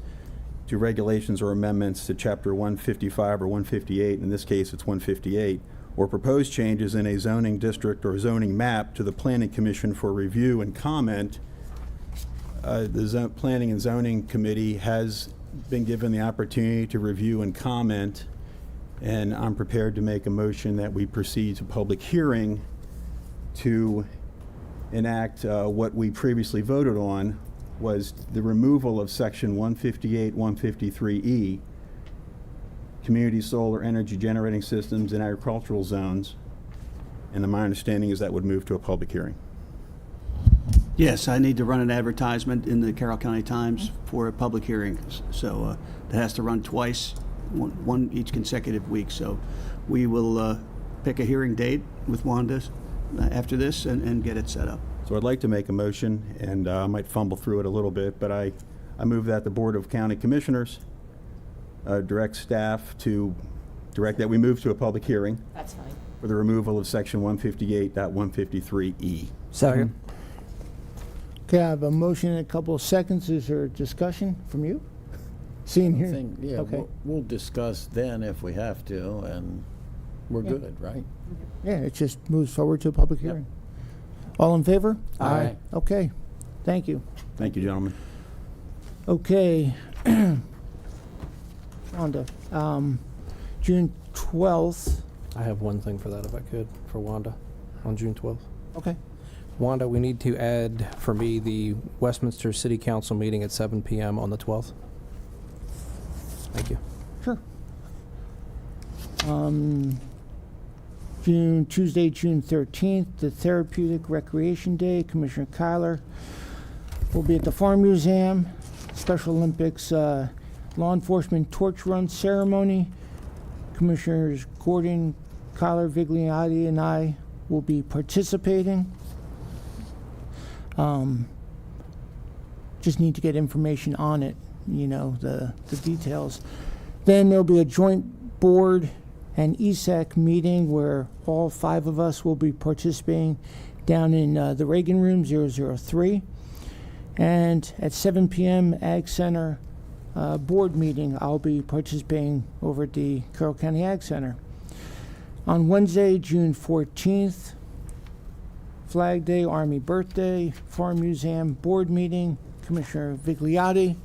to regulations or amendments to chapter 155 or 158, in this case it's 158, or proposed changes in a zoning district or zoning map to the Planning Commission for review and comment. The Planning and Zoning Committee has been given the opportunity to review and comment, and I'm prepared to make a motion that we proceed to public hearing to enact what we previously voted on, was the removal of section 158, 153E, community solar energy generating systems in agricultural zones. And my understanding is that would move to a public hearing. Yes, I need to run an advertisement in the Carroll County Times for a public hearing. So that has to run twice, one each consecutive week. So we will pick a hearing date with Wanda after this and get it set up. So I'd like to make a motion, and I might fumble through it a little bit, but I move that the Board of County Commissioners direct staff to direct that we move to a public hearing That's fine. for the removal of section 158.153E. Second. Okay, I have a motion in a couple of seconds. Is there discussion from you? Seeing I here? think, yeah, Okay. we'll discuss then if we have to, and we're Yeah. good, right? Yeah, it just moves forward to a public hearing. All in favor? Aye. Okay, thank you. Thank you, gentlemen. Okay. Wanda, June 12th. I have one thing for that, if I could, for Wanda, on June 12th. Okay. Wanda, we need to add, for me, the Westminster City Council meeting at 7 p.m. on the 12th. Thank you. Sure. Tuesday, June 13th, the Therapeutic Recreation Day. Commissioner Kyler will be at the Farm Museum. Special Olympics Law Enforcement Torch Run Ceremony. Commissioners Gordon, Kyler, Vigliotti, and I will be participating. Just need to get information on it, the details. Then there'll be a joint board and ESAC meeting where all 5 of us will be participating down in the Reagan Room 003. And at 7 p.m. Ag Center board meeting, I'll be participating over at the Carroll County Ag Center. On Wednesday, June 14th, Flag Day, Army Birthday, Farm Museum board meeting, Commissioner Vigliotti.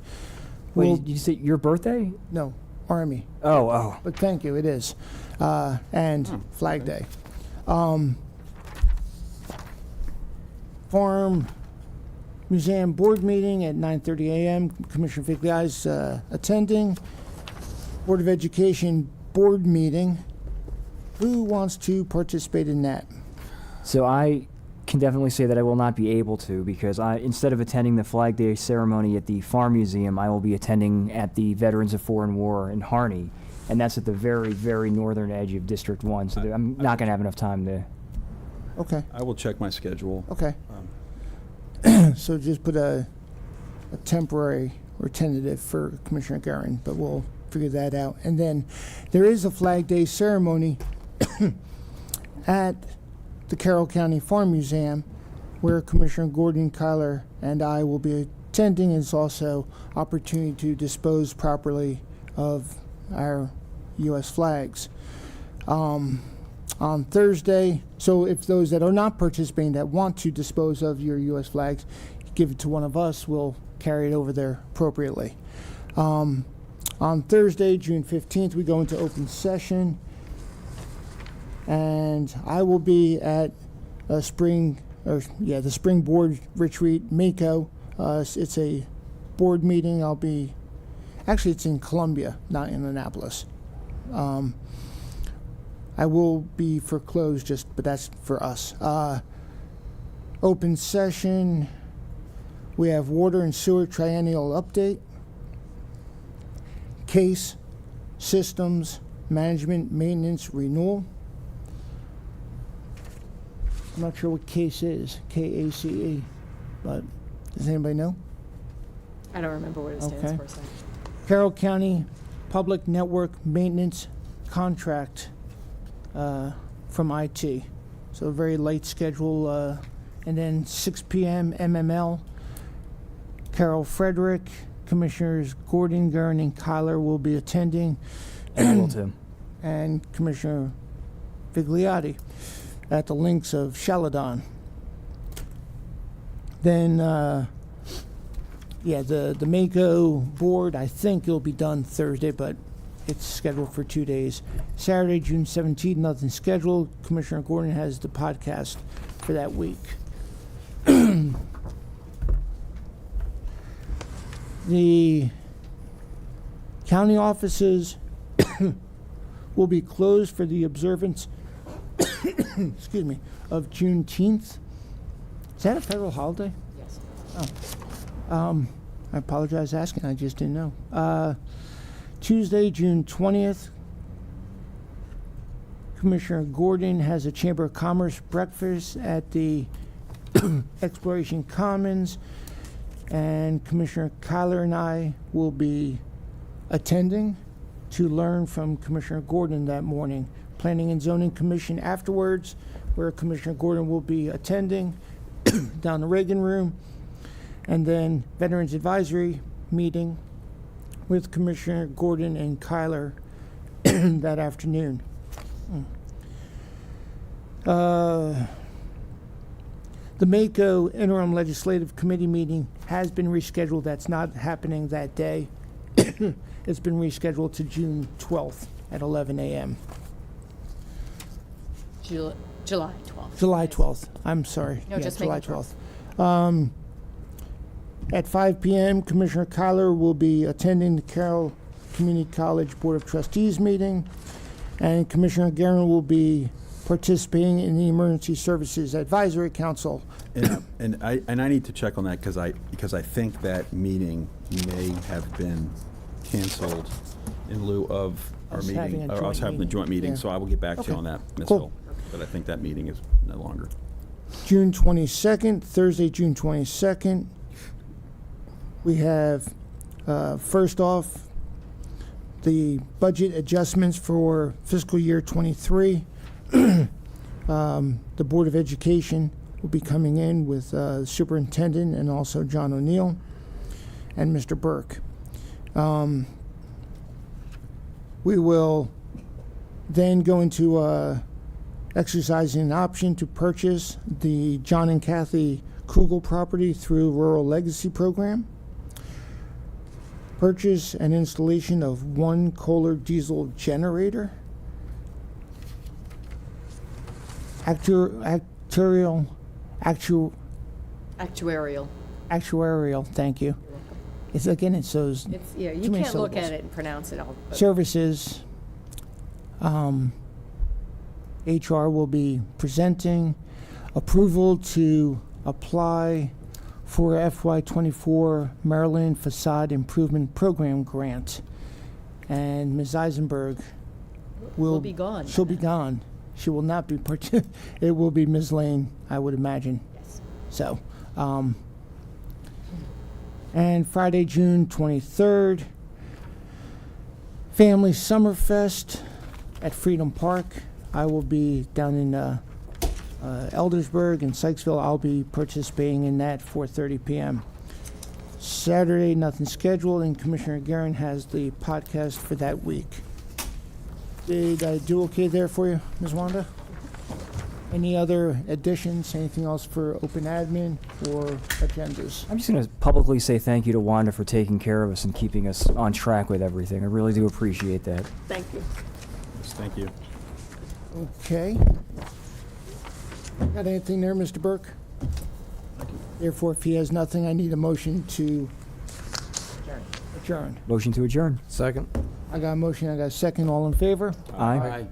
Wait, did you say your birthday? No, Army. Oh. But thank you, it is. And Flag Day. Farm Museum Board meeting at 9:30 a.m. Commissioner Vigliotti's attending. Board of Education Board meeting. Who wants to participate in that? So I can definitely say that I will not be able to, because instead of attending the Flag Day ceremony at the Farm Museum, I will be attending at the Veterans of Foreign War in Harney, and that's at the very, very northern edge of District 1, so I'm not going to have enough time to... Okay. I will check my schedule. Okay. So just put a temporary or tentative for Commissioner Guerin, but we'll figure that out. And then there is a Flag Day ceremony at the Carroll County Farm Museum where Commissioner Gordon, Kyler, and I will be attending. It's also opportunity to dispose properly of our U.S. flags. On Thursday, so if those that are not participating that want to dispose of your U.S. flags, give it to one of us, we'll carry it over there appropriately. On Thursday, June 15th, we go into open session, and I will be at the Spring Board Retreat, Mako. It's a board meeting. It's in Columbia, not in Annapolis. I will be foreclosed, but that's for us. Open session, we have water and sewer triennial update, case, systems, management, maintenance, renewal. I'm not sure what case is, KACE, but does anybody know? I don't remember what it stands Okay. for. So. Carroll County Public Network Maintenance Contract from IT. So a very light schedule. And then 6 p.m. MML. Carol Frederick, Commissioners Gordon, Guerin, and Kyler will be attending. And I will too. And Commissioner Vigliotti at the links of Shaladon. Then, the Mako board, I think it'll be done Thursday, but it's scheduled for 2 days. Saturday, June 17th, nothing scheduled. Commissioner Gordon has the podcast for that week. The county offices will be closed for the observance excuse me, of Juneteenth. Is that a federal holiday? Yes. Oh. I apologize asking, I just didn't know. Tuesday, June 20th, Commissioner Gordon has a Chamber of Commerce breakfast at the Exploration Commons, and Commissioner Kyler and I will be attending to learn from Commissioner Gordon that morning. Planning and Zoning Commission afterwards, where Commissioner Gordon will be attending down the Reagan Room, and then Veterans Advisory meeting with Commissioner Gordon and Kyler that afternoon. The Mako Interim Legislative Committee meeting has been rescheduled. That's not happening that day. It's been rescheduled to June 12th at 11 a.m. July 12th. July 12th. I'm sorry. No, just July making sure. 12th. At 5 p.m., Commissioner Kyler will be attending the Carroll Community College Board of Trustees meeting, and Commissioner Guerin will be participating in the Emergency Services Advisory Council. And I need to check on that because I think that meeting may have been canceled in lieu of our Us having meeting, a or joint us having the meeting. joint meeting. Yeah. So I will get back to Okay. you on that, Ms. Cool. Hill. But I think that meeting is no longer. June 22nd, Thursday, June 22nd, we have, first off, the budget adjustments for fiscal year '23. The Board of Education will be coming in with Superintendent and also John O'Neill and Mr. Burke. We will then go into exercising an option to purchase the John and Kathy Kugel property through Rural Legacy Program. Purchase and installation of one Kohler diesel generator. Actuarial, thank you. It's again, it's those. It's, yeah, you too many can't look syllables. at it and pronounce it all. but- Services. HR will be presenting approval to apply for FY24 Maryland Facade Improvement Program grant. And Ms. Eisenberg will be gone by She'll be gone. She will not be it will be Ms. Lane, I would imagine. Yes. So, and Friday, June 23rd, Family Summerfest at Freedom Park. I will be down in Eldersburg and Sykesville. I'll be participating in that 4:30 p.m. Saturday, nothing scheduled, and Commissioner Guerin has the podcast for that week. Did I do okay there for you, Ms. Wanda? Any other additions, anything else for open admin or agendas? I'm just going to publicly say thank you to Wanda for taking care of us and keeping us on track with everything. I really do appreciate that. Thank you. Thank you. Okay. Got anything there, Mr. Burke? Therefore, if he has nothing, I need a motion to adjourn. Motion to adjourn. Second. I got a motion, I got a second. All in favor? Aye. Aye.